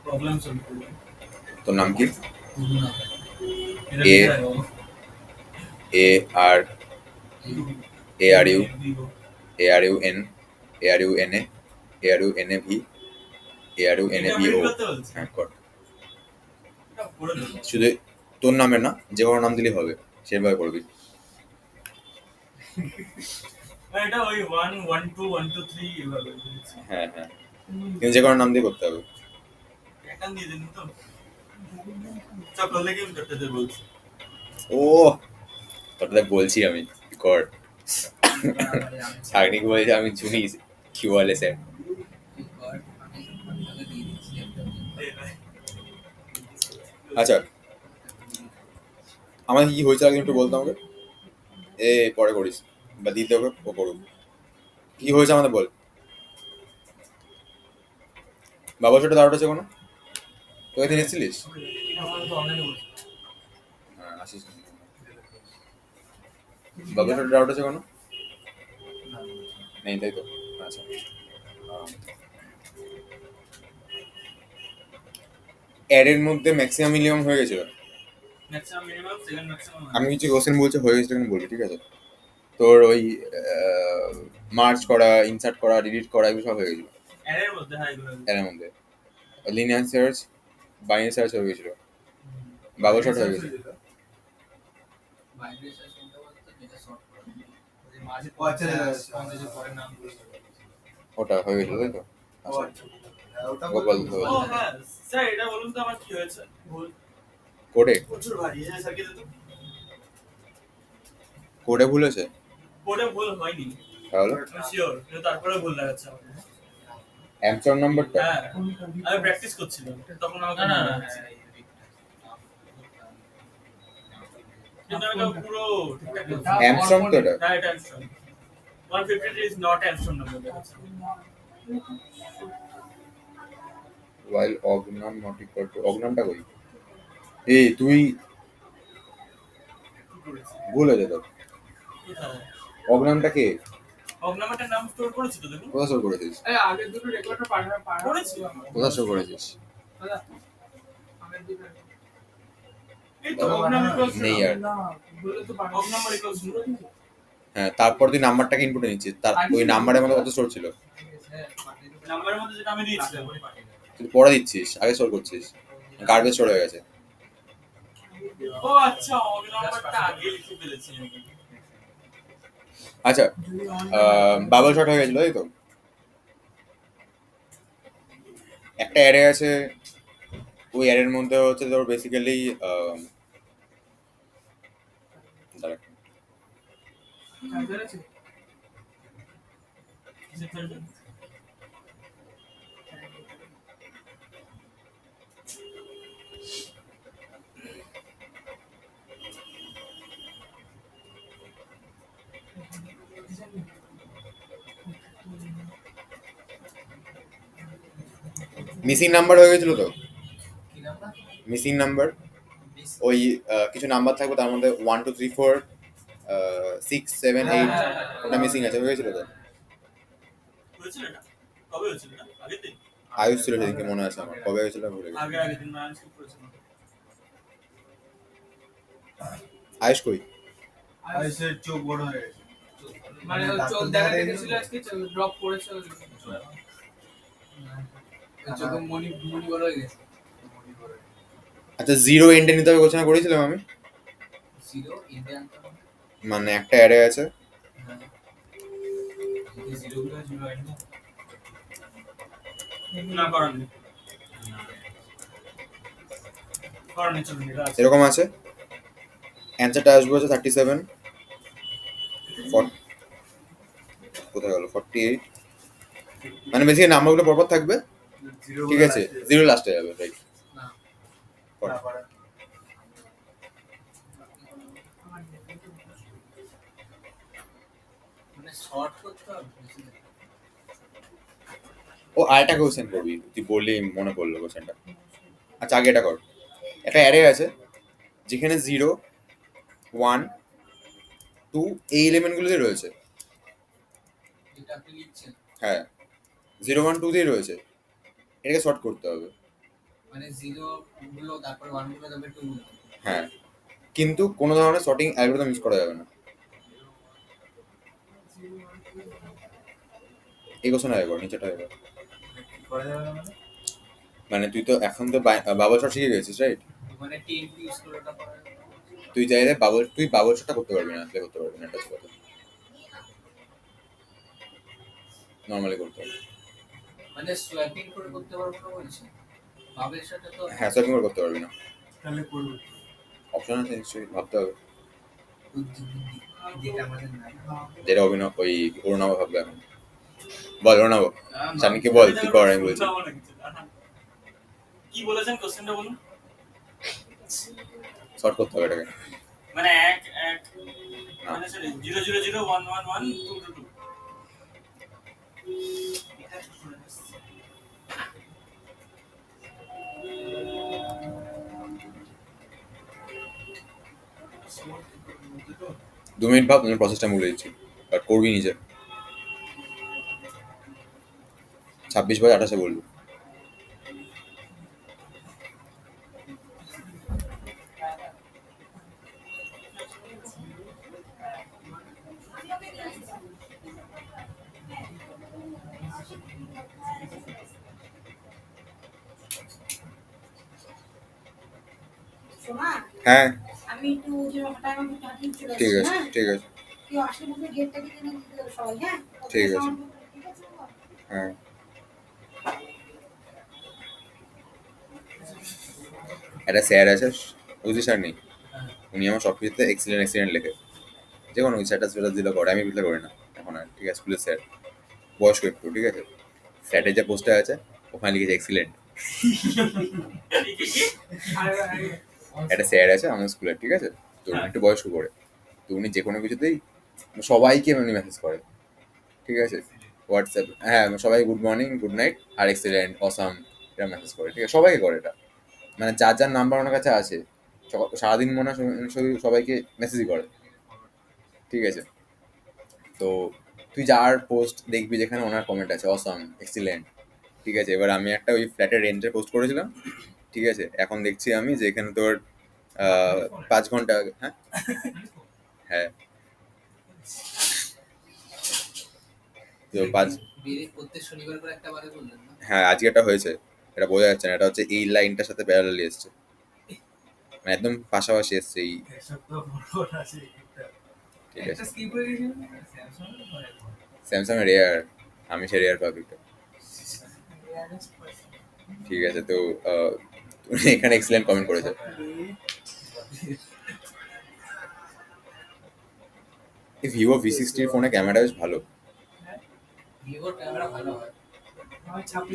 Problem solve করবো। তোর নাম কি? এটা এ লিখে রাখো। A R A R U Vivo। A R U N A R U N A R U N A V A R U N A এটা V print ও। করতে বলছি। হ্যাঁ কর। এটা করে দেবো। শুধু তোর নামের না, যে কোনো নাম দিলেই হবে, সেভাবে করবি। এটা ওই 1 1 2 1 2 3 এভাবে বলছি। হ্যাঁ হ্যাঁ, কিন্তু যে কোনো নাম দিয়ে করতে হবে। প্যাটার্ন দিয়ে দিন তো। সব করলে কি করতে দে বলছি। ও তোটা বলছি আমি, কর। সাগনিক বলছে আমি শুনি কি বলে স্যার। আচ্ছা, আমাকে কি হয়েছে আগে একটু বলতো আমাকে। এ পরে করিস বা দিতে হবে, ও করুক। কি হয়েছে আমাদের বল। বাবার সাথে দাঁড়াটা আছে কোনো? তোকে দিন এসেছিলিস? আমার তো অনলাইনে বলছি। হ্যাঁ আসিস। বাবার সাথে দাঁড়াটা আছে কোনো? নেই তাই তো। আচ্ছা, অ্যাডের মধ্যে ম্যাক্সিমাম মিনিমাম হয়ে গেছিল। Maximum minimum second maximum. আমি কিছু কোশ্চেন বলছে হয়ে গেছিল কিন্তু বলবি, ঠিক আছে? তোর ওই মার্চ করা, ইনসার্ট করা, ডিলিট করা, এগুলো সব হয়ে গেছিল এর মধ্যে হ্যাঁ এগুলো। অ্যাডের মধ্যে। লিনিয়ার সার্চ, বাইনারি সার্চ হয়ে গেছিল, বাবল শট হয়ে গেছিল। বাইরে সার্চ করতে বলতে যেটা শর্ট করা। ওই মাঝে যে পরের নাম ওটা হয়ে গেছিল তাই তো। আচ্ছা, গোপাল ও হ্যাঁ স্যার এটা বলুন তো আমার কি হয়েছে ভুল কোডে প্রচুর ভারী হ্যাঁ স্যার কিন্তু কোডে ভুল হয়েছে কোডে ভুল হয়নি তাহলে। আমি শিওর কিন্তু তারপরে ভুল লাগাচ্ছে আমাকে অ্যামস্টার নাম্বারটা হ্যাঁ আমি প্র্যাকটিস করছিলাম তখন আমাকে না কিন্তু আমি তো পুরো ঠিকঠাক করছি অ্যামস্ট্রং তো এটা। হ্যাঁ এটা Armstrong 153 is not Armstrong number দেখাচ্ছে while অগ্নাম নট ইকুয়াল টু, অগ্নামটা কই? এই তুই ভুল হয়ে যেত। অগ্নামটা কে? অগ্নামাটার নাম স্টোর করেছি তো দেখুন কোথা শো করেছিস? এই আগে দুটো রেকর্ডটা পার করেছি কোথা শো করেছিস? দাদা আগের দুটো এই তো অগ্নাম ইকুয়ালস নেই আর। না বলে তো অগ্নাম ইকুয়ালস হ্যাঁ, তারপর তুই নাম্বারটাকে ইনপুটে নিচ্ছিস, তার ওই নাম্বারের মধ্যে কত স্টোর ছিল? নাম্বারের মধ্যে যেটা আমি দিয়েছিলাম তুই পরে দিচ্ছিস, আগে স্টোর করছিস, গার্বেজ স্টোর হয়ে গেছে। ও আচ্ছা অগ্নামটা আগে লিখে ফেলেছি আমি আচ্ছা, বাবল শট হয়ে গেছিল তাই তো। একটা অ্যারে আছে, ওই অ্যারের মধ্যে হচ্ছে তোর বেসিক্যালি চার্জার আছে মিসিং নাম্বার হয়ে গেছিল তো। কি নাম্বার মিসিং নাম্বার ওই কিছু নাম্বার থাকবে তার মধ্যে 1 2 3 4 6 7 8 ওটা মিসিং আছে, হয়ে গেছিল তো। হয়েছিল না কবে হয়েছিল না আগের দিন আয়ুষ ছিল সেদিনকে, মনে আছে আমার, কবে হয়েছিল ভুলে গেছি। আগে দিন ম্যানেজ করেছিল আয়ুষ কই? আইসের চোখ বড় হয়ে গেছে মানে ওর চোখ দেখা দেখেছিল আজকে ড্রপ করেছে ওই চোখে মনি মনি বড় হয়ে গেছে আচ্ছা, জিরো এন্ডে নিতে হবে ঘোষণা করেছিলাম আমি। জিরো এন্ডে আনতে হবে মানে একটা অ্যারে আছে, জিরো গুলো জিরো এন্ডে না করেননি করেননি চলুন এটা আছে এরকম আছে। অ্যান্সারটা আসবে হচ্ছে 37 কোথায় গেল 48, মানে বেসিক্যালি নাম্বারগুলো পরপর থাকবে, ঠিক আছে, জিরো লাস্টে যাবে, রাইট। না মানে শর্ট করতে হবে ও আরেকটা কোশ্চেন করবি, তুই বললি মনে পড়লো কোশ্চেনটা। আচ্ছা আগে এটা কর। একটা অ্যারে আছে যেখানে 0 1 2 এই এলিমেন্টগুলোতে রয়েছে। এটা আপনি লিখছেন হ্যাঁ, 0 1 2 3 রয়েছে, এটাকে শর্ট করতে হবে। মানে 0 গুলো তারপর 1 গুলো তারপর 2 গুলো। হ্যাঁ, কিন্তু কোনো ধরনের শর্টিং অ্যালগরিদম ইউজ করা যাবে না। এই কোশ্চেন আগে কর, নিচেটা আগে কর। করা যাবে না মানে? মানে তুই তো এখন তো বাবল শট শিখে গেছিস, রাইট? মানে টিএমপি ইউজ করে ওটা করা। তুই চাইলে বাবল শটটা করতে পারবি না, প্লে করতে পারবি না, এটা হচ্ছে কথা। নর্মালি করতে হবে। মানে সোয়াপিং করে করতে পারবো না বলছি। বাবের সাথে তো হ্যাঁ, সোয়াপিং করে করতে পারবি না, তাহলে করবো। অপশন আছে নিশ্চয়ই, ভাবতে হবে। বুদ্ধি যেটা আমাদের নাই। যেটা অভিনব ওই অরুণাব ভাববে এখন। বল অরুণাব, সানিকে বল তুই কর, আমি বলছি। কি বলেছেন কোশ্চেনটা বলুন। শর্ট করতে হবে এটাকে। মানে এক মানে সরি 0 0 0 1 1 1 2 2 2 2 মিনিট ভাব, তুমি প্রসেসটা বলে দিচ্ছি, বাট করবি নিজে। 26/28 বলবি। শোনা, হ্যাঁ আমি একটু যে হঠাৎ আমি টাইম চলে ঠিক আসছি, আছে, হ্যাঁ ঠিক আছে, কেউ আসলে মধ্যে গেটটাকে জেনে দিতে হবে সবাই, হ্যাঁ ঠিক আছে। ঠিক আছে বাবা? হ্যাঁ, একটা স্যার আছে, বুঝলি স্যার নেই, উনি আমার সব কিছুতে এক্সিলেন্ট এক্সিলেন্ট লেখে। যে কোনো ওই স্যারটা সেটা দিলে করে, আমি বিলে করি না এখন আর, ঠিক আছে? স্কুলের স্যার বয়স্ক একটু, ঠিক আছে? স্যারের যে পোস্টটা আছে ওখানে লিখেছে এক্সিলেন্ট। একটা স্যার আছে আমাদের স্কুলের, ঠিক আছে? তো উনি একটু বয়স্ক করে, তো উনি যে কোনো কিছুতেই সবাইকে উনি মেসেজ করে, ঠিক আছে? হোয়াটসঅ্যাপ, হ্যাঁ, সবাই গুড মর্নিং, গুড নাইট আর এক্সিলেন্ট, অসাম, এটা মেসেজ করে, ঠিক আছে? সবাইকে করে এটা, মানে যার যার নাম্বার ওনার কাছে আছে সারাদিন মনে হয় সবাইকে মেসেজই করে, ঠিক আছে? তো তুই যার পোস্ট দেখবি যেখানে ওনার কমেন্ট আছে অসাম, এক্সিলেন্ট, ঠিক আছে? এবার আমি একটা ওই ফ্ল্যাটের রেন্টের পোস্ট করেছিলাম, ঠিক আছে? এখন দেখছি আমি যে এখানে তোর 5 ঘন্টা আগে, হ্যাঁ হ্যাঁ, তো প্রত্যেক শনিবার করে একটা বারে বললেন না? হ্যাঁ, আজকে এটা হয়েছে, এটা বোঝা যাচ্ছে না, এটা হচ্ছে এই লাইনটার সাথে প্যারালালি এসছে, মানে একদম পাশাপাশি এসছে এই, এক সপ্তাহ পর আছে একটা। ঠিক একটা আছে? স্কিপ হয়ে গেছিল স্যামসাং এর। স্যামসাং এর রেয়ার, আমি সে রেয়ার পাবলিকটা, ঠিক আছে? তো উনি এখানে এক্সিলেন্ট কমেন্ট করেছে। এই ভিভো V60 ফোনে ক্যামেরা বেশ ভালো। ভিভোর ক্যামেরা ভালো হয়।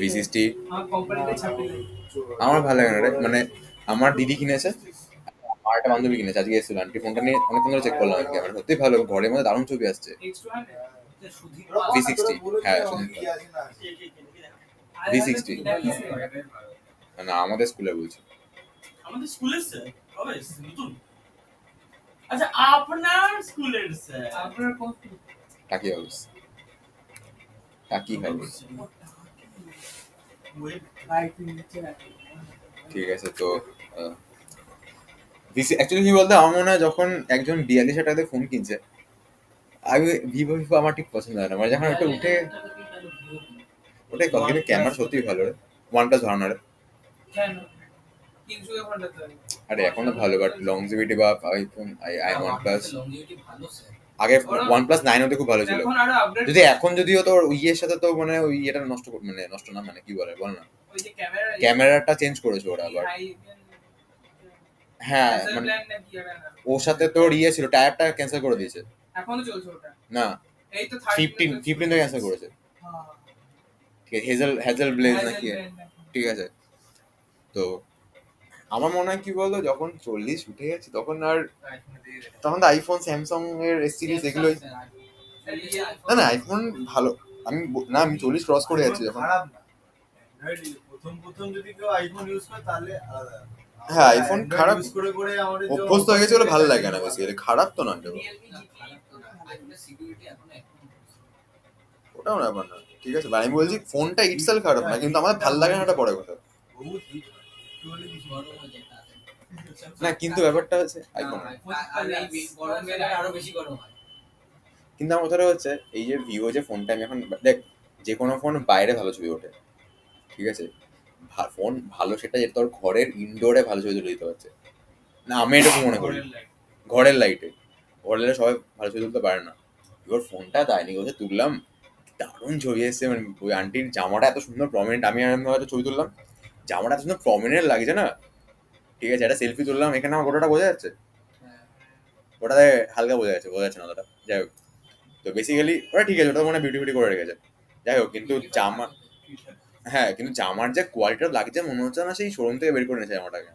V60 আমার কোম্পানিতে ছাপিয়ে আমার ভালো লাগে না রে, মানে আমার দিদি কিনেছে, আমার একটা বান্ধবী কিনেছে, আজকে এসেছিল, আন্টি ফোনটা নিয়ে অনেকক্ষণ ধরে চেক করলাম, আমি ক্যামেরা সত্যি ভালো, ঘরের মধ্যে দারুণ ছবি আসছে। সুধীর V60, হ্যাঁ V60, না আমাদের স্কুলে বলছি। আমাদের স্কুলের স্যার কবে নতুন? আচ্ছা আপনার স্কুলের স্যার আপনার কোন টাকি হাউস, টাকি হাউস, ঠিক আছে? তো অ্যাকচুয়ালি কি বলতো, আমার মনে হয় যখন একজন 42,000 টাকাতে ফোন কিনছে, আমি ভিভো ভিভো আমার ঠিক পছন্দ হয় না, মানে যখন ওটা উঠে ওটাই কথা, কিন্তু ক্যামেরা সত্যি ভালো রে, OnePlus ধরানো রে। কেন 300 এর ফোনটা তো আরে এখনো ভালো, বাট লংজিভিটি বা আইফোন OnePlus লংজিভিটি ভালো স্যার। আগে OnePlus 9 হতে খুব ভালো ছিল, এখন আরো আপডেট যদি এখন যদিও তোর ইয়ের সাথে তো মানে ওই এটা নষ্ট মানে নষ্ট না, মানে কি বলে বল না, ওই যে ক্যামেরা ক্যামেরাটা চেঞ্জ করেছে ওরা আবার, হ্যাঁ মানে প্ল্যান না কি হবে না ওর সাথে তোর ইয়ে ছিল, টায়ারটা ক্যান্সেল করে দিয়েছে, এখনো চলছে ওটা। না এই তো 15 থেকে ক্যান্সেল করেছে, ঠিক আছে? হেজেল ব্লেজ নাকি, ঠিক আছে? তো আমার মনে হয় কি বলতো, যখন 40 উঠে গেছে তখন আর, তখন তো আইফোন, স্যামসাং এর এস সিরিজ এগুলোই, না না আইফোন ভালো, আমি 40 ক্রস করে যাচ্ছি যখন, খারাপ না। Android প্রথম প্রথম যদি কেউ আইফোন ইউজ করে তাহলে আলাদা। হ্যাঁ আইফোন Android খারাপ, use করে করে আমাদের যে অভ্যস্ত হয়ে গেছে বলে ভালো লাগে না বেসিক্যালি, খারাপ তো নয়, রিয়েলমি খারাপ তো না, আইফোনের সিকিউরিটি এখন ওটাও না ব্যাপার না। ঠিক আছে, আমি বলছি ফোনটা ইটসেলফ খারাপ না, কিন্তু আমার ভালো লাগে না, এটা বড় কথা। বহুত হিট হয় একটু হলে বেশি গরম হয়ে যায় তাড়াতাড়ি। না কিন্তু ব্যাপারটা হচ্ছে আইফোন, আর এই গরম এলে আরো বেশি গরম হয়। কিন্তু আমার কথাটা হচ্ছে এই যে ভিভো যে ফোনটা আমি এখন দেখ, যে কোনো ফোন বাইরে ভালো ছবি ওঠে, ঠিক আছে, ফোন ভালো সেটা যে তোর ঘরের ইনডোরে ভালো ছবি তুলে দিতে পারছে না, আমি এটুকু মনে করি। ঘরের লাইটে, ঘরের লাইটে সবাই ভালো ছবি তুলতে পারে না। এবার ফোনটা তাই নিয়ে বসে তুললাম, দারুণ ছবি এসছে, মানে ওই আন্টির জামাটা এত সুন্দর প্রমিনেন্ট, আমি এরকম ভাবে ছবি তুললাম, জামাটা এত সুন্দর প্রমিনেন্ট লাগছে না, ঠিক আছে, একটা সেলফি তুললাম, এখানে আমার গোটাটা বোঝা যাচ্ছে, ওটাতে হালকা বোঝা যাচ্ছে না অতটা, যাই হোক। তো বেসিক্যালি ওটা ঠিক আছে, ওটা মানে বিউটি করে রেখেছে, যাই হোক। কিন্তু জামা, হ্যাঁ কিন্তু জামার যে কোয়ালিটিটা লাগছে মনে হচ্ছে না সেই শোরুম থেকে বের করে নিয়েছে জামাটাকে,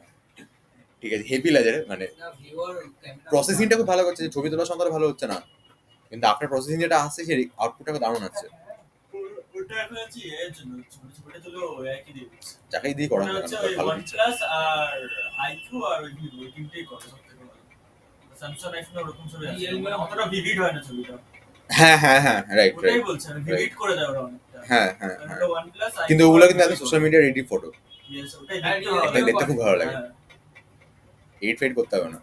ঠিক আছে, হেভি লাগছে রে, মানে না ভিউয়ার ক্যামেরা প্রসেসিংটা খুব ভালো করছে, ছবি তোলার সময় ভালো হচ্ছে না, কিন্তু আফটার প্রসেসিং যেটা আসছে সেই আউটপুটটা দারুণ আসছে। ওটা এখন হচ্ছে এর জন্য ছবিটা তুলো একই দিয়ে দিচ্ছে। যাকেই দিয়ে করা ওটা হবে হচ্ছে না, ওই ভালো ওয়ান দিচ্ছে। প্লাস আর আইকিউ আর ওই ভিভো এই তিনটেই করে সবথেকে ভালো। স্যামসাং আইফোন ওরকম ছবি আছে, Realme মানে অতটা ভিভিড হয় না ছবিটা। হ্যাঁ হ্যাঁ হ্যাঁ, রাইট ওটাই রাইট, বলছি আমি, ভিভিড করে দেয় ওরা অনেকটা। হ্যাঁ হ্যাঁ হ্যাঁ, ওটা ওয়ান প্লাস কিন্তু ওগুলো কিন্তু এখন সোশ্যাল মিডিয়ার এডিট ফটো, ওটাই ওটাই দেখতে খুব ভালো লাগে, হ্যাঁ। এডিট ফেড করতে হবে না।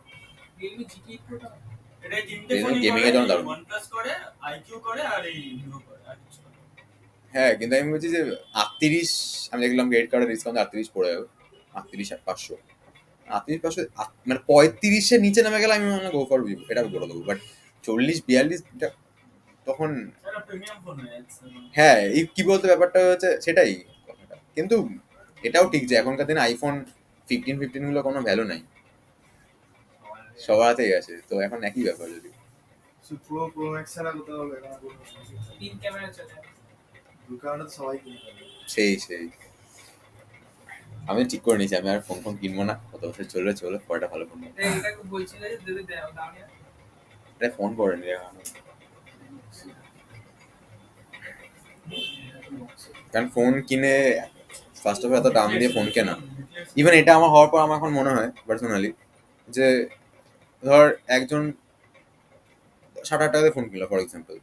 Realme GT8 Pro টা এটাই তিনটে Realme ফোনই gaming করে, এর জন্য দারুণ। ওয়ান প্লাস করে, আইকিউ করে আর এই ভিভো করে, আর কিছু করে না। হ্যাঁ কিন্তু আমি বলছি যে 38, আমি দেখলাম ক্রেডিট কার্ডের ডিসকাউন্ট 38 পড়ে যাবে, 38,500, 38,500 মানে 35-এর নিচে নেমে গেলে আমি মনে গো ফর ভিভো, এটা বলে দেবো, বাট 40-42 তখন, এটা প্রিমিয়াম ফোন হয়ে যাচ্ছে। হ্যাঁ এই কি বলতে ব্যাপারটা হচ্ছে সেটাই কথাটা। কিন্তু এটাও ঠিক যে এখনকার দিনে আইফোন 15 গুলো কোনো ভ্যালু নাই, সবার হাতেই আছে, তো এখন একই ব্যাপার যদি প্রো ম্যাক্স ছাড়া কোথাও হবে না, কোনো তিন ক্যামেরা চলে। দোকানে তো সবাই কিনতে পারে। সেই আমি ঠিক করে নিয়েছি, আমি আর ফোন কিনবো না, কত বছর চলবে পরেটা ভালো ফোন নেবো। এটাকে বলছিলে যে দেবে দাও না। এটা ফোন করে নিয়ে এখন, কারণ ফোন কিনে ফার্স্ট অফ এত দাম দিয়ে ফোন কেনা, ইভেন এটা আমার হওয়ার পর আমার এখন মনে হয় পার্সোনালি যে ধর একজন 60,000 টাকা দিয়ে ফোন কিনলো ফর এক্সাম্পল,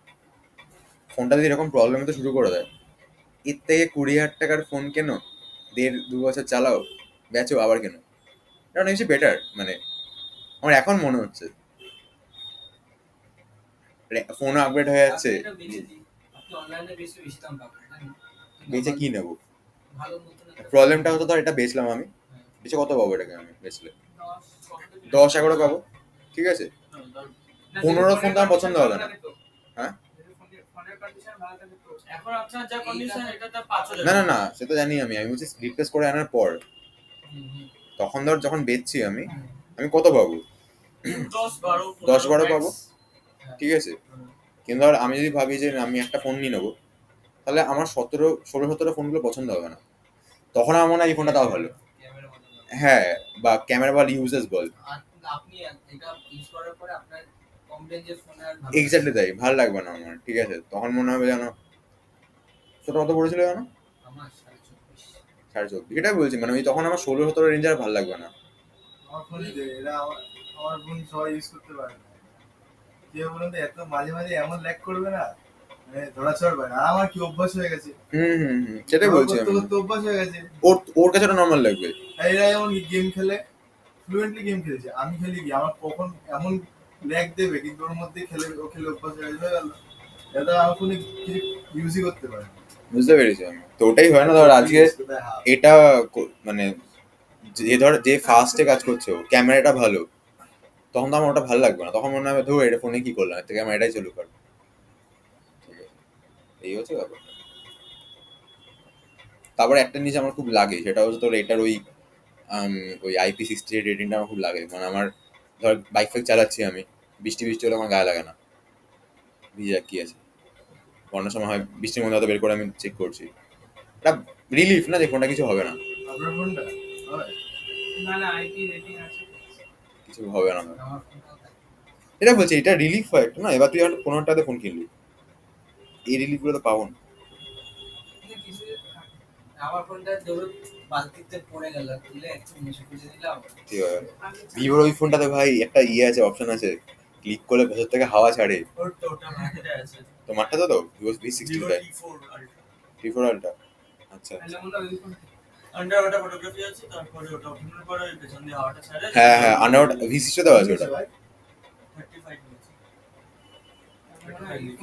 ফোনটা যদি এরকম প্রবলেম হতে শুরু করে দেয়, এর থেকে 20,000 টাকার ফোন কেন, 1.5-2 বছর চালাও, বেচো আবার কেন, এটা অনেক বেশি বেটার, মানে আমার এখন মনে হচ্ছে ফোন আপগ্রেড হয়ে যাচ্ছে, এটা বেশি দিই। আপনি অনলাইনে বেশি দাম পাবেন জানেন? বেচে কি নেবো, ভালো নতুন একটা প্রবলেমটা হতো ধর এটা বেচলাম আমি, বেচে কত পাবো এটাকে আমি বেচলে, 10-11 পাবো, ঠিক আছে, 15 ফোন তো আমার পছন্দ হবে না। হ্যাঁ? ফোনের কন্ডিশন ভালো থাকে তো। এখন আপনার যা কন্ডিশন এটা তো 5,000 না সে তো জানি আমি বলছি রিপ্লেস করে আনার পর, তখন ধর যখন বেচছি আমি কত পাবো, 10-12 10-12 পাবো, ঠিক আছে, কিন্তু ধর আমি যদি ভাবি যে আমি একটা ফোন নিয়ে নেবো, তাহলে আমার 16-17 ফোনগুলো পছন্দ হবে না, তখন আমার মনে হয় এই ফোনটা তাও ভালো, ক্যামেরা ভালো না। হ্যাঁ, বা ক্যামেরা বা ইউজেস বল, আপনি এটা ইউজ করার পরে আপনার কম রেঞ্জের ফোন আর ভালো এক্স্যাক্টলি তাই, ভালো লাগবে না আমার, ঠিক আছে, তখন মনে হবে যেন সেটা কত পড়েছিল জানো, আমার 24.5 24.5, এটাই বলছি, মানে ওই তখন আমার 16-17 রেঞ্জ আর ভালো লাগবে না। আমার ফোন এরা আমার ফোন সবাই ইউজ করতে পারে না, কি বলুন তো, এত মাঝে মাঝে এমন ল্যাগ করবে না, মানে ধরা চড়বে না, আর আমার কি অভ্যাস হয়ে গেছে, সেটাই বলছি করতে আমি, করতে অভ্যাস হয়ে গেছে। ওর কাছে ওটা নর্মাল লাগবে। আর এরা যেমন গেম খেলে, ফ্লুয়েন্টলি গেম খেলেছে, আমি খেলি কি আমার কখন এমন ল্যাগ দেবে, কিন্তু ওর মধ্যে খেলে ও খেলে অভ্যাস হয়ে গেল, এটা আমার ফোনে কিছু ইউজই করতে পারে না। বুঝতে পেরেছি আমি, তো ওটাই হয় না, ধর আজকে এটা মানে যে ফাস্টে কাজ করছে, ক্যামেরাটা ভালো, তখন তো আমার ওটা ভালো লাগবে না, তখন মনে হবে ধর এটা ফোনে কি করলাম, এর থেকে আমার এটাই চলুক আর, ঠিক আছে, এই হচ্ছে ব্যাপার। তারপরে একটা জিনিস আমার খুব লাগে, সেটা হচ্ছে তোর এটার ওই IP68 রেটিংটা আমার খুব লাগে, মানে আমার ধর বাইক ফাইক চালাচ্ছি আমি, বৃষ্টি হলে আমার গায়ে লাগে না, ভিজে কি আছে, বন্যার সময় হয় বৃষ্টির মধ্যে হয়তো বের করে আমি চেক করছি, এটা রিলিফ না যে ফোনটা কিছু হবে না, আপনার ফোনটা হয়? না আইপি রেটিং আছে কিছু হবে না, আমার ফোনটাও থাকে। এটা বলছি এটা রিলিফ হয় একটা না, এবার তুই আমার 15 টাকাতে ফোন কিনলি, এই রিলিফগুলো তো পাবো না। কিন্তু কিছু আমার ফোনটা ধরুন বালতিতে পড়ে গেল, তুলে একটু মুছে খুঁজে দিলাম। ঠিক আছে, ভিভোর ওই ফোনটাতে ভাই একটা আছে, অপশন আছে, ক্লিক করলে ভেতর থেকে হাওয়া ছাড়ে, ওটা মার্কেটে আছে, তো মারটা তো ভিভো V60 Vivo দেয়, T4 Ultra। T4 Ultra আচ্ছা তাহলে মনে হয় ওই ফোন আন্ডার ওয়াটার ফটোগ্রাফি আছে, তারপরে ওটা ওঠানোর পরে ওই পেছন দিয়ে হাওয়াটা ছাড়ে। হ্যাঁ হ্যাঁ আন্ডারওয়াটার V60 দেওয়া আছে ওটা ভাই 35 নিয়েছে।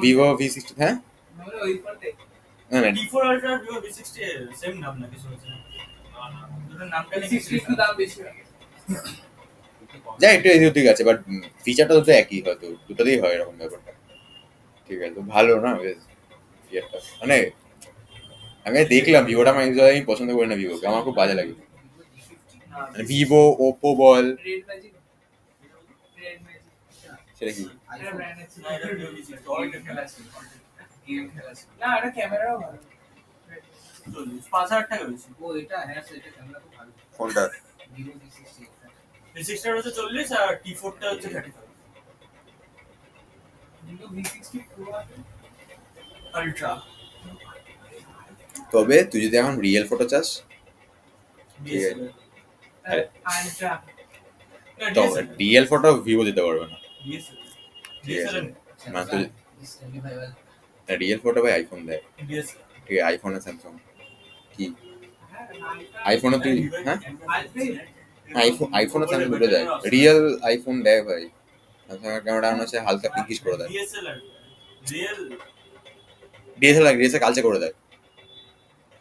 ভিভো V60 হ্যাঁ মনে হয় ওই ফোনটাই না না T4 Ultra আর Vivo V60 সেম নাম নাকি শুনেছি? দুটোর নামটা নাকি সিক্সটি একটু দাম বেশি হয় যা একটু এদিক ওদিক আছে বাট ফিচারটা তো একই হয়তো দুটোতেই হয় এরকম ব্যাপারটা ঠিক আছে তো ভালো না বেশ ইয়েটা মানে আমি দেখলাম ভিভোটা আমি পছন্দ করি না ভিভোকে আমার খুব বাজে লাগে মানে ভিভো ওপো বল রেড ম্যাজিক রেড ম্যাজিক সেটা কি এটা ব্র্যান্ড আছে না, এটা Vivo V60 অলরেডি খেলা আছে। গেম খেলা ছিল না এটা ক্যামেরাও ভালো 5,000 টাকা বেশি। ও এটা হ্যাঁ এটা ক্যামেরা খুব ভালো কোনটা ভিভো V60 V60 টা হচ্ছে 40 আর T4 টা হচ্ছে 35 ভিভো V60 প্রো আছে আলট্রা তবে তুই যদি এখন রিয়েল ফটো চাস DSLR। আরে, আলট্রা না, তো DSLR রিয়েল ফটো ভিভো দিতে পারবে না DSLR না তুই S25 রিয়েল ফটো ভাই আইফোন দেয় DSLR ঠিক আছে আইফোন আর স্যামসাং কি আইফোনে তুই হ্যাঁ আইফোন আর স্যামসাং দুটো দেয় রিয়েল আইফোন দেয় ভাই স্যামসাং এর ক্যামেরা মনে হচ্ছে হালকা পিঙ্কিশ করে দেয় DSLR রিয়েল ডিএসএলআর কালচে করে দেয়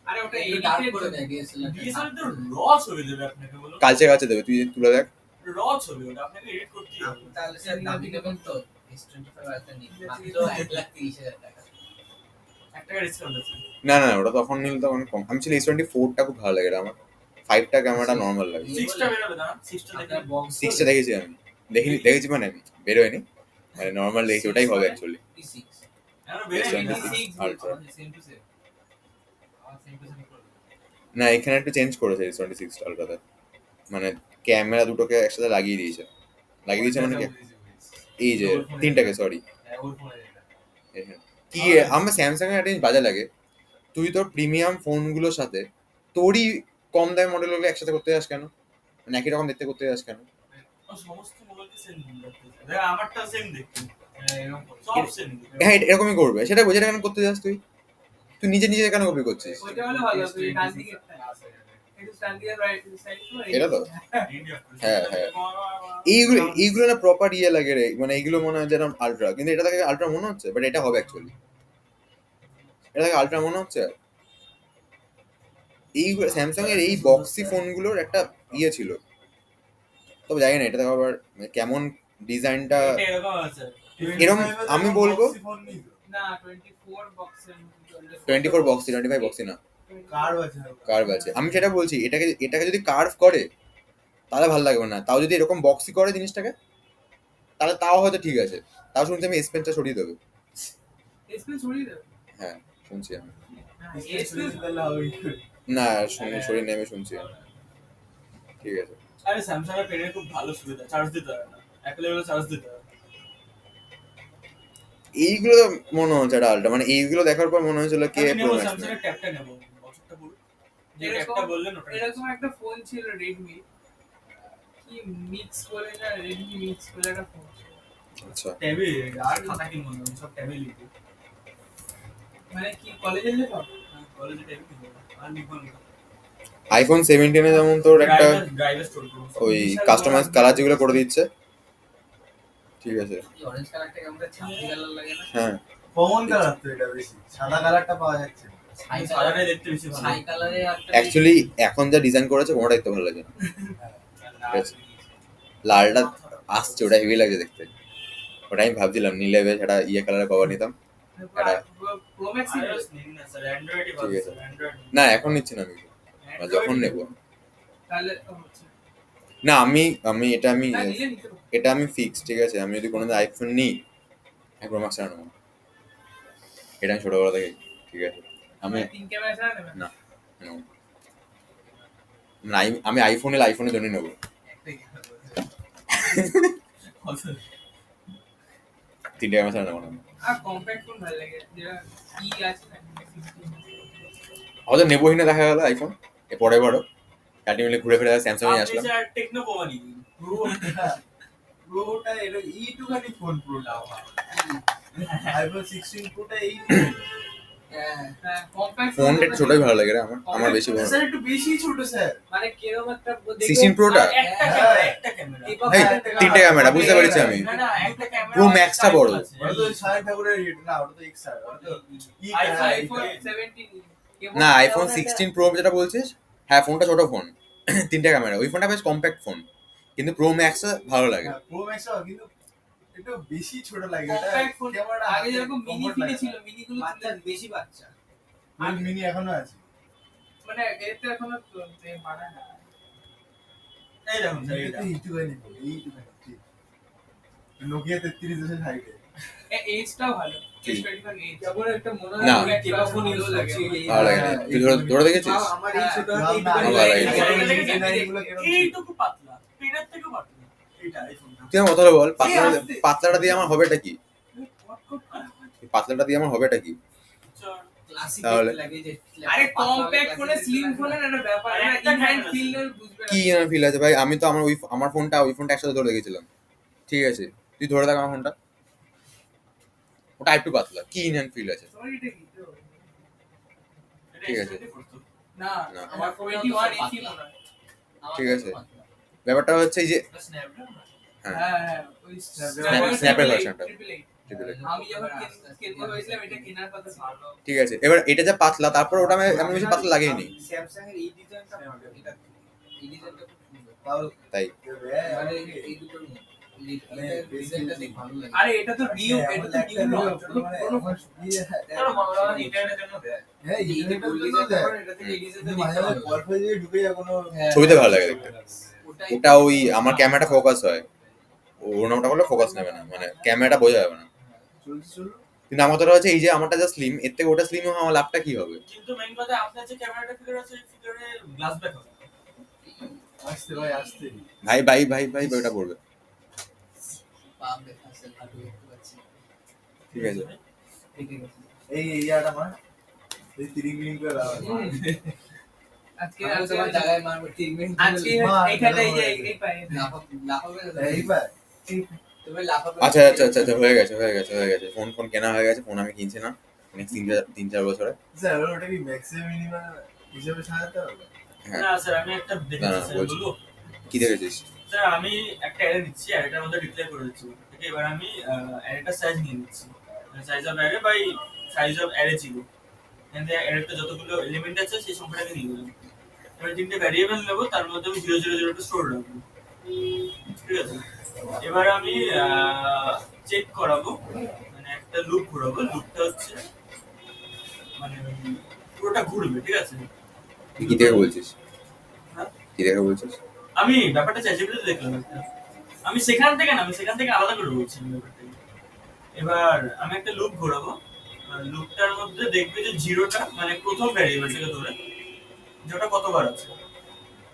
আরে ওটা একটু ডার্ক করে দেয় ডিএসএলআর DSLR তো র ছবি দেবে আপনাকে, বলো কালচে কালচে দেবে তুই তুলে দেখ র ছবি, ওটা আপনাকে এডিট করতেই হবে। তাহলে স্যার দামি দেবেন তো S25 আলট্রা নিন মাত্র 1,30,000 টাকা এক টাকা ডিসকাউন্ট আছে। না না ওটা তখন নিলে তখন কম আমি ছিল S24টা খুব ভালো লাগে আমার 5টা ক্যামেরাটা নর্মাল লাগে 6 টা বেরোবে না, 6 টা আপনার দেখে বক্স 6টা দেখেছি আমি দেখেছি মানে আমি বেরোয়নি মানে নর্মাল দেখেছি ওটাই হবে অ্যাকচুয়ালি 36 আরো বেড়ে Yes, গেছে। 26 Ultra। Same to same same to same না এখানে একটু চেঞ্জ করেছে S26 আলট্রাতে মানে ক্যামেরা দুটোকে একসাথে লাগিয়ে দিয়েছে মানে কি এই যে তিনটাকে সরি কি আমার স্যামসাং এর একটা জিনিস বাজে লাগে তুই তোর প্রিমিয়াম ফোনগুলোর সাথে তোরই কম দামি মডেলগুলো একসাথে করতে যাস কেন মানে একই রকম দেখতে করতে যাস কেন সমস্ত মোবাইলকে সেম দেখতে, দেখ আমারটা সেম দেখতে, সব সেম দেখতে। হ্যাঁ এরকমই করবে সেটা বুঝে কেন করতে যাস তুই তুই নিজে নিজে কেন কপি করছিস ওইটা হলে ভালো হবে ডান দিকে একটু ডান দিকে রাইট সাইড এটা তো ইন্ডিয়া হ্যাঁ, হ্যাঁ। এইগুলো না প্রপার ইয়ে লাগে রে মানে এইগুলো মনে হয় যেন আলট্রা কিন্তু এটা থেকে আলট্রা মনে হচ্ছে বাট এটা হবে অ্যাকচুয়ালি এটা থেকে আলট্রা মনে হচ্ছে এইগুলো স্যামসাং এর এই বক্সি ফোনগুলোর একটা ইয়ে ছিল তবে জানি না এটা থেকে আবার কেমন ডিজাইনটা এটা এরকম আছে। এরম আমি বলবো ফোন নেই তো না 24 বক্সের 24 বক্সি 25 বক্সি না কার্ভ আছে কার্ভ আছে আমি সেটা বলছি এটাকে যদি কার্ভ করে তাহলে ভালো লাগবে না তাও যদি এরকম বক্সি করে জিনিসটাকে তাহলে তাও হয়তো ঠিক আছে তাও শুনছি আমি এসপেনটা সরিয়ে দেবে এসপেন ছড়িয়ে দাও হ্যাঁ শুনছি আমি এসপেন তাহলে হবে কি করে? না সরিয়ে নেমে শুনছি আমি ঠিক আছে আরে স্যামসাং এর পেনের খুব ভালো সুবিধা, চার্জ দিতে হয় না, এক লেভেলে চার্জ দিতে হয়। এইগুলো তো মনে হচ্ছে একটা আলট্রা মানে এইগুলো দেখার পর মনে হয়েছিল কে আমি প্রো নেবো ম্যাক্স স্যামসাং এর ট্যাবটা নেবো, বছরটা পুরো যে এরকম- ট্যাবটা বললেন ওটা নেবো। এরকম একটা ফোন ছিল রেডমি কি মিক্স বলে না রেডমি মিক্স বলে একটা ফোন ছিল আচ্ছা ট্যাবে আর খাতা কিনবো না, আমি সব ট্যাবে লিখবো। মানে কি কলেজে যেতাম কলেজে ট্যাবে কিনবো না, আর লিখবো না। আইফোন 17 যেমন তোর একটা ড্রাইভার স্টোর করবো। ওই কাস্টমাইজ কালার যেগুলো করে দিচ্ছে ঠিক আছে এই অরেঞ্জ কালারটা কেমন ছাপি কালার লাগে না হ্যাঁ কমন কালার তো এটা বেশি সাদা কালারটা পাওয়া যাচ্ছে না। ছাই সাদাটাই কালার দেখতে বেশি ভালো। ছাই কালারে একটা অ্যাকচুয়ালি এখন যা ডিজাইন করেছে কোনোটা দেখতে ভালো লাগে না ঠিক আছে লালটা আসছে ওটা হেভি লাগছে দেখতে ওটা আমি ভাবছিলাম নিলে বেশ একটা ইয়ে কালারের কভার নিতাম প্রো ম্যাক্স iOS নিন না স্যার, অ্যান্ড্রয়েডই ভালো ঠিক আছে। স্যার, অ্যান্ড্রয়েড নিন। না এখন নিচ্ছি না আমি অ্যান্ড্রয়েড যখন নিন। নেবো তাহলে হচ্ছে না আমি এটা আমি না নিলে নিতে পারো এটা আমি ফিক্স ঠিক আছে আমি যদি কোনোদিন আইফোন নিই এক প্রো ম্যাক্স নেবো এটা আমি ছোটবেলা থেকে ঠিক আছে আমি তিন ক্যামেরা ছাড়া নেবে না নেবো না, আমি আইফোনের জন্য নেবো তিনটে ক্যামেরা ছাড়া নেবো না আমি। আর কম্প্যাক্ট ফোন ভালো লাগে যেটা ই আছে না হয়তো নেবোই না দেখা গেল আইফোন এ পরে বড় আলটিমেটলি ঘুরে ফিরে স্যামসাং এ আপনি আসলাম স্যার টেকনো পোয়া নিন। প্রোটা এটা এইটুখানি ফোন প্রোটা আইফোন 16 প্রোটা এই হ্যাঁ কম্প্যাক্ট ফোনটা একটু ছোটই ভালো লাগে রে আমার বেশি ভালো স্যার একটু বেশি ছোট স্যার। মানে কিরকম একটা 16 প্রোটা একটা হ্যাঁ। ক্যামেরা একটা ক্যামেরা এই তিনটে ক্যামেরা বুঝতে পেরেছি আমি না না একটা ক্যামেরা Pro Max টা বড়। ওটা তো সায়ন ঠাকুরের ইয়ে, না ওটা তো এক্সআর, ওটা তো ই আইফোন 17 না আইফোন 16 প্রো যেটা বলছিস, হ্যাঁ ফোনটা ছোট ফোন, তিনটে ক্যামেরা, ওই ফোনটা বেশ কম্প্যাক্ট ফোন, কিন্তু প্রো ম্যাক্সটা ভালো লাগে। প্রো ম্যাক্স কিন্তু একটু বেশি ছোট লাগে। এটা কম্প্যাক্ট ফোন ক্যামেরা আগে যেরকম মিনি ফিনে ছিল, মিনি গুলো বাচ্চা বেশি বাচ্চা মিনি এখনো আছে। মানে এতে এখনো মানায় না। এই দেখুন স্যার এটা এইটুখানি ঠিক। নোকিয়া 33 এর হাইটে। এইজটাও ভালো, কি? S25 এইজ কেমন একটা মনে না। হয় টেপা ফোন ইউজ লাগে ভালো লাগে না। তুই ধরে দেখেছিস? আমার এই ছোট হ্যাঁ, হাতে আমার ভালো লাগে। এইটুকু পাতলা পেনের থেকে পাতলা এটা আইফোনটা তুই আমার কথা বল, পাতলাটা দিয়ে আমার হবেটা কি? পাতলাটা দিয়ে আমার হবেটা কি? ক্লাসিক তাহলে? লাগে যে আরে কম্প্যাক্ট ফোনে স্লিম ফোনের একটা ব্যাপার, আর এটা একটা ইনহ্যান্ড camera ফিল বুঝবে না। কি ফিল আছে ভাই? আমি তো আমার ফোনটা ওই ফোনটা একসাথে ধরে দেখেছিলাম, ঠিক আছে? তুই ধরে দেখ আমার ফোনটা, ওটা একটু পাতলা, কি ইনহ্যান্ড ফিল আছে? তোমার এটা কি তো? ঠিক আছে। না না। আমার 21 AC মনে হয়। ঠিক আছে। ব্যাপারটা হচ্ছে এই যে স্ন্যাপড্রাগন হ্যাঁ হ্যাঁ ওই Snap এর version টা। 888 আমি যখন কিনতে হয়েছিলাম এটা কেনার কথা ছিল। ঠিক আছে, এবার এটা যা পাতলা, তারপর ওটা আমি বেশি পাতলা লাগেনি, স্যামসাং এর এই ডিজাইনটা ভালো, এটা এই ডিজাইনটা খুব সুন্দর, তাও তাই মানে এই দুটোর মধ্যে এই ডিজাইনটা দেখ ভালো লাগে। আরে এটা তো নিউ, এটা তো নিউ না ইন্টারনেটের জন্য দেয় হ্যাঁ এই যে গোল ডিজাইনটা করে এটা থেকে এই ডিজাইনটা মাঝে মাঝে গল্প দিয়ে ঢুকে যায় কোনো ছবিতে ভালো লাগে দেখতে। ওটাই ওটা ওই আমার ক্যামেরাটা ফোকাস হয়, ওর নামটা করলে ফোকাস নেবে না, মানে ক্যামেরাটা বোঝা যাবে না। চলছে। কিন্তু আমার কথা হচ্ছে এই যে আমারটা যা স্লিম, এর থেকে ওটা স্লিম আমার লাভটা কি হবে? কিন্তু মেইন কথা আপনার যে ক্যামেরাটা ফিগার আছে ফিগারে গ্লাস ব্যাক হবে আসতে ভাই আসতে। ভাই ওটা পড়বে, পাপ দেখাচ্ছে হাঁটু দেখতে পাচ্ছি। ঠিক আছে? ঠিক আছে এই এরিয়াটা আমার এই তিরিং করে দাও। আজকে আমি তোমার জায়গায় মারবো 3 মিনিট আজকে মা, এইখানে এই যে মা, এই পায়ে লাফাবে এইবার তুমি লাফাবে। আচ্ছা হয়ে গেছে, ফোন কেনা হয়ে গেছে, ফোন আমি কিনছি না নেক্সট 3-4 বছরে। স্যার ওটা কি ম্যাক্সিমাম মিনিমাম হিসেবে সাজাতে হবে? হ্যাঁ, না স্যার আমি একটা দেখেছি স্যার বলছি। বলবো কি দেখেছিস? স্যার আমি একটা অ্যারে দিচ্ছি অ্যারেটার মধ্যে ডিক্লেয়ার করে দিচ্ছি ঠিক আছে এবার আমি অ্যারেটার সাইজ নিয়ে নিচ্ছি size of array by size of array ছিল এন্ড অ্যারেটা যতগুলো এলিমেন্ট আছে সেই সংখ্যাটাকে নিয়ে নিলাম এবার তিনটে ভ্যারিয়েবল নেবো তার মধ্যে আমি 000 টা স্টোর রাখবো ঠিক আছে এবার আমি চেক করাবো মানে একটা লুপ ঘোরাবো লুপটা হচ্ছে মানে পুরোটা ঘুরবে ঠিক আছে তুই কি থেকে বলছিস? হ্যাঁ? কি থেকে বলছিস? আমি ব্যাপারটা চ্যাটজিপিটিতে দেখলাম একটা আমি সেখান থেকে আলাদা করে বলছি আমি ব্যাপারটাকে এবার আমি একটা লুপ ঘোরাবো লুপটার মধ্যে দেখবে যে জিরোটা মানে প্রথম ভ্যারিয়েবলটাকে ধরে যে ওটা কতবার আছে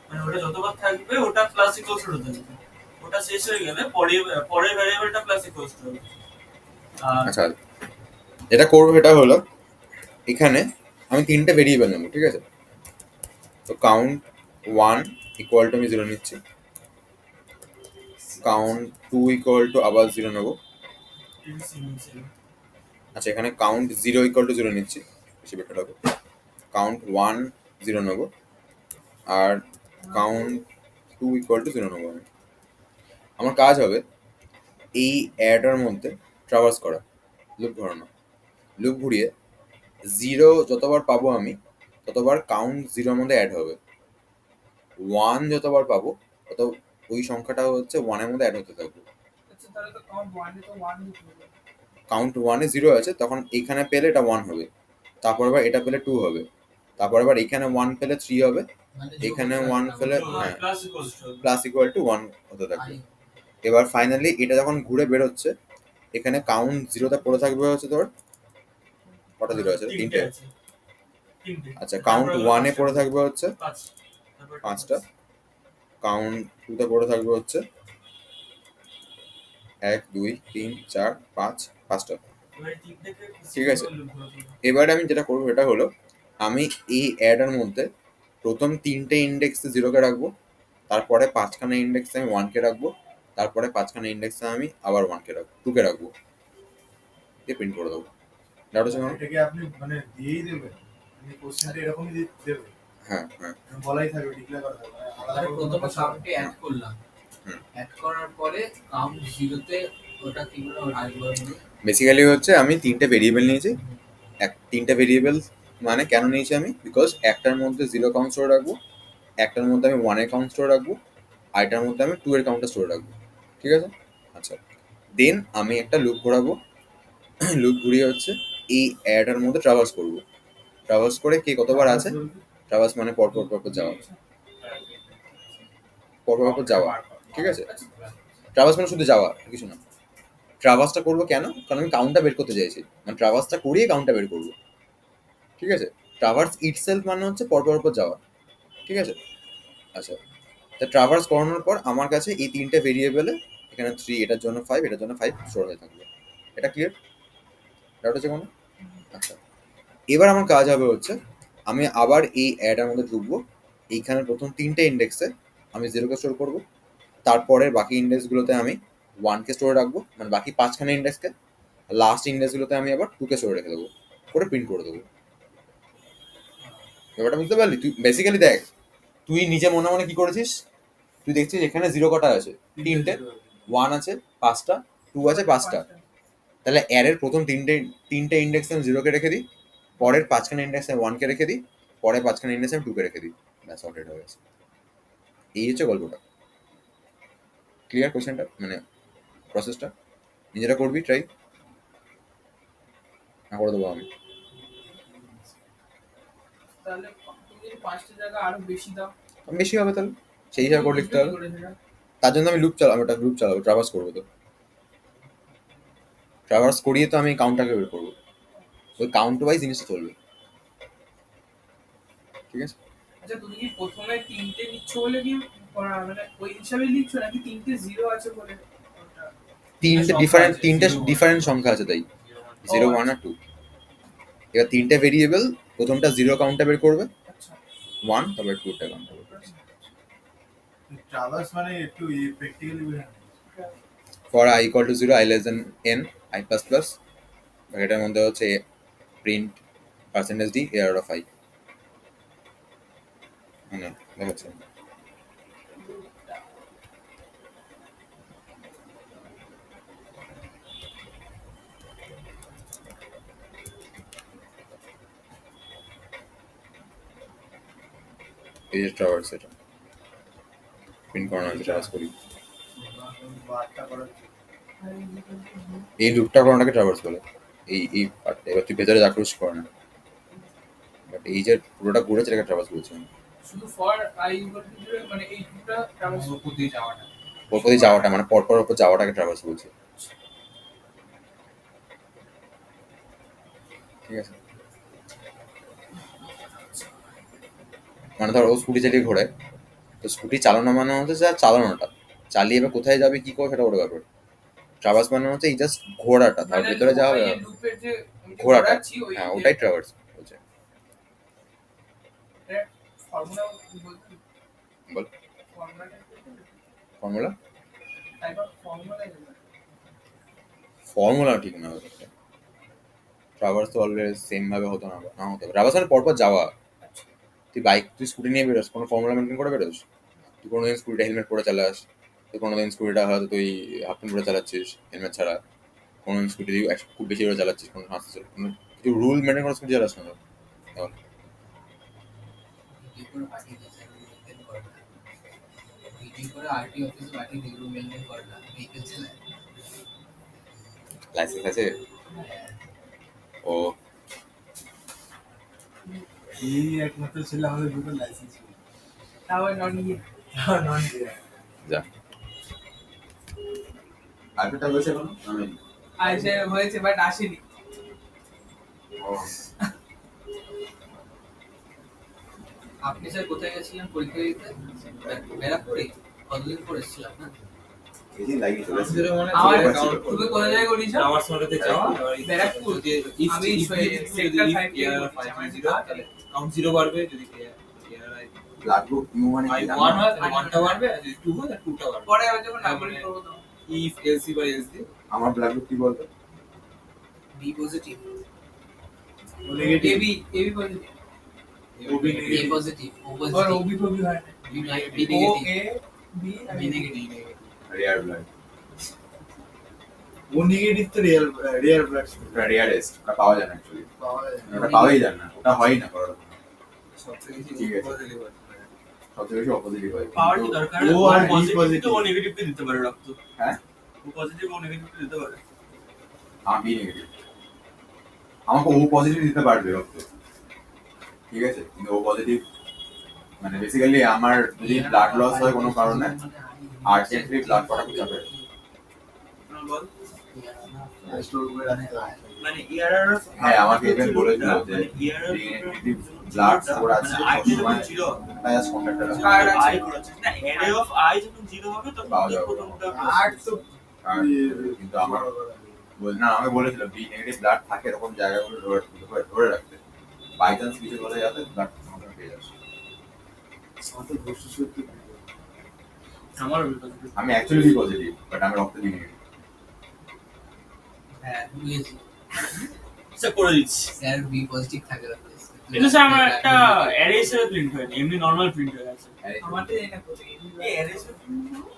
মানে ওটা যতবার থাকবে ওটা প্লাস ইকুয়ালস টু থাকবে ওটা শেষ হয়ে গেলে পরের ভ্যারিয়েবলটা প্লাস ইকুয়ালস টু হবে আর আচ্ছা, যেটা করবো সেটা হলো এখানে আমি 3টে ভেরিয়েবল নেবো, ঠিক আছে? তো কাউন্ট 1 ইকুয়াল টু আমি 0 নিচ্ছি, কাউন্ট 2 ইকুয়াল টু আবার 0 নেবো, আচ্ছা এখানে কাউন্ট 0 ইকুয়াল টু 0 নিচ্ছি, বেশি বেটার হবে, কাউন্ট 1 0 নেবো, আর কাউন্ট 2 ইকুয়াল টু 0 নেবো। আমার কাজ হবে এই অ্যাডার মধ্যে ট্রাভার্স করা, লুপ ঘোরানো, লুপ ঘুরিয়ে 0 যতবার পাবো আমি ততবার কাউন্ট 0 মধ্যে অ্যাড হবে, 1 যতবার পাবো তত ওই সংখ্যাটা হচ্ছে 1 এর মধ্যে অ্যাড হতে থাকবে। আচ্ছা তাহলে তো কাউন্ট 1 এ তো 1 দিতে হবে। কাউন্ট 1 এ 0 আছে, তখন এখানে পেলে এটা 1 হবে, তারপর আবার এটা পেলে 2 হবে, তারপর আবার এখানে 1 পেলে 3 হবে, এখানে 1 পেলে হ্যাঁ plus equals to plus equal to 1 হতে থাকবে। এবার ফাইনালি এটা যখন ঘুরে বেরোচ্ছে এখানে কাউন্ট 0তে পড়ে থাকবে হচ্ছে তোর কটা 0 আছে? 3টে। আচ্ছা কাউন্ট 1 এ পড়ে থাকবে হচ্ছে 5টা, কাউন্ট 2তে পড়ে থাকবে হচ্ছে 1 2 3 4 5 5টা। ঠিক আছে। এবারে আমি যেটা করবো এটা হলো আমি এই অ্যাডার মধ্যে প্রথম 3টে ইন্ডেক্সে 0কে রাখবো, তারপরে 5খানা ইন্ডেক্সে আমি 1কে রাখবো, তারপরে 5খানা ইন্ডেক্সে আমি আবার 1কে রাখবো, 2কে রাখবো, দিয়ে প্রিন্ট করে দেবো। ডাউট আছে কোনো? এটাকে আপনি মানে দিয়েই দেবেন, মানে কোশ্চেনটা এরকমই দেবে, হ্যাঁ হ্যাঁ বলাই থাকবে, ডিক্লেয়ার করা থাকবে, মানে আলাদা আরে করে কোনো প্রথমে কথা কাউন্টে অ্যাড করলাম, হুম। অ্যাড করার পরে কাউন্ট জিরোতে ওটা কি বলে আরেকবার বলুন। বেসিক্যালি হচ্ছে আমি তিনটে ভেরিয়েবল নিয়েছি। তিনটা ভেরিয়েবল মানে কেন নিয়েছি আমি? বিকজ একটার মধ্যে 0 কাউন্ট স্টোর রাখবো, একটার মধ্যে আমি 1 এর কাউন্ট স্টোর রাখবো, আরেকটার মধ্যে আমি 2 এর কাউন্টটা স্টোর রাখবো। ঠিক আছে? আচ্ছা, দেন আমি একটা লুপ ঘোরাবো। লুপ ঘুরিয়ে হচ্ছে এই অ্যাডার মধ্যে ট্রাভার্স করবো। ট্রাভার্স করে কে কতবার আছে, ট্রাভার্স মানে পরপর পরপর যাওয়া, পরপর পরপর যাওয়া। ঠিক আছে? ট্রাভার্স মানে শুধু যাওয়া, আর কিছু না। ট্রাভার্সটা করবো কেন? কারণ আমি কাউন্টটা বের করতে চাইছি, মানে ট্রাভার্সটা করিয়ে কাউন্টটা বের করবো। ঠিক আছে? ট্রাভার্স ইটসেলফ মানে হচ্ছে পরপর পরপর যাওয়া। ঠিক আছে? আচ্ছা, তা ট্রাভার্স করানোর পর আমার কাছে এই তিনটে ভেরিয়েবলে এখানে 3, এটার জন্য 5, এটার জন্য 5 স্টোর হয়ে থাকবে। এটা ক্লিয়ার? ডাউট আছে কোনো? আচ্ছা, এবার আমার কাজ হবে হচ্ছে আমি আবার এই অ্যাডের মধ্যে ঢুকবো। এইখানে প্রথম তিনটে ইন্ডেক্সে আমি 0কে স্টোর করবো, তারপরে বাকি ইন্ডেক্সগুলোতে আমি 1কে স্টোরে রাখবো, মানে বাকি 5খানা ইন্ডেক্সকে। লাস্ট ইন্ডেক্সগুলোতে আমি আবার 2কে স্টোরে রেখে দেবো, করে প্রিন্ট করে দেবো। ব্যাপারটা বুঝতে পারলি? তুই বেসিক্যালি দেখ, তুই নিজে মনে মনে কি করেছিস, তুই দেখছিস এখানে 0 কটা আছে, তিনটে, 1 আছে 5টা, 2 আছে 5টা। তাহলে অ্যারের প্রথম তিনটে ইন্ডেক্সে আমি 0কে রেখে দিই, পরের 5খানা ইন্ডেক্সে 1কে রেখে দিই, পরের 5খানা ইন্ডেক্সে আমি 2কে রেখে দিই। ব্যাস, অর্ডার হয়ে গেছে। এই হচ্ছে গল্পটা। ক্লিয়ার কোশ্চেনটা, মানে প্রসেসটা? নিজেরা করবি ট্রাই, না করে দেবো আমি? তাহলে তুমি যদি 5টা জায়গা আরো বেশি দাও বেশি হবে তাহলে, সেই হিসাবে করে লিখতে হবে। কি করে সেটা? তার জন্য আমি লুপ চালাবো, একটা লুপ চালাবো, ট্রাভার্স করবো। তো ট্রাভার্স করিয়ে তো আমি কাউন্টটাকে বের করবো, ওই কাউন্ট ওয়াইজ জিনিসটা চলবে। ঠিক আছে? আচ্ছা তুমি কি প্রথমে 3টে নিচ্ছ বলে কি মানে ওই হিসাবে লিখছো নাকি 3টে জিরো আছে বলে ওটা? তিনটে ডিফারেন্ট সংখ্যা আছে, তাই 0, 1 আর 2। এবার তিনটে ভেরিয়েবল, প্রথমটা 0 কাউন্টটা বের করবে, আচ্ছা 1, তারপরে 2টা কাউন্ট বের করবে। ট্রাভার্স মানে একটু প্র্যাকটিক্যালি বোঝানো। For I equal to 0, I less than n, I plus plus, এটার মধ্যে হচ্ছে print %d error of I, মানে দেখাচ্ছে। এই যে ট্রাভার্স, এটা প্রিন্ট করানো হয়েছে, ট্রাভার্স করি। বারটা করার এই লুপটা করানোটাকে ট্রাভার্স বলে, এই পার্টটা। এবার তুই ভেতরে যা করিস কর না, বাট এই যে পুরোটা ঘুরেছে এটাকে ট্রাভার্স বলছি আমি। শুধু ফর আই ইকুয়াল টু 0 মানে এই দুটো ট্রাভার্স উপর দিয়ে যাওয়াটা। পরপর দিয়ে যাওয়াটা, মানে পরপর ওপর যাওয়াটাকে ট্রাভার্স বলছি। ঠিক আছে? মানে ধর ও স্কুটি চালিয়ে ঘোরে, তো স্কুটি চালানো মানে হচ্ছে যা চালানোটা, চালিয়ে এবার কোথায় যাবে কি করবে সেটা ওর ব্যাপার। ট্রাভার্স মানে হচ্ছে এই জাস্ট ঘোরাটা, তার মানে ভিতরে যাওয়া ওই লুপের যে আমি যে ঘোরাটা। ঘোরাচ্ছি ওই হ্যাঁ, ওটাই ট্রাভার্স বলছে। ফর্মুলা বলতে বল ফর্মুলাটা formula. Type of formula formula ঠিক না, ট্রাভার্স তো অলওয়েজ সেম ভাবে হতো না, না হতো। ট্রাভার্স মানে পরপর যাওয়া। তুই স্কুটি নিয়ে বেরোস, কোনো ফর্মুলা মেনটেন করে বেরোস? তুই কোনোদিন স্কুটিটা হেলমেট পরে চালাস, তুই কোনোদিন স্কুটিটা হয়তো তুই হাফ প্যান্ট পরে চালাচ্ছিস হেলমেট ছাড়া, কোনোদিন স্কুটি খুব বেশি করে চালাচ্ছিস, কোনো হাসতে কোনো কিছু রুল মেনটেন করে স্কুটি চালাস না তো। তাহলে ভিডিও করে পাঠিয়ে দিয়েছে, মেনটেন করে না। ভিডিও করে আরটি অফিসে পাঠিয়ে দিয়ে মেনটেন করে না, ভেহিকেল চালায়। লাইসেন্স আছে ও? এই একমাত্র ছেলে আমাদের দুটো লাইসেন্স ছিল, তাও নন ইয়ে নন দিয়ে যা আরেকটা বসে কোনো আমি আইসে হয়েছে বাট আসেনি। আপনি স্যার কোথায় গেছিলেন পরীক্ষা দিতে? ব্যারাকপুরে? কতদিন পরে এসেছিলেন আপনার? এই যে লাগিয়ে চলে আসছে। আমার তুমি কোন জায়গায় করিছো? আমার সঙ্গে যাওয়া ব্যারাকপুর। আমি সেক্টর 5 থেকে কাউন্ট 0 বাড়বে, যদি ব্লাড গ্রুপ ইউ মানে I 1 হয় তাহলে 1টা বাড়বে, আর যদি 2 হয় তাহলে 2টা বাড়বে। পরে আমি যখন নাম্বারিং করব তখন if else বা else দিয়ে আমার ব্লাড গ্রুপ কি বলতো? B positive. Negative AB AB positive ওবি A নেগেটিভ positive, O আর positive, ওবি ফবি হয় না B ও negative, A B B negative, rare blood, O negative তো রিয়ার ব্লাড ওটা রেয়ারেস্ট, ওটা পাওয়া যায় না অ্যাকচুয়ালি, পাওয়া যায় না। ওটা পাওয়াই যায় না, ওটা হয়ই না কারোর। সবথেকে বেশি ঠিক আছে। positive হয়। সবচেয়ে বেশি অপোজিটিভ হয়। পাওয়ার কি দরকার ও আর B পজিটিভ positive। ও নেগেটিভ কে দিতে পারে রক্ত। হ্যাঁ? ও পজিটিভ ও নেগেটিভ কে দিতে পারে। আমি নেগেটিভ, আমাকে ও পজিটিভ দিতে পারবে রক্ত, ঠিক আছে, কিন্তু ও পজিটিভ মানে বেসিক্যালি আমার যদি ব্লাড লস হয় কোনো কারণে আর্জেন্টলি ব্লাড করা খুব চাপের। বল স্টোর করে রাখতে হয়। মানে ইয়ারআর হ্যাঁ, আমাকে even বলেছিল যে ইয়ারআর নেগেটিভ ব্লাড স্কোর আছে সবসময় জিরো প্লাস কন্ট্যাক্টর আছে। কার্ড আছে। আই করেছে না অ্যারে অফ আই যখন জিরো হবে তখন পাওয়া কি যাবে। প্রথমটা আর তো কিন্তু আমার না, আমাকে বলেছিল বি নেগেটিভ ব্লাড থাকে এরকম জায়গাগুলো ধরে রাখতে, বাই চান্স কিছু বলে যাতে ব্লাড পেয়ে যাচ্ছে। আমার তো বস্তু সত্যি আমার আমি অ্যাকচুয়ালি বি পজিটিভ, বাট আমি রক্ত বি নেগেটিভ। হ্যাঁ, বুঝেছি। সে করে দিচ্ছি। স্যার B positive থাকে না। কিন্তু স্যার আমার একটা অ্যারে হিসেবে প্রিন্ট হয়নি, এমনি নরমাল প্রিন্ট হয়ে গেছে। আমারটা এটা কোথায় এই অ্যারে হিসেবে print হলো?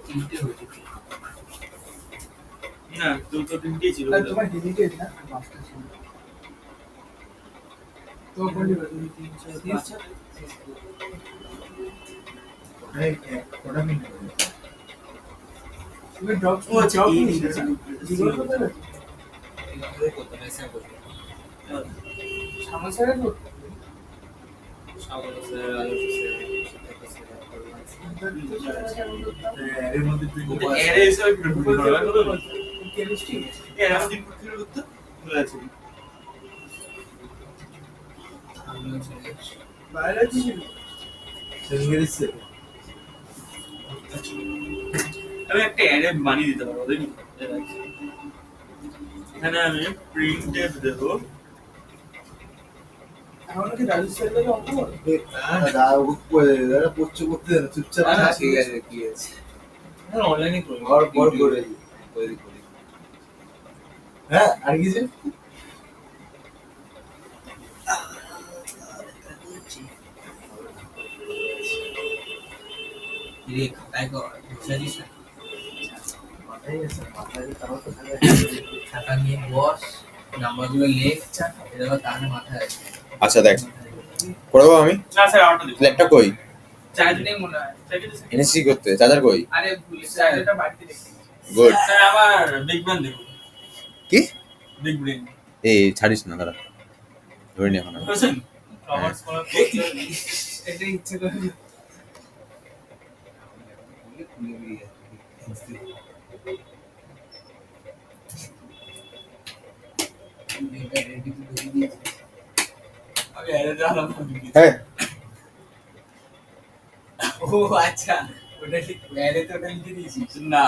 তিনটে হয়েছে। না দুটো তিনটেই ছিল। আর তোমার ডিলিটেড না পাঁচটা ছিল। তো কোনটি তুমি 3 4 5 ওটা মিনিট তুমি ড্রপ ও আচ্ছা, ড্রপ এই নিয়ে নিচে। জিরো করতে না এইগুলো করতে হয় স্যার বলবে। সমস্যাটা তো সাগর স্যার, আলোক স্যার, সিদ্ধার্থ স্যার, অরুণ স্যার। এর মধ্যে তুই কিন্তু অ্যারে হিসেবে প্রিন্ট হলো। কেমিস্ট্রি এর আমাদের ইনপুট ছিল করতে ভুলে আছে। আমিও চলে যাচ্ছি। বায়োলজি ছিল সেদিকে দিচ্ছে আমি একটা অ্যারে বানিয়ে দিতে পারবো দেখি। এখানে আমি প্রিন্ট এফ দেবো। এখন কি রাজু স্যার থেকে অঙ্ক দাদা পোচ্ছ করতে দেন চুপচাপ না, না, থাক। ঠিক আছে, কি আছে। না, অনলাইনে করি। ঘর পর করে করি। হ্যাঁ আর কিছু রে, তাই কর। বুঝাছিস না? মাথায় গেছে মাথায় তারপর তো খালি খাতা নিয়ে বস, নাম্বারগুলো লেখ, এটা আবার কানে মাথায় আছে। আচ্ছা দেখ, করে দেবো আমি। না স্যার আমারটা দিবো। ল্যাপটপ কই? চার্জ নেই মনে হয় এনেছি করতে, চার্জার কই? আরে ভুলে চার্জারটা বাড়িতে রেখে গুড। স্যার আমার বিগ ব্রেন দেবো। কি? বিগ ব্রেন এই ছাড়িস না, দাঁড়া ধরে নি এখন আমি। বুঝছেন? কমার্স করার পর এটা ইচ্ছে করে খুলে বেরিয়ে যাচ্ছে। এটা ready to ধরিয়ে দিয়েছি। আমি অ্যারে জানলাম না। হ্যাঁ, ও আচ্ছা, ওটা ঠিক বাইরে তো ওটা লিখে দিয়েছিস। না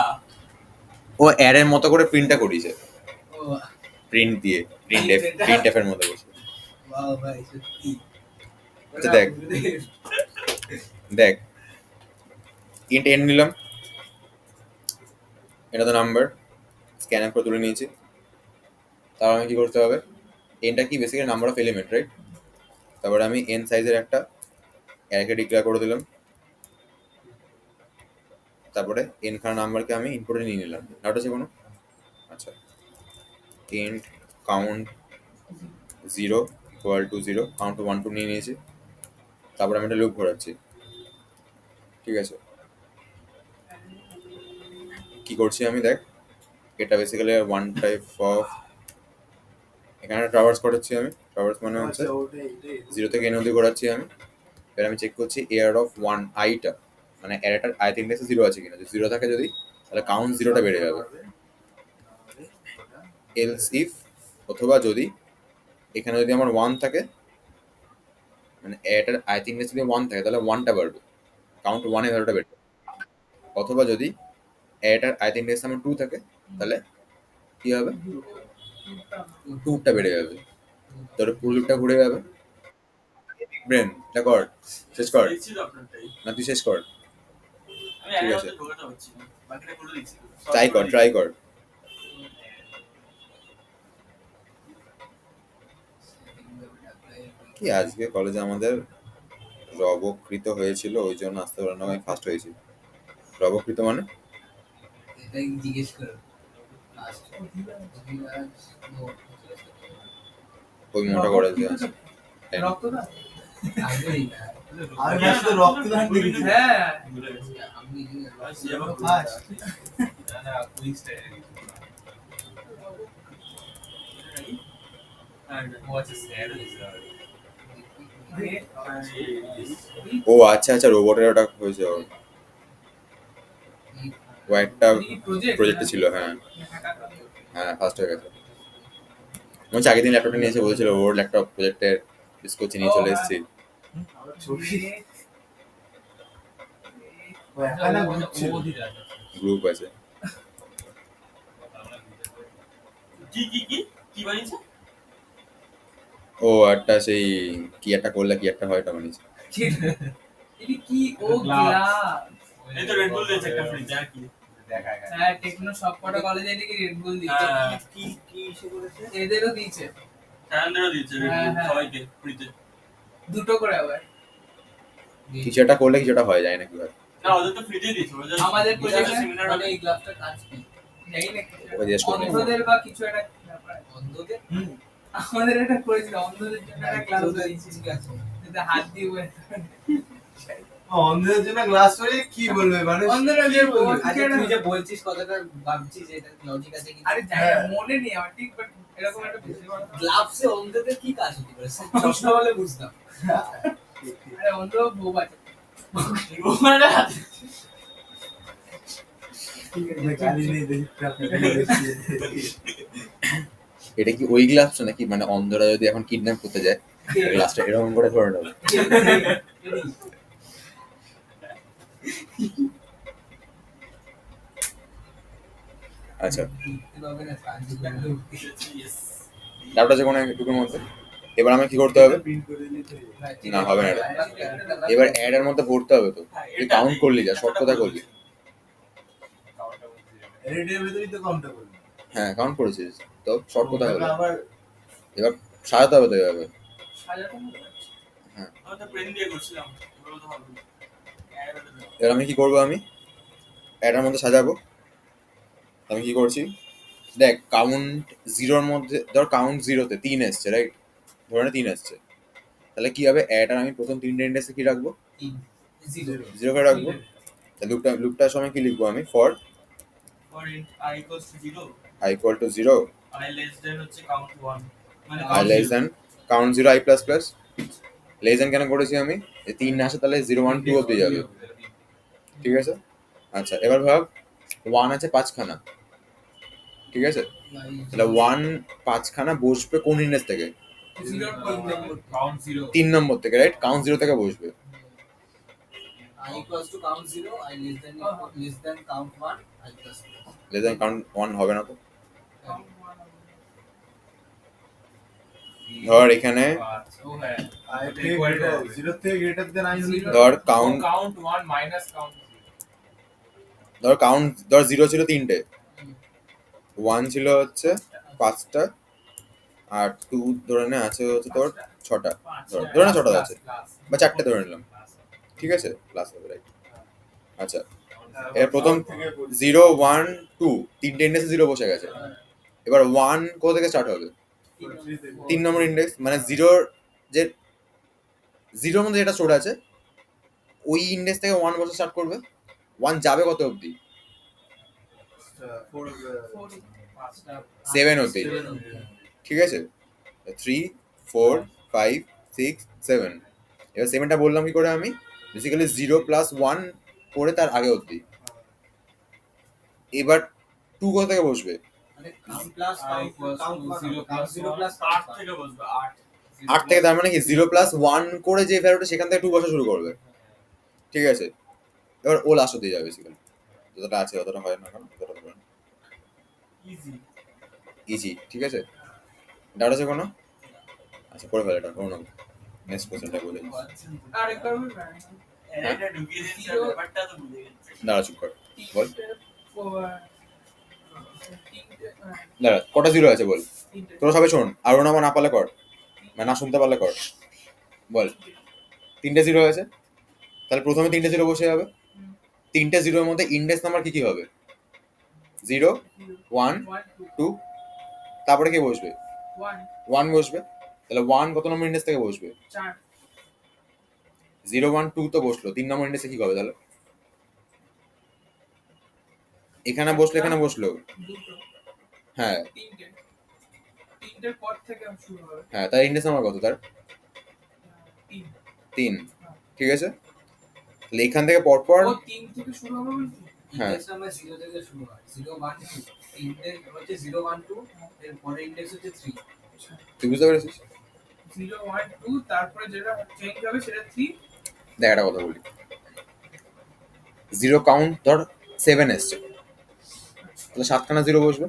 ও অ্যারের মতো করে প্রিন্টটা করিয়েছে, ও প্রিন্ট দিয়ে, প্রিন্ট এফের মতো বসে। বাহ ভাই, সত্যি। আচ্ছা, দেখ। দেখ, ইন্ট এন নিলাম, এটা তো নাম্বার, স্ক্যানার করে তুলে নিয়েছি। তারপর আমি কি করতে হবে, এনটা কি basically number of element, right? তারপরে আমি এন সাইজের একটা অ্যারেকে ডিক্লেয়ার করে দিলাম। তারপরে এন খানা নাম্বারকে আমি ইনপুটে নিয়ে নিলাম। ডাউট আছে কোনো? আচ্ছা, and count 0 equal to 0, count 1 2 নিয়ে নিয়েছি। তারপরে আমি একটা লুপ ঘোরাচ্ছি, ঠিক আছে? কি করছি আমি, দেখ, এটা বেসিক্যালি ওয়ান টাইপ অফ, এখানে ট্রাভার্স করাচ্ছি আমি। ট্রাভার্স মানে হচ্ছে আচ্ছা ওটাই এটাই 0 থেকে n অবধি ঘোরাচ্ছি আমি। এবার আমি চেক করছি এয়ার অফ 1 আইটা, মানে অ্যারেটার আই ইন্ডেক্সে 0 আছে কিনা। যদি 0 থাকে যদি, তাহলে কাউন্ট 0টা বেড়ে যাবে। এলস ইফ, অথবা যদি এখানে যদি আমার 1 থাকে, মানে অ্যারেটার আই ইন্ডেক্স যদি 1 থাকে তাহলে 1টা বাড়বে, কাউন্ট 1 এর ভ্যালুটা বেড়ে যাবে। অথবা যদি অ্যারেটার আই ইন্ডেক্স আমার 2 থাকে, তাহলে কি হবে, 2টা বেড়ে যাবে। তাহলে পুরো লুপটা ঘুরে যাবে। ব্রেন এটা কর, শেষ কর। দেখছি তো আপনারটাই। না তুই শেষ কর, আমি ঠিক এর আছে। মধ্যে ঢোকাতে পারছি না। বাকিটা করে দিচ্ছি। ট্রাই কর, ট্রাই কর। কি আজকে কলেজে আমাদের রবকৃত হয়েছিল, ওই জন্য আসতে পারলাম না, আমি ফার্স্ট হয়েছি। রবকৃত মানে এটাই জিজ্ঞেস করো লাস্ট ওই মোটা করেছে। রক্তদান আগেই না আমি ফার্স্ট তো রক্তদান দেখেছি। হ্যাঁ ভুলে গেছি। আমি আচ্ছা, এবার ফার্স্ট হ্যাঁ, এটা। ও আচ্ছা আচ্ছা, রোবটের ওটা হয়েছে ওর। ও একটা প্রজেক্টে ছিল, হ্যাঁ হ্যাঁ ফার্স্ট হয়ে গেছে। মনে হচ্ছে আগের দিন ল্যাপটপটা নিয়েছে, বলেছিল ওর ল্যাপটপ প্রজেক্টের ডিসকোচে নিয়ে চলে এসেছি। আমার ছবি ও এখানে ঘুরছিল। গ্রুপ আছে। কি বানিয়েছে? ও একটা সেই কি একটা করলে কি একটা হয়, এটা বানিয়েছে। এটা কি ও গ্লাস এই তো রেড বুল দিয়েছে একটা ফ্রিজ আর কি। হ্যাঁ টেকনো সব কটা কলেজে এদিকে রেড বুল দিচ্ছে হ্যাঁ, কি ইস্যু করেছে? এদেরও দিয়েছে সায়নদেরও দিয়েছে রেড হ্যাঁ, বুল হ্যাঁ। সবাইকে ফ্রিতে। দুটো করে আবার কিছু একটা করলে কিছু একটা হয় যায় না কি হয়। না, ওদের তো ফ্রিতেই দিয়েছে। ওদের আমাদের ওদের প্রজেক্টে সেমিনার মানে এই গ্লাসটা কাজ কি জানি না ওকে জিজ্ঞেস করবো। অন্ধদের বা কিছু একটা ব্যাপার আছে। অন্ধদের আমাদের এটা করেছিল অন্ধদের জন্য একটা ক্লাস দিয়েছি ঠিক আছে যাতে হাত দিয়ে বসে অন্ধের জন্য গ্লাস করে কি বলবে মানে অন্ধরা যে বলবে, আচ্ছা তুই যে বলছিস কথাটা ভাবছিস যে এটা লজিক আছে কি আরে জানি না, মনে নেই আমার ঠিক বাট এরকম একটা বেশি বড় গ্লাভসে অন্ধদের কি কাজ হতে পারে চশমা হলে বুঝতাম আরে অন্ধ বউ আছে গালি নেই দেখি। এটা কি ওই গ্লাসটা নাকি, মানে অন্ধরা যদি এখন কিডন্যাপ করতে যায় গ্লাসটা এরকম করে ধরে নেবে? আচ্ছা, Yes. ডাউট আছে কোনো একটুকুর মধ্যে? এবার আমি কি করতে হবে? প্রিন্ট করে দিলে তো না হবে না এটা। এবার অ্যাড এর মধ্যে ভরতে হবে তো। হ্যাঁ, তুই এটা- কাউন্ট করলি যা, সব এটা কথা বলছি। করলি। এডিটের ভিতরেই তো কাউন্টটা করবে। হ্যাঁ কাউন্ট করেছিস তো, শর্ট কথা হলো। ওটাকে আবার এবার সাজাতে হবে তো এভাবে। সাজাতে হবে আমি তো পেন দিয়ে করছিলাম। এগুলো তো হবে না। এবার আমি কি করবো, আমি অ্যাডের মধ্যে সাজাবো। আমি কি করছি দেখ, কাউন্ট জিরোর মধ্যে ধর কাউন্ট জিরোতে 3 এসছে, রাইট? ধরে নে 3 এসছে, তাহলে কি হবে, অ্যাড আর আমি প্রথম 3টে ইন্ডেক্সে কি রাখবো? জিরো করে রাখবো। তাহলে লুপটার সময় কি লিখবো আমি? For For int I equals to 0, i equal to 0, I less than হচ্ছে count 1 মানে i count less 0 than count 0 i plus plus. Less than কেন করেছি আমি? এই 3 না আসে তাহলে 0 1 2 অব্দি যাবে, ঠিক আছে? আচ্ছা এবার ভাব 1 আছে 5খানা, ঠিক আছে? তাহলে 1 5খানা বসবে কোন ইন্ডেক্স থেকে? 3 নম্বর থেকে, রাইট? কাউন্ট 0 থেকে বসবে। I equals to count 0, I less than count 1, I plus plus. Less than count 1 হবে না তো। ধর এখানে আই থেকে জিরো থেকে গ্রেটার দেন আই হলে ধর কাউন্ট count 1 minus count ধর 0 ছিল 3টে, 1 ছিল হচ্ছে 5টা, আর 2 ধরে নে আছে হচ্ছে তোর 6টা, ধরে নে 6টা আছে বা 4টে ধরে নিলাম, ঠিক আছে? প্লাস হবে, রাইট? আচ্ছা এর প্রথম 0 1 2 তিনটে ইন্ডেক্সে 0 বসে গেছে। এবার 1 কোথা থেকে স্টার্ট হবে? 3 নম্বর ইন্ডেক্স, মানে 0 যে 0 মধ্যে যেটা স্টোর আছে ওই ইন্ডেক্স থেকে 1 বসে স্টার্ট করবে। 1 যাবে কত অবধি? 7 অবধি, ঠিক আছে? 3 4 5 6 7। এবার 7টা বললাম কি করে আমি? বেসিক্যালি 0 প্লাস 1 করে তার আগে অবধি। এবার 2 কোথা থেকে বসবে? মানে count plus I equals to count 0 count plus 0 1. plus 8 count 1. থেকে বসবে 8 8 থেকে, তার মানে কি 0 প্লাস 1 করে যে ভ্যালুটা সেখান থেকে 2 বসা শুরু করবে, ঠিক আছে? এবার ও লাস্ট অবধি যাবে বেসিক্যালি, যতটা আছে অতটা হয় না, কারণ যতটা হবে না। ইজি। ইজি, ঠিক আছে? ডাউট আছে কোনো? আচ্ছা করে ফেলে এটা, কোনো না। নেক্সট কোশ্চেনটা বলে দিই। আর একবার বলবে অ্যারেটা ঢুকিয়ে দিন স্যার, ব্যাপারটা তো ভুলে গেছি। দাঁড়া চুপ কর, বল। তিনটে দাঁড়া, কটা জিরো আছে বল। তিনটে তোরা সবাই শোন, আর ওনা না পারলে কর, মানে না শুনতে পারলে কর, বল। 3টে জিরো আছে, তাহলে প্রথমে 3টে জিরো বসে যাবে। 3টে জিরোর মধ্যে ইন্ডেক্স নাম্বার কি কি হবে? 0, 1, 2, তারপরে কে বসবে? 1 বসবে। তাহলে 1 কত নম্বর ইন্ডেক্স থেকে বসবে? 4 0, 1, 2 তো বসলো, 3 নম্বর ইন্ডেক্সে কি হবে তাহলে? এখানে বসলো, এখানে বসলো, দুটো হ্যাঁ তিনটের পর থেকে শুরু হবে হ্যাঁ, তার ইন্ডেক্স নাম্বার কত তার? 3 3, ঠিক আছে। তাহলে এখান থেকে পরপর, ও 3 থেকে শুরু হবে বলছি হ্যাঁ। ইন্ডেক্স নাম্বার 0 থেকে শুরু হয়, 0 1 2, ইন্ডেক্স হচ্ছে 0 1 2, এর পরে ইন্ডেক্স হচ্ছে 3। তুই বুঝতে পেরেছিস? 0 1 2 তারপরে যেটা চেঞ্জ হবে সেটা 3 দেখ একটা কথা বলি, 0 কাউন্ট ধর 7 এসছে, তাহলে 7খানা 0 বসবে।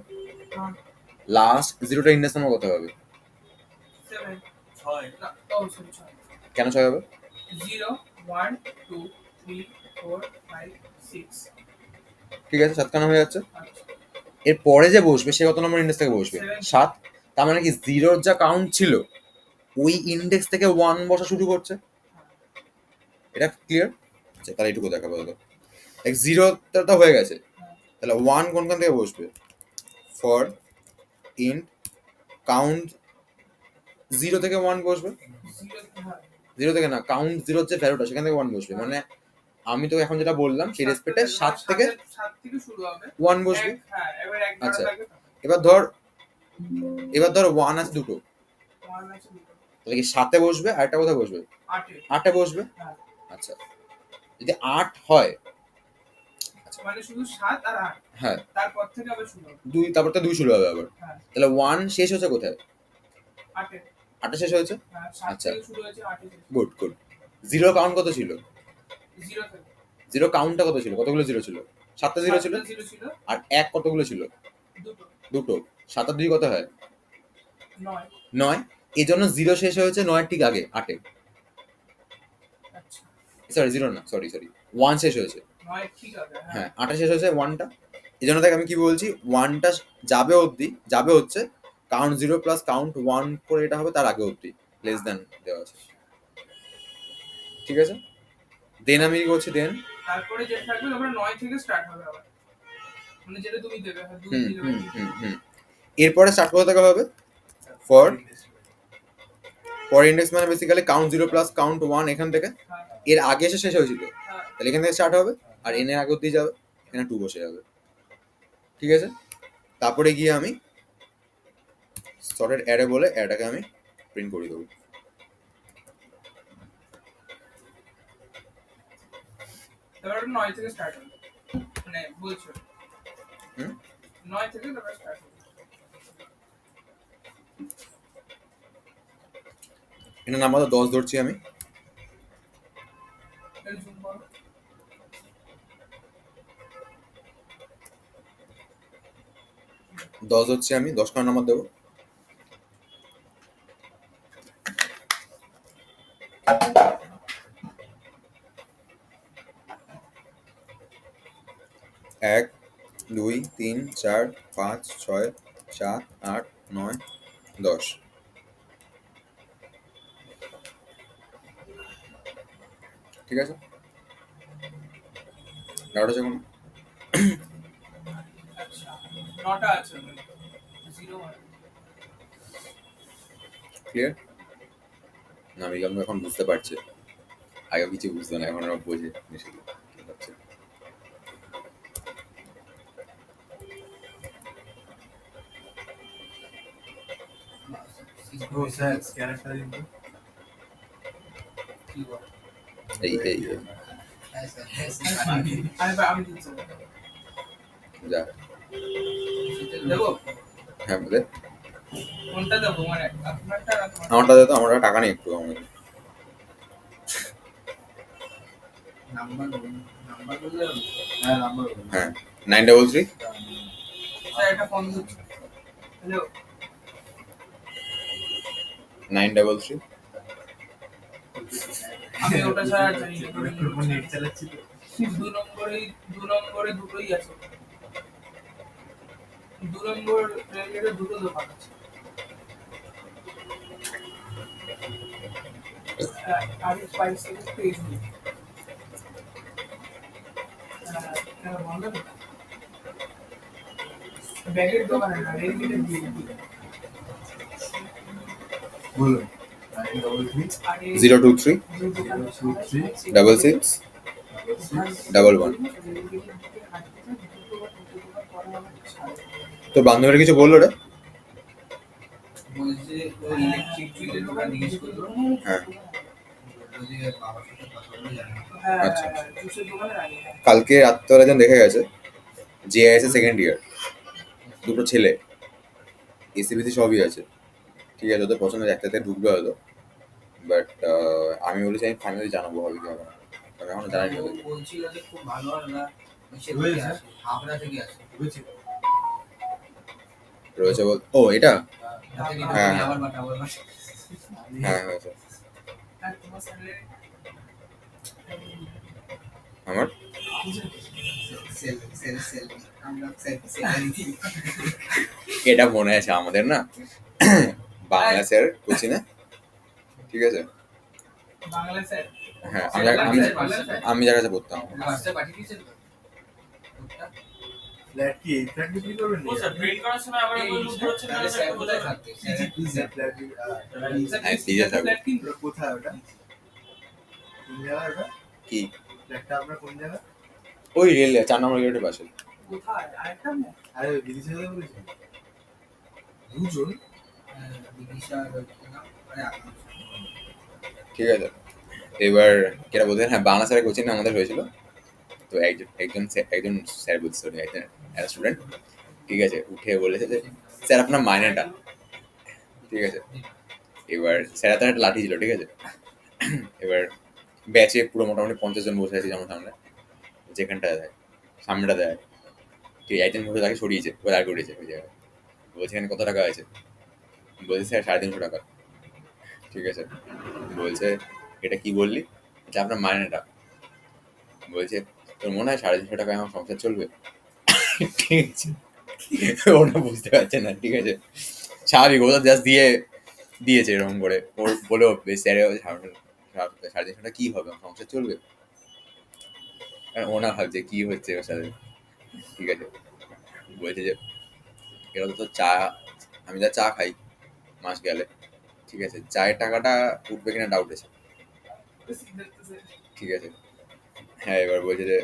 লাস্ট 0টা ইন্ডেক্স নাম্বার কত হবে? 7 ছয়। না ও সরি কেন 6 হবে? 0 1 2 3 4 5 6 ঠিক আছে, 7খানা হয়ে যাচ্ছে। আচ্ছা এর পরে যে বসবে সে কত নম্বর ইন্ডেক্স থেকে বসবে? 7 7। তার মানে কি 0র যা কাউন্ট ছিল ওই ইন্ডেক্স থেকে 1 বসা শুরু করছে। এটা ক্লিয়ার? আচ্ছা, তাহলে এইটুকু দেখাবো দাদা। 0টা তো হয়ে গেছে, তাহলে 1 কোনখান থেকে বসবে? ফর ইন্ট কাউন্ট 0 থেকে 1 বসবে। 0 থেকে না, কাউন্ট 0 যে ভ্যালুটা সেখান থেকে 1 বসবে। মানে আমি তো এখন যেটা বললাম সেই রেসপেক্টে 7 থেকে শুরু হবে 1 বসবে। হ্যাঁ এবার এক আচ্ছা। ধারা থাকে এবার ধর 1 আছে দুটো, 1 আছে দুটো তাহলে কি 7-এ বসবে আর একটা কোথায় বসবে? 8 8-এ বসবে। হ্যাঁ। আচ্ছা, যদি 8 হয়, মানে শুধু 7 আর 8 হ্যাঁ, তারপর থেকে আবার শুরু হবে 2, তারপর তো 2 শুরু হবে আবার। হ্যাঁ তাহলে 1 শেষ হচ্ছে কোথায়? 8 এ 8-এ শেষ হয়েছে। হ্যাঁ 7 আচ্ছা। থেকে শুরু হয়েছে 8 এ গুড গুড। 0 কাউন্ট কত ছিল? 0 থেকে 0 কাউন্টটা কত ছিল? কতগুলো 0 ছিল? 7টা 0 ছিল। 0 ছিল আর 1 কতগুলো ছিল? দুটো দুটো। 7 আর 2 কত হয়? 9 9। এই জন্য 0 শেষ হয়েছে 9 ঠিক আগে, 8-এ। আচ্ছা সরি 0 না, সরি 1 শেষ হয়েছে। 9 ঠিক আছে হ্যাঁ হ্যাঁ, 8-এ শেষ হয়েছে 1টা। এই জন্য দেখ আমি কি বলছি, 1টা যাবে হচ্ছে কাউন্ট 0 প্লাস কাউন্ট 1 করে এটা হবে তার আগে অবধি, লেস দেন দেওয়া আছে। ঠিক আছে, দেন আমি কি করছি, দেন তারপরে যেটা থাকবে তারপরে 9 থেকে স্টার্ট হবে আবার মানে যেটা তুমি দেবে হ্যাঁ 2 হুম 0 হুম হুম হুম এরপরে স্টার্ট কোথা থেকে হবে? ফর ইন্ডেক্স মানে বেসিক্যালি কাউন্ট 0 প্লাস কাউন্ট 1 এখান থেকে, হ্যাঁ এর আগে এসে শেষ হয়েছিল, হ্যাঁ তাহলে এখান থেকে স্টার্ট হবে আর এন এর আগে অবধি যাবে, এখানে 2 বসে যাবে। ঠিক আছে, তারপরে গিয়ে আমি সর্টেড অ্যারে বলে অ্যাডটাকে আমি প্রিন্ট করে দেবো। তারপরে 9 থেকে স্টার্ট হবে মানে বলছো হুম 9 থেকে তারপরে স্টার্ট হবে এটা নাম্বার 10 ধরছি আমি। এই জুম করো 10 হচ্ছে আমি 10খানা নাম্বার দেবো। এক 2 3 4 5 6 7 8 9 10। ঠিক আছে, ডাউট আছে কোনো? আচ্ছা 9টা আছে 0 1 ক্লিয়ার? না আমি এখন বুঝতে পারছি, আগে কিছু বুঝতো না, এখন ওরা বোঝে জিনিসগুলো কি হচ্ছে। ও স্যার ক্যারেক্টার কিন্তু কি বল? এই হ্যাঁ স্যার, হ্যাঁ স্যার। আমি দিচ্ছি যা, দেবো হ্যাঁ বলে কোনটা দেবো মানে আপনারটা না তোমারটা? আমারটা দে তো, আমার টাকা নেই একটু আমাদের। নাম্বার বললে হবে? হ্যাঁ নাম্বার হ্যাঁ 933 স্যার একটা ফোন দিচ্ছি হ্যালো 933 আমি ওটা ছাড়া আর জানি না। অনেকক্ষণ পর নেট চালাচ্ছি তো। 2 নম্বরে দুটোই আছে। 2 নম্বর রেলগেটে দুটো দোকান আছে। আর 5 সেকেন্ড পেজ নেই। বন্ধ না? ব্যাগের দোকানে না, রেলগেটের দিয়ে। বলুন 933 আরে 023 যে দোকানে 023 66 11 তোর বান্ধবীরা কিছু বললো রে? বলছে ওই ইলেকট্রিক বিলের ওরা জিজ্ঞেস করলো, হ্যাঁ বললো যে বাবার সাথে কথা বলে জানি। আচ্ছা। জুসের দোকানে আগে কালকে রাত্রেবেলা যেন দেখে গেছে জিআইএস এর সেকেন্ড ইয়ার, দুটো ছেলে, এসিবিসি সবই আছে, ঠিক আছে, ওদের পছন্দের একটাতে ঢুকবে হয়তো, বাট আমি বলেছি আমি ফাইনালি জানাবো হবে কি হবে না, আমি এখনো জানাই না ও বলছিল যে খুব ভালো আর না ইসে রয়েছে? থেকে আসে, হাবড়া থেকে আসে। বুঝছি রয়েছে বল। ও এটা তাতে নিতে হ্যাঁ, পারি হ্যাঁ। আবার বাটা আবার বাটা। হ্যাঁ হয়েছে আর তোমার স্যালারি আমার। সেল সেল সেল আমরা সেল দিই। এটা মনে আছে আমাদের না বাংলা স্যার কোচিনে, ঠিক আছে, বাংলা স্যার হ্যাঁ আমি যার কাছে পড়তাম, হোয়াটসঅ্যাপ পাঠিয়ে দিয়েছেন তো ওটা? ফ্ল্যাট কি এই ফ্ল্যাট বিক্রি করবেন ও স্যার প্রিন্ট করার সময় আবার এই কোনো লুক হচ্ছে না তাহলে স্যার কোথায় থাকবে? পিজি পিজি ফ্ল্যাট হ্যাঁ পিজা থাকবো। ফ্ল্যাট কিনবো কোথায় ওটা কোন জায়গা ওটা কি ফ্ল্যাটটা আপনার কোন জায়গা ওই রেল 4 নম্বর গেটের পাশে। কোথায় আরেকটা না আরে ওই বিদেশে যাবে বলেছি দুজন বিদিশা নাম আরে আকাশ। ঠিক আছে, এবার কেটা বলতে হ্যাঁ বাংলা স্যারের কোচিং আমাদের হয়েছিল, তো একজন স্যার বলছে একটা স্টুডেন্ট, ঠিক আছে, উঠে বলেছে যে স্যার আপনার মাইনেটা, ঠিক আছে, এবার স্যার তার একটা লাঠি ছিল, ঠিক আছে, এবার ব্যাচে পুরো মোটামুটি 50 জন বসে আছে আমার সামনে, যেখানটা দেয় সামনেটা দেয়, ঠিক একজন বসে তাকে সরিয়েছে, ও আর করেছে ওই জায়গায়, বলছে এখানে কত টাকা আছে, বলছে স্যার 350 টাকা, ঠিক আছে, বলছে এটা কি বললি, এটা আপনার মাইনেটা, বলছে তোর মনে হয় 350 টাকায় আমার সংসার চলবে, ঠিক আছে, ওটা বুঝতে পারছে না, ঠিক আছে, স্বাভাবিক ওটা জাস্ট দিয়েছে এরকম করে, ওর বলে স্যার 350 টাকা কি হবে, আমার সংসার চলবে, আর ও না ভাবছে কি হচ্ছে ওর সাথে, ঠিক আছে, বলছে যে এটা তো চা, আমি যা চা খাই মাস গেলে, ঠিক আছে, চায়ের টাকাটা উঠবে কিনা ডাউট আছে, ঠিক আছে, হ্যাঁ, এবার বলছে যে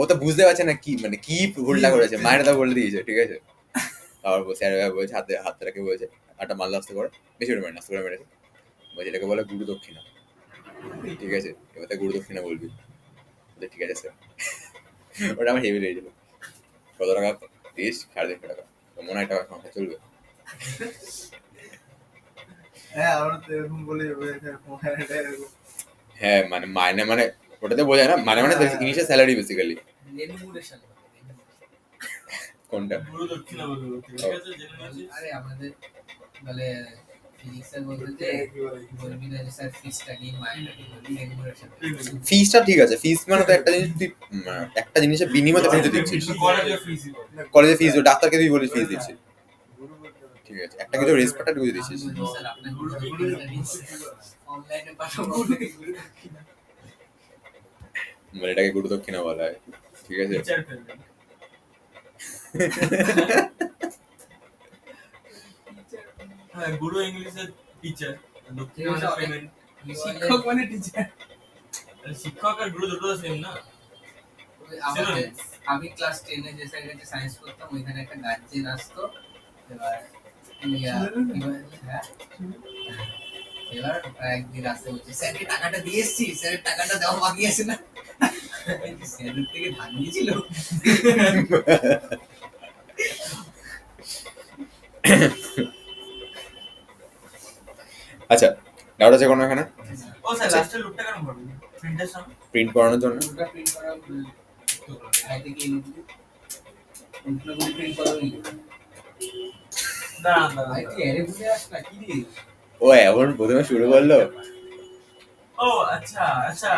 ও তো বুঝতে পারছে না কি মানে কি ভুলটা করেছে, মায়ের তো বলে দিয়েছে, ঠিক আছে, তারপর স্যার বলছে হাতে রাখে বলছে একটা মাল আসতে করে, বেশি করে মেরে আসতে করে মেরেছে, বলছে এটাকে বলে গুরু দক্ষিণা, ঠিক আছে, এবার তাই গুরু দক্ষিণা বলবি, বলছে ঠিক আছে স্যার, ওটা আমার হেভি লেগেছিল, কত টাকা দিস, 350 টাকা, তো মনে হয় টাকা সংসার চলবে, হ্যাঁ আমরা তো এরকম বলে এরকম হ্যাঁ মানে মাইনে মানে ওটাতে বোঝায় না, মানে ইনিশিয়াল স্যালারি বেসিক্যালি, লেনমুরের সাথে কোনটা গুরু দক্ষিণা বলবো, ঠিক আছে, জেনে নিয়েছি। আরে আমাদের বলে ফিজিক্স স্যার বলতে যে বলবি না যে স্যার ফিসটা নিয়ে মাইন্ড বলি লেনমুরের সাথে ফিসটা ঠিক আছে, ফিস মানে তো একটা জিনিস তুই একটা জিনিসের বিনিময়ে তুই দিচ্ছিস, কলেজে ফিস কলেজে ফিস ডাক্তারকে তুই বলিস ফিস দিচ্ছিস, ঠিক আছে, একটা কিছু রেসপেক্ট তুই দিচ্ছিস, স্যার আপনার গুরু অনলাইনে পাঠাবো মানে এটাকে গুরু দক্ষিণা বলা হয়, ঠিক আছে, টিচার ফেলবেন। হ্যাঁ, গুরু ইংলিশের টিচার, দক্ষিণা মানে পেমেন্ট। শিক্ষক মানে টিচার শিক্ষক আর গুরু দুটো সেম না। আমাদের আমি ক্লাস 10 এ যে স্যারের সায়েন্স করতাম ওইখানে একটা গার্জিয়ান আসতো, এবার এবার একদিন আসতে বলছে স্যারকে টাকাটা দিয়ে এসছি, স্যারের টাকাটা দেওয়া বাকি আছে না, স্যারের থেকে ধার নিয়েছিল। আচ্ছা ডাউট আছে কোনো এখানে ও স্যার লাস্টের লুকটা কেন ভরবেন প্রিন্টের সামনে? প্রিন্ট করানোর জন্য? ওটা প্রিন্ট করা আই থেকে ইনপুট উল্টোগুলো প্রিন্ট করা হইলো দাঁড়ান আই তুই এরে বুঝে আস না কি রে ও এখন প্রথমে শুরু করলো, ও আচ্ছা আচ্ছা,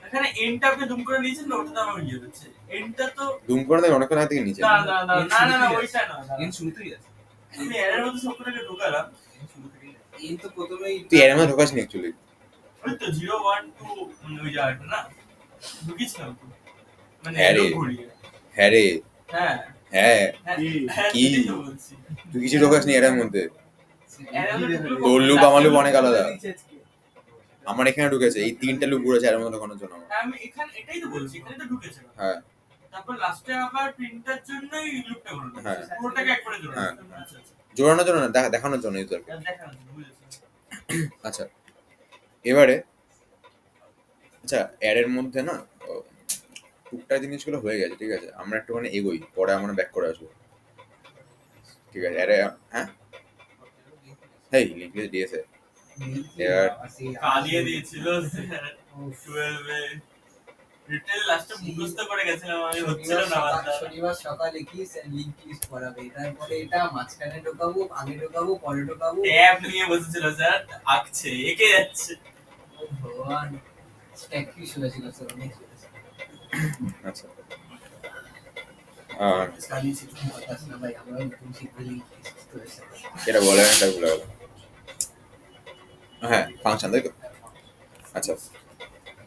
এখানে এনটা আপনি দুম করে নিয়েছেন না, ওটা তো আমার ইয়ে হচ্ছে। এনটা তো দুম করে দেয় অনেকক্ষণ আগে থেকে নিচে। না না না না না না ওইটা না, এন শুরুতেই আছে। আমি এর মধ্যে সবকটাকে ঢোকালাম। এন শুরু থেকেই আছে। এই তো প্রথমেই তুই এর মধ্যে ঢোকাসনি অ্যাকচুয়ালি। ওই তো 0 1 2 ওই জায়গাটা না ঢুকিয়েছিলাম তো, মানে হ্যাঁ রে। লোক ঘুরিয়ে। হ্যাঁ রে, হ্যাঁ হ্যাঁ হ্যাঁ কি? হ্যাঁ, কি? সেটাই তো বলছি। তুই কিছু ঢোকাসনি এর মধ্যে। এর মধ্যে ঢুকলো তোর কখন? লুপ আমার লুপ অনেক আলাদা। দিচ্ছে আজকে। আমার এখানে ঢুকেছে, এই 3টা লুপ ঘুরেছে এর মধ্যে ঢোকানোর জন্য আমার। হ্যাঁ, আমি এখানে এটাই তো বলছি, এখানে তো ঢুকেছে। হ্যাঁ তারপর লাস্টে আবার প্রিন্টার জন্যই লুপটা করলো। হ্যাঁ। পুরোটাকে একবারে জোড়া। হ্যাঁ। আচ্ছা আচ্ছা, জোড়ানোর জন্য না, দেখানোর জন্য ইউজারকে। দেখানো যাবে, বুঝেছি। আচ্ছা এবারে, আচ্ছা অ্যাডের মধ্যে না টুকটাক জিনিসগুলো হয়ে গেছে, ঠিক আছে, আমরা একটুখানি এগোই, পরে আমরা ব্যাক করে আসবো, ঠিক আছে। অ্যাডে হ্যাঁ হেই লিখলে দিয়েছে এবার কালিয়ে দিয়েছিল 12 এ। রিটেল লাস্টে মুখস্থ করে গেছিলাম আমি, হচ্ছিল না বান্দা। শনিবার সকালে কি লিংক লিস্ট করাবে, তারপরে এটা মাঝখানে ঢোকাবো, আগে ঢোকাবো, পরে ঢোকাবো। ট্যাব নিয়ে বসেছিল স্যার, আঁকছে, এঁকে যাচ্ছে। ও ভগবান, স্ট্যাক কি শুনেছিল স্যার, অনেক শুনেছিল। আচ্ছা কালি ছিল বাতাস না ভাই, আমরা নতুন শিখতে লিংক লিস্ট তো এসে এটা বলে না, এটা ভুলে গেল। হ্যাঁ ফাংশন তাই তো। আচ্ছা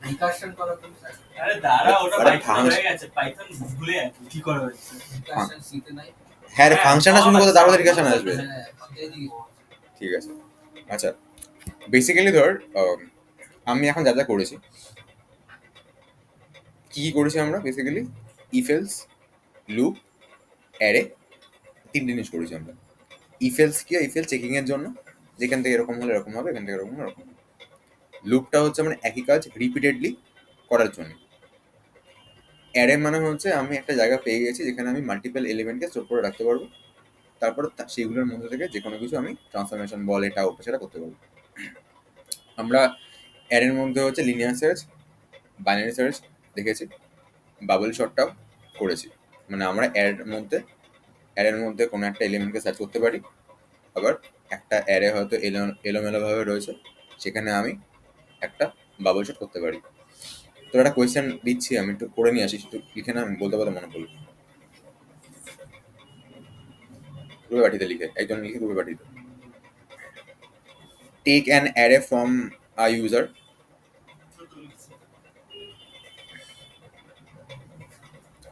রিকার্শন করা তো স্যার, আরে দাঁড়া, ওটা আরে পাইথন ফাংশন- হয়ে গেছে, পাইথন ভুলে যাচ্ছে কি করা হচ্ছে। রিকার্শন শিখতে নাই। হ্যাঁ রে, ফাংশনটা শুরু করতে তারপরে রিকার্শন আসবে। হ্যাঁ সেটাই জিজ্ঞেস করছি। ঠিক আছে। আচ্ছা বেসিক্যালি ধর আমি এখন যা যা করেছি, কি কি করেছি আমরা বেসিক্যালি, ইফেলস, লুপ, অ্যারে, 3টে জিনিস করেছি আমরা। ইফেলস কি, ইফেলস চেকিং এর জন্য, যেখান থেকে এরকম হলে এরকম হবে, এখান থেকে এরকম হলে এরকম হবে। লুপটা হচ্ছে মানে একই কাজ রিপিটেডলি করার জন্য। অ্যারে মানে হচ্ছে আমি একটা জায়গা পেয়ে গেছি যেখানে আমি মাল্টিপল এলিমেন্টকে স্টোর করে রাখতে পারবো, তারপর সেইগুলোর মধ্যে থেকে যে কোনো কিছু আমি ট্রান্সফরমেশন বল এটা ওটা সেটা করতে পারবো। আমরা অ্যারের মধ্যে হচ্ছে লিনিয়ার সার্চ, বাইনারি সার্চ দেখেছি, বাবল শটটাও করেছি। মানে আমরা অ্যারের মধ্যে কোনো একটা এলিমেন্টকে সার্চ করতে পারি, আবার একটা অ্যারে হয়তো এলোমেলোভাবে রয়েছে, সেখানে আমি একটা বাবল শট করতে পারি। তো একটা কোয়েশ্চেন দিচ্ছি, আমি একটু করে নিয়ে আসি, একটু লিখে না, আমি বলতে মনে পড়লো। গ্রুপে পাঠিয়ে লিখে, একজন লিখে গ্রুপে পাঠিয়ে। Take an array from a user,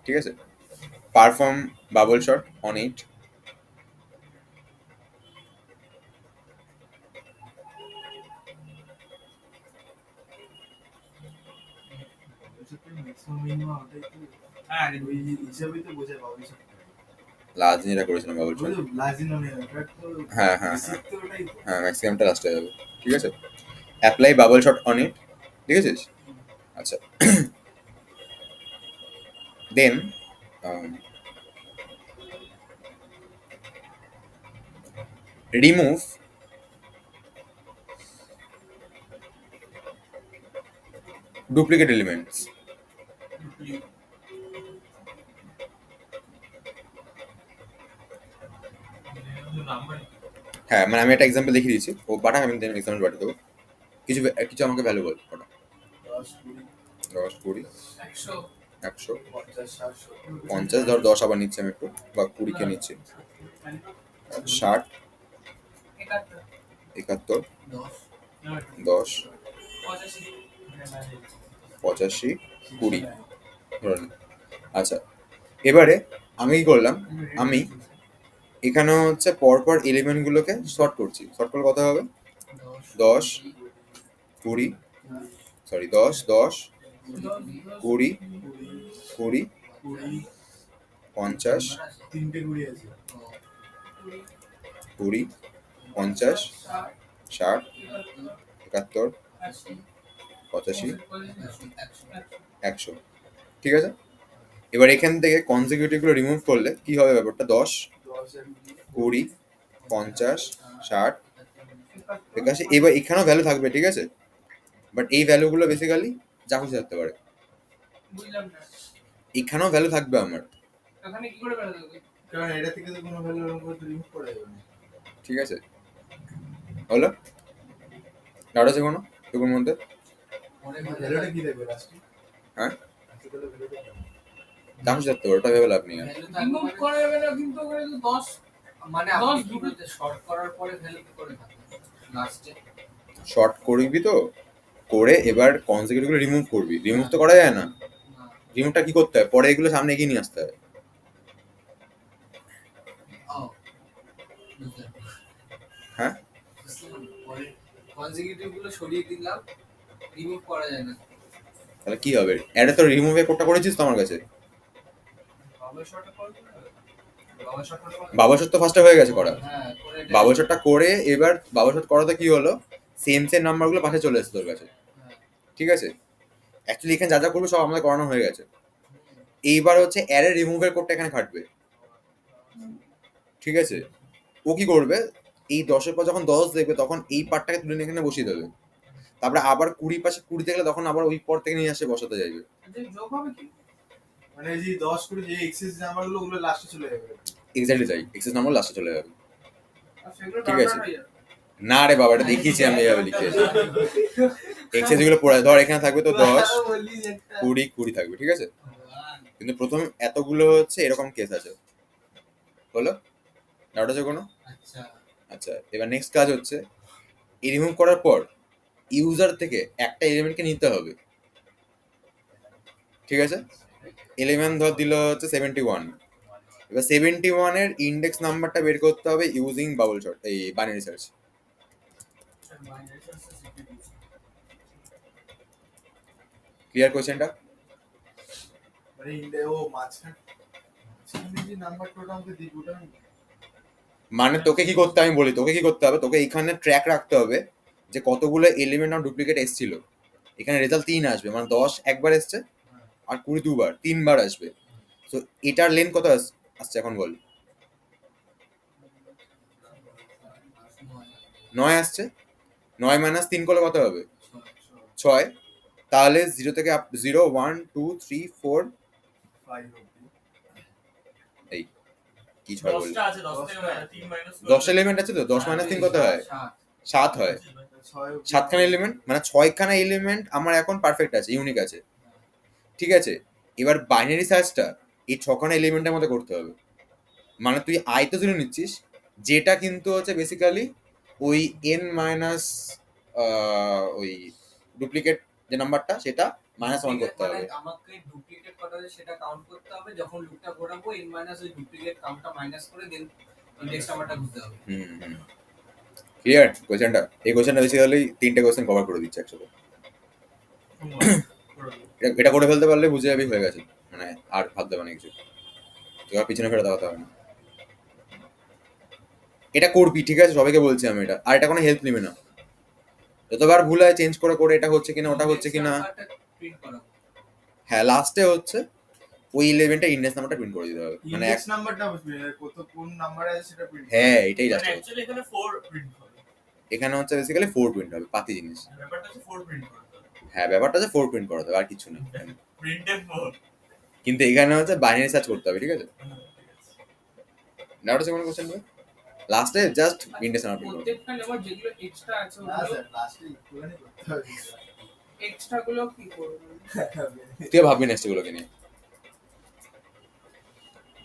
ঠিক আছে, perform bubble sort on it, maximum minimum ওটাই তো, হ্যাঁ ওই হিসাবেই তো বোঝায় ভবিষ্যৎ। লাস্ট যেটা করেছিলাম বাবল শট। ওই তো লাজিনো নেই, ওটা তো হ্যাঁ হ্যাঁ basic তো ওটাই তো। হ্যাঁ, ম্যাক্সিমামটা লাস্টে যাবে, ঠিক আছে। অ্যাপ্লাই বাবল শট অন ইট, ঠিক আছে। আচ্ছা দেন রিমুভ ডুপ্লিকেট এলিমেন্টস। নাম্বার হ্যাঁ মানে আমি একটা এক্সাম্পল দেখিয়ে দিচ্ছি, ও পাঠা, আমি দেন এক্সাম্পল পাঠিয়ে দেবো। কিছু কিছু আমাকে ভ্যালু বল, ওটা 10, 20, 10 20 100 100 50, 60, 50, ধর 10 আবার নিচ্ছি আমি একটু, বা 20 কে নিচ্ছি, 60 71 71 10 10 85 85 20 ধরুন। আচ্ছা এবারে আমি কি করলাম, আমি এখানে হচ্ছে পরপর এলিমেন্টগুলোকে শর্ট করছি। শর্ট করলে কত হবে, 10 20 সরি 10 10 20 20 20, 50 তিনটে 20 আছে। 20 50 60 71 85 100, ঠিক আছে। এবার এখান থেকে কনজিকিউটিভগুলো রিমুভ করলে কি হবে ব্যাপারটা, 10 10 আর 20 50 60 81। এবার এখানেও ভ্যালু থাকবে, ঠিক আছে, বাট এই ভ্যালুগুলো বেসিক্যালি যা খুশি থাকতে পারে। বুঝলাম না, এখানেও ভ্যালু থাকবে আমার, ওখানে কি করে বেরোতে হবে? কারণ এটা থেকে তো কোনো ভ্যালু এরকম করে রিমুভ করা যাবে না। ঠিক আছে। হলো ডাউট আছে কোনো টুকুর মধ্যে? পরে ভ্যালুটা কি দেবে লাস্টে? হ্যাঁ আচ্ছা তাহলে ভ্যালুটা কেমন? দাম থাকতে পারে, ওটা ভেবে লাভ নেই আর। ভ্যালু রিমুভ করা যাবে না কিন্তু ওখানে তো 10 মানে আপনি 10 কি বলতে শর্ট করার পরে ভ্যালু কি করে থাকে লাস্টে? শর্ট করবি তো, করে এবার কনসিকিউটিভ গুলো রিমুভ করবি, রিমুভ তো করা যায় না, রিমুভটা কি করতে হয়, পরে এগুলো সামনে এগিয়ে নিয়ে আসতে হয়। ও বুঝলাম। হ্যাঁ পরে কনজিকিউটিভ গুলো সরিয়ে দিলাম, রিমুভ করা যায় না। তাহলে কি হবে, এটা তো রিমুভের কোডটা করেছিস তো আমার কাছে, বাবল শটটা কল করে বাবল শট করে বাবল শট তো ফার্স্টে হয়ে গেছে করা, হ্যাঁ করে বাবল শটটা করে এবার বাবল শট করাতে কি হলো, সেম নাম্বারগুলো পাশে চলে এসেছে তোর কাছে, হ্যাঁ। ঠিক আছে। অ্যাকচুয়ালি এখানে যা যা করবে সব আমাদের করানো হয়ে গেছে, এইবার হচ্ছে অ্যারে রিমুভের কোডটা এখানে খাটবে, ঠিক আছে। ও কি করবে, এই 10-এর পর যখন 10 দেখবে তখন এই পার্টটাকে তুলে নিয়ে এখানে বসিয়ে দেবে, তারপরে আবার 20 পাশে 20 দেখলে তখন আবার ওই পর থেকে নিয়ে আসে বসাতে যাইবে। যে যোগ হবে কি? মানে এই যে 10 করে যে এক্সেস নাম্বারগুলো ওগুলো লাস্টে চলে যাবে। এক্স্যাক্টলি তাই, এক্সেস নাম্বার লাস্টে চলে যাবে। আর সেগুলো ঠিক আছে। ডাউনলোড হয়ে যাবে। না রে বাবা, এটা দেখিয়েছি আমি এইভাবে লিখেছি, এক্সেস গুলো পড়ে ধর এখানে থাকবে তো 10 20 20 থাকবে, ঠিক আছে। কিন্তু প্রথম এতগুলো হচ্ছে এরকম কেস আছে, হলো ডাউট আছে কোনো? আচ্ছা আচ্ছা, এবার নেক্সট কাজ হচ্ছে এই রিমুভ করার পর ইউজার থেকে একটা এলিমেন্টকে নিতে হবে, ঠিক আছে। এলিমেন্ট ধর দিল হচ্ছে 71, এবার 71 এর ইন্ডেক্স নাম্বারটা বের করতে হবে ইউজিং বাবল শট, এই বাইনারি সার্চ। ক্লিয়ার কোশ্চেনটা? মানে ও মাঝখানে যে নাম্বারটা ওটা আমাকে দিবি ওটা আমি মানে তোকে কি করতে আমি বলি, তোকে কি করতে হবে, তোকে এখানে ট্র্যাক রাখতে হবে যে কতগুলো এলিমেন্ট আর ডুপ্লিকেট এসেছিল। এখানে রেজাল্ট 3 আসবে, মানে 10 একবার এসছে আর 20 দুবার, 3 বার আসবে। তো এটার লেন্থ কত আসছে এখন বল? 9 আসছে, 9 মাইনাস 3 করলে কত হবে? 6। তাহলে 0 থেকে 0 1 2 3 4 5 অবধি। এই কি 6 বললি? 10টা আছে, 10 থেকে 3 মাইনাস 10 এলিমেন্ট আছে তো, 10 মাইনাস 3 কত হয়? 7 হয়। 6 অবধি। 7 খানা এলিমেন্ট, মানে 6 খানা এলিমেন্ট আমার এখন পারফেক্ট আছে, ইউনিক আছে, ঠিক আছে। এবার বাইনারি সার্চটা এই 6 খানা এলিমেন্টের মধ্যে করতে হবে, মানে তুই আই তো 0 নিচ্ছিস, যেটা কিন্তু হচ্ছে বেসিক্যালি ওই n মাইনাস ওই ডুপ্লিকেট যে নাম্বারটা সেটা -1 করতে হবে। মানে আমাকে ডুপ্লিকেট কটা আছে সেটা কাউন্ট করতে হবে, যখন লুপটা ঘোরাবো n মাইনাস ওই ডুপ্লিকেট কাউন্টটা মাইনাস করে দেন ইন্ডেক্স নাম্বারটা বুঝতে হবে। ক্লিয়ার কোশ্চেনটা? এই কোশ্চেনটা বেসিক্যালি 3টে কোশ্চেন কভার করে দিচ্ছে একসাথে। এটা করে ফেলতে পারলে বুঝে যাবি হয়ে গেছে, মানে আর ভাবতে হবে না কিছু, তুই আর পিছনে ফেরত দাঁড়াতে হবে না। এটা করবি, ঠিক আছে, সবাইকে বলছি আমি এটা, আর এটা কোনো হেল্প নিবি না, যতবার ভুল হয় চেঞ্জ করে করে এটা হচ্ছে কিনা ওটা হচ্ছে কিনা। প্রিন্ট করাবো। হ্যাঁ, লাস্টে হচ্ছে ওই ইলেভেনটা ইন্ডেক্স নাম্বারটা প্রিন্ট করে দিতে হবে, মানে ইন্ডেক্স নাম্বারটা কত কোন নাম্বারে আছে সেটা প্রিন্ট। হ্যাঁ এটাই মানে লাস্টে, অ্যাকচুয়ালি এখানে 4 প্রিন্ট হবে, এখানে হচ্ছে বেসিক্যালি 4 প্রিন্ট হবে, পাতি জিনিস। ব্যাপারটা হচ্ছে 4 প্রিন্ট করতে হবে, হ্যাঁ ব্যাপারটা হচ্ছে 4 প্রিন্ট করতে হবে, আর কিছু নেই। প্রিন্টে 4। কিন্তু এখানে হচ্ছে বাইনারি সার্চ করতে হবে, ঠিক আছে। ডাউট আছে কোনো কোশ্চেন নেই? লাস্টে জাস্ট ইন্ডেক্স নাম্বার প্রিন্ট করতে হবে। প্রত্যেকটা লেবার যেগুলো এক্সট্রা আছে না স্যার লাস্টে একটুখানি করতে হবে। এক্সট্রা গুলো কি করবে? তুই ভাববি নেক্সট গুলোকে নিয়ে,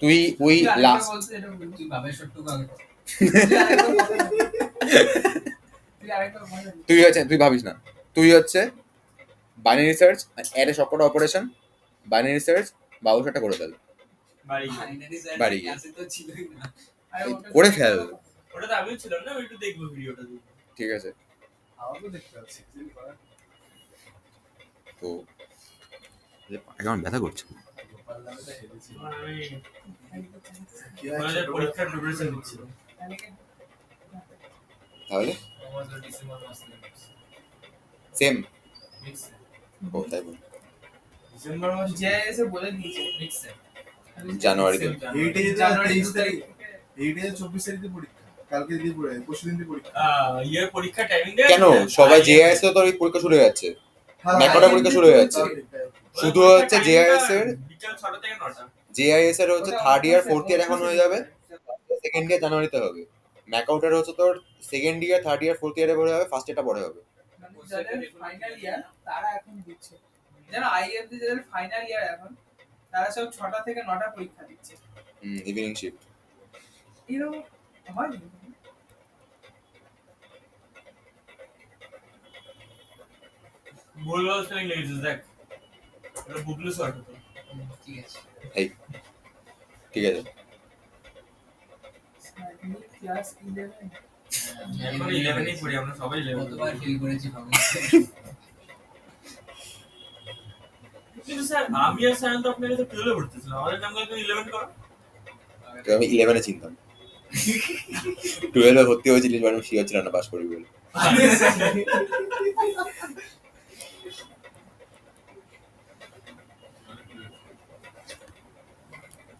তুই ওই তুই আরেকটা লাস্ট বলতে এটা বল। তুই ভাবের শটটুকু আগে কর। তুই আরেকটা বল। তুই ভাবিস না, তুই হচ্ছে বাইনারি সার্চ অ্যারে সবকটা অপারেশন বাইনারি সার্চ বাবু সেটা করে ফেল, বাড়ি Binary search বাড়ি গিয়ে। ক্লাসে তো ছিলই না। আরে ওটা করে ফেল, ওটা তো আমিও ছিলাম না, আমি একটু দেখবো ভিডিওটা দেখবো। ঠিক আছে। আমাকে দেখতে হবে সিক্সিল করা। তো কেমন ব্যথা করছে? গোপাল দাদাটা হেরেছিল। আমি কি হয় আমাদের ছোটবেলা- পরীক্ষার প্রিপারেশন নিচ্ছিলাম। তাহলে আমাদের ডিসেম্বর মাসে সেম, মিক্স ও তাই বল, ডিসেম্বর মাসে যে এসে বলে দিয়েছে মিক্স জানুয়ারিতে। এইটে যে জানুয়ারি 23 2 তারিখ তারিখে। এইটে যে 24 তারিখে পরীক্ষা কালকে দিয়ে পড়ে পরশুদিন দিয়ে পরীক্ষা ইয়ের পরীক্ষা টাইমিং দেয় কেন সবাই জেআইএস তো তোর এই পরীক্ষা শুরু হয়ে যাচ্ছে, ম্যাকওয়ার্ডের পরীক্ষা শুরু হয়ে যাচ্ছে। শুধু হচ্ছে JIS এর বিকাল 6টা থেকে 9টা। জেআইএস এর হচ্ছে থার্ড ইয়ার ফোর্থ ইয়ার এখন হয়ে যাবে, সেকেন্ড ইয়ার জানুয়ারিতে হবে। ম্যাকআউটের হচ্ছে তোর second year third year fourth ইয়ারে পড়ে হবে, ফার্স্ট ইয়ারটা পরে হবে। যাদের ফাইনাল ইয়ার তারা এখন দিচ্ছে, যারা আইএফ যাদের ফাইনাল ইয়ার এখন তারা সব 6টা থেকে 9টা পরীক্ষা দিচ্ছে। Evening shift. এরকম হয় ভুলভাল স্পেলিং লিখেছিস দেখ, এটা বুবলু স্যার তো। ঠিক আছে। ঠিক আছে, ক্লাস 11 এখন 11 পড়ি আমরা সবাই 11 কতবার ফেল করেছি ভাবি। কিন্তু স্যার আমি আর স্যার তো আপনাকে তো 12 পড়তেছিলাম, আমাদের নাম করে 11 করো। তো আমি 11-এ চিনতাম, 12-এ ভর্তি হয়েছিলিস মানে শিওর ছিল না পাস করবি বলে।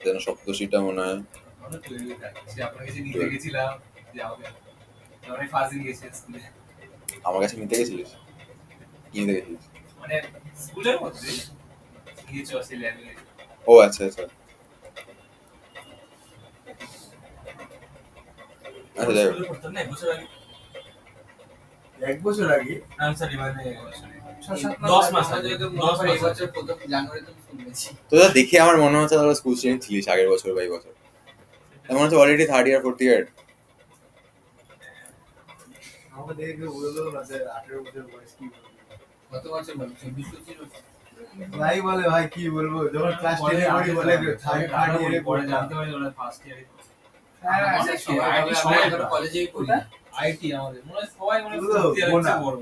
যেন সপ্তশীটা মনে হয় আমরা তৈরি হয়ে থাকছি, আপনার কাছে নিতে গেছিলাম যে আমাকে আমি ফার্স্ট দিন গেছি স্কুলে, আমার কাছে নিতে গেছিলিস, কি নিতে গেছিলিস? মানে স্কুলের মধ্যে গিয়েছি অস্ট্রেলিয়া নিয়ে। ও আচ্ছা আচ্ছা আচ্ছা, যাই হোক। স্কুলে পড়তাম না 1 বছর আগে। 1 বছর আগে আমি সরি মানে 6-7 10 মাস আগে, 10 10 মাস এই বছর প্রথম জানুয়ারিতে শুনেছি। তোরা দেখে আমার মনে হচ্ছে তোরা স্কুল স্টুডেন্ট ছিলিস আগের বছর বা এই বছর, মনে হচ্ছে অলরেডি 3rd ইয়ার 4th ইয়ার। আমাকে দেখে কেউ বললো না স্যার 18 বছর বয়স কি বলবো? কত বছর বল? 24 বছর। ভাই বলে ভাই কি বলবো, যখন ক্লাস 10 এ পড়ি বলে থার্ড ইয়ারে পরে জানতে পারি ওরা ফার্স্ট ইয়ারে। হ্যাঁ আমাদের সবাই আইটি আমরা সবাই এখন কলেজেই পড়ি। আইটি আমাদের মনে হয় সবাই মনে বুঝলো? হয় বোনা। বড়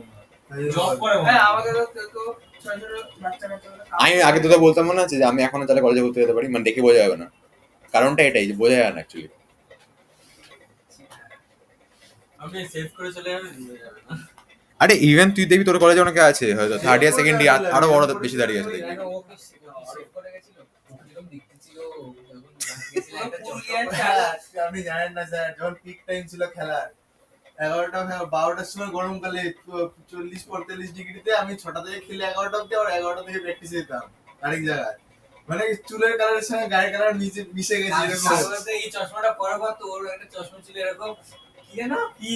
জব করে মনে হ্যাঁ হয়। আমাদের তো ছোট ছোট বাচ্চা কাচ্চা আমি আগে তোদের বলতাম মনে আছে যে আমি এখনো তাহলে কলেজে ভর্তি হতে পারি, মানে দেখে বোঝা যাবে না, কারণটা এটাই যে বোঝা যায় না অ্যাকচুয়ালি। আমি সেভ করে চলে যাবে না। আরে ইভেন তুই দেখবি তোর কলেজে অনেকে আছে হয়তো 3rd ইয়ার 2nd ইয়ার আরো বড় বেশি দাঁড়িয়ে আছে দেখবি। কেন ও কি সেভ করে গেছিল? এরকম দেখতে ছিল যখন গেছিল একটা পুরুলিয়ার আপনি জানেন না স্যার, যখন পিক টাইম ছিল খেলার 11টা 12টার সময় গরমকালে 40-45 ডিগ্রিতে আমি 6টা থেকে খেলে 11টা অব্দি, আর 11টা থেকে প্র্যাকটিসে যেতাম আরেক জায়গায়, মানে চুলের কালারের সঙ্গে গায়ের কালার মিশে গেছে এরকম। আসলে এই চশমাটা পরার পর তো ওর একটা চশমা ছিল এরকম কি যেন কি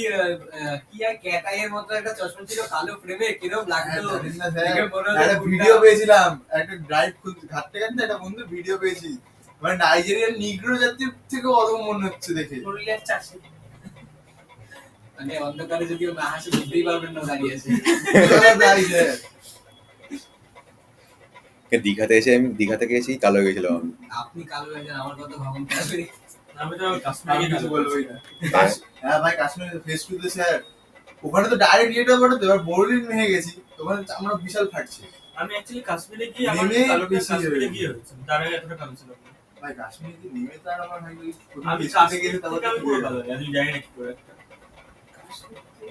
কি আর ক্যাটাইয়ের মতো একটা চশমা ছিল কালো ফ্রেমে, কিরকম লাগতো জানেন না স্যার, দেখে মনে হলো একটা গুন্ডা। ভিডিও পেয়েছিলাম, একটা ড্রাইভ ঘাটতে ঘাটতে একটা বন্ধু ভিডিও পেয়েছি, মানে নাইজেরিয়ান নিগ্রো জাতির থেকে অদম মনে হচ্ছে দেখে। পুরুলিয়ার চাষি। মানে অন্ধকারে যদি ও না হাসে বুঝতেই পারবেন না দাঁড়িয়ে আছে। তাই স্যার। দীঘাতে এসে আমি দীঘাতে গেছি কালো হয়ে গেছিলাম আমি। আপনি কালো হয়ে যান, আমার কথা ভাবুন তাহলে। আমি তো আমি কাশ্মীরে কিছু গেছি বলবোই না। হ্যাঁ ভাই, কাশ্মীরে ফেস টু স্যার, ওখানে তো ডাইরেক্ট ইয়েটা পাঠাতো, এবার বোরলিন ভেঙে গেছি, ওখানে আমরা বিশাল ফাটছে। আমি অ্যাকচুয়ালি কাশ্মীরে গিয়ে আমার নেমে কালোটা বেশি কাশ্মীরে হয়ে গিয়ে হয়েছে, তার আগে এতটা কালো ছিল না। ভাই কাশ্মীরে কি নেমে তার আমার ভাই ওই প্রথম আমি ফেস টুতে কাশ্মীরে গেছি, তারপর থেকে আমি পুরো কালো, আমি জানি না কি করে একটা।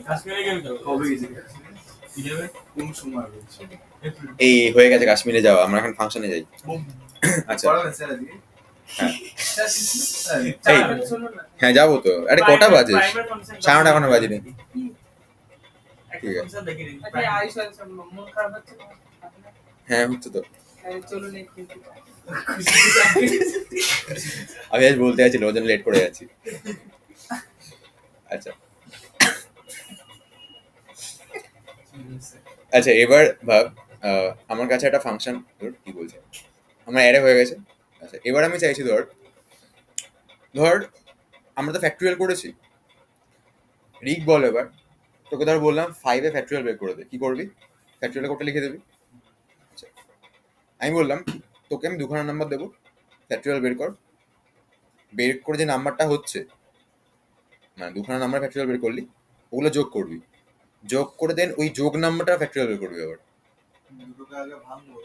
কাশ্মীরে গিয়ে আমি কালো। কবে গেছি কাশ্মীরে? কি যাবে? কোন সময় বলছি? এপ্রিল। এই হয়ে গেছে কাশ্মীরে যাওয়া, আমরা এখন ফাংশনে যাই। আচ্ছা পড়াবেন স্যার আজকে? হ্যাঁ স্যার, এই শুনুন না হ্যাঁ যাবো তো। আরে কটা বাজে? Primer function 9টা এখনো বাজেনি। একটা ঠিক আছে। function দেখিনি। আচ্ছা আইস আছে, মন খারাপ হচ্ছে না আপনার? হ্যাঁ হচ্ছে তো। চলুন একটু আমি আজ বলতে যাচ্ছি ওর জন্য লেট করে যাচ্ছি। আচ্ছা আচ্ছা এবার ভাব, আমার কাছে একটা ফাংশন কি বলছে, আমার অ্যারে হয়ে গেছে। আচ্ছা এবার আমি চাইছি ধর আমরা তো ফ্যাক্টরিয়াল করেছি, রিক বল এবার তোকে ধর বললাম 5-এ ফ্যাক্টরিয়াল বের করে দে, কি করবি? ফ্যাক্টরিয়াল কোডটা লিখে দেবি। আচ্ছা আমি বললাম তোকে আমি 2 নাম্বার দেবো, ফ্যাক্টরিয়াল বের কর, বের করে যে নাম্বারটা হচ্ছে মানে 2 নাম্বার ফ্যাক্টরিয়াল বের করলি ওগুলো যোগ করবি, যোগ করে দেন ওই যোগ নাম্বারটা ফ্যাক্টরিয়াল বের করবি। আবার দুটোকে আগে ভাঙবো,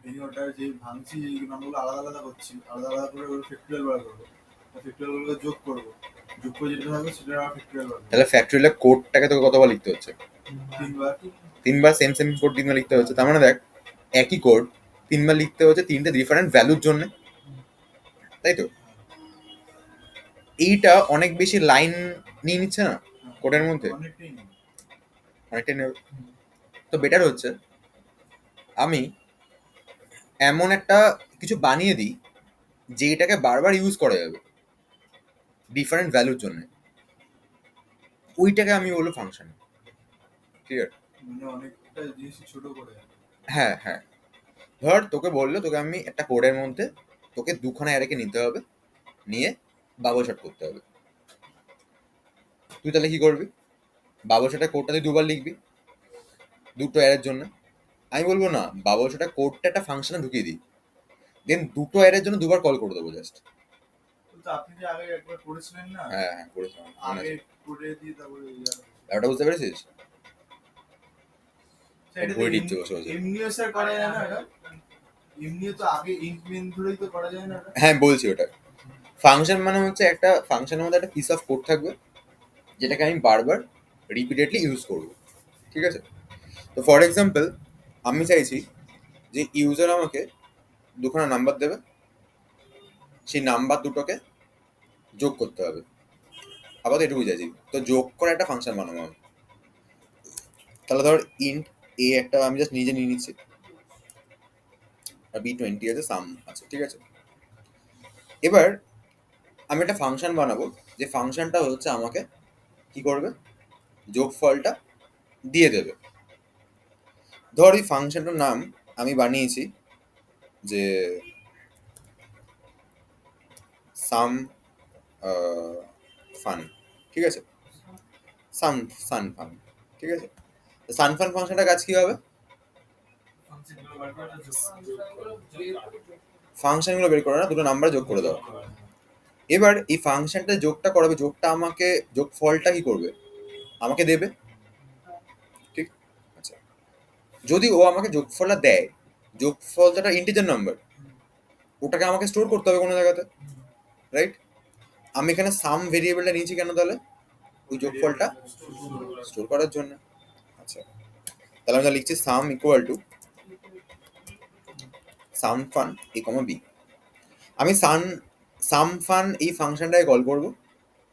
ভেঙে ওটার যে ভাঙছি এই নামগুলো আলাদা আলাদা করছি, আলাদা আলাদা করে ওর ফ্যাক্টরিয়াল বার করবো, ফ্যাক্টরিয়াল গুলো যোগ করবো, যোগ করে যেটা থাকবে সেটা আবার ফ্যাক্টরিয়াল বার করবো। তাহলে ফ্যাক্টরিয়ালের কোডটাকে তোকে কতবার লিখতে হচ্ছে? 3বার। 3বার সেম কোড 3বার লিখতে হচ্ছে, তার মানে দেখ একই কোড 3বার লিখতে হচ্ছে 3টে ডিফারেন্ট ভ্যালুর জন্য, তাই তো? এইটা অনেক বেশি লাইন নিয়ে নিচ্ছে না কোডের মধ্যে, অনেকটাই নেই। অনেকটাই নেবে। তো বেটার হচ্ছে আমি এমন একটা কিছু বানিয়ে দিই যেটাকে বারবার ইউজ করা যাবে ডিফারেন্ট ভ্যালুর জন্য, ওইটাকে আমি বলবো ফাংশন। ঠিক আছে? মানে অনেকটা জিনিস ছোট করে। হ্যাঁ হ্যাঁ, ধর তোকে বললো তোকে আমি একটা কোডের মধ্যে তোকে দুখানা অ্যারেকে নিতে হবে, নিয়ে বাবল শট করতে হবে। তুই তাহলে কি করবি? বাবল শটের কোডটা তুই দুবার লিখবি দুটো অ্যারের জন্য। আমি বলবো না, বাবল শটের কোডটা একটা ফাংশনে ঢুকিয়ে দিই, দেন দুটো অ্যারের জন্য দুবার কল করে দেবো জাস্ট। তো আপনি যে আগে একবার করেছিলেন না, হ্যাঁ হ্যাঁ করেছিলাম, মনে আগে আছে। করে দিয়ে তারপরে ব্যাপারটা বুঝতে পেরেছিস? এটা তো বই দিচ্ছে বসে বসে। এমনিও স্যার করা যায় না এটা? এমনিও তো আগে ইনক্রিমেন্ট ধরেই তো করা যায় না এটা? হ্যাঁ বলছি ওটা ফাংশন মানে হচ্ছে একটা ফাংশনের মধ্যে একটা পিস অফ কোড থাকবে যেটাকে আমি বারবার রিপিটেডলি ইউজ করব, ঠিক আছে? তো ফর এক্সাম্পল আমি চাইছি যে ইউজার আমাকে দুখানা নাম্বার দেবে, সেই নাম্বার দুটোকে যোগ করতে হবে, আপাতত এটুকু চাইছি। তো যোগ করে একটা ফাংশন বানাবো আমি। তাহলে ধর ইন্ট এ একটা আমি জাস্ট নিজে নিয়ে নিচ্ছি, আর B20 আছে, সাম আছে, ঠিক আছে? এবার আমি একটা ফাংশন বানাবো, যে ফাংশনটা হচ্ছে আমাকে কি করবে, যোগফলটা দিয়ে দেবে। ধর এই ফাংশনটার নাম আমি বানিয়েছি যে সাম ফান, ঠিক আছে? সাম সান ফান, ঠিক আছে? সান ফান ফাংশনটার কাজ কি হবে? ফাংশনগুলো বার করে যোগ ফাংশনগুলো বের করে না, দুটো নাম্বার যোগ করে দাও। এবার এই ফাংশনটা যোগটা করাবে, যোগটা আমাকে, যোগফলটা কি করবে, আমাকে দেবে, ঠিক? আচ্ছা, যদি ও আমাকে যোগফলটা দেয়, যোগফলটা একটা ইন্টিজার নাম্বার, ওটাকে আমাকে স্টোর করতে হবে কোনো জায়গাতে, রাইট? আমি এখানে সাম ভেরিয়েবলটা নিয়েছি কেন তাহলে? ওই যোগফলটা স্টোর করার জন্য। আচ্ছা, তাহলে আমি লিখছি sum equal to sum fun a comma b. আমি সাম ফান এই ফাংশনটাকে কল করব,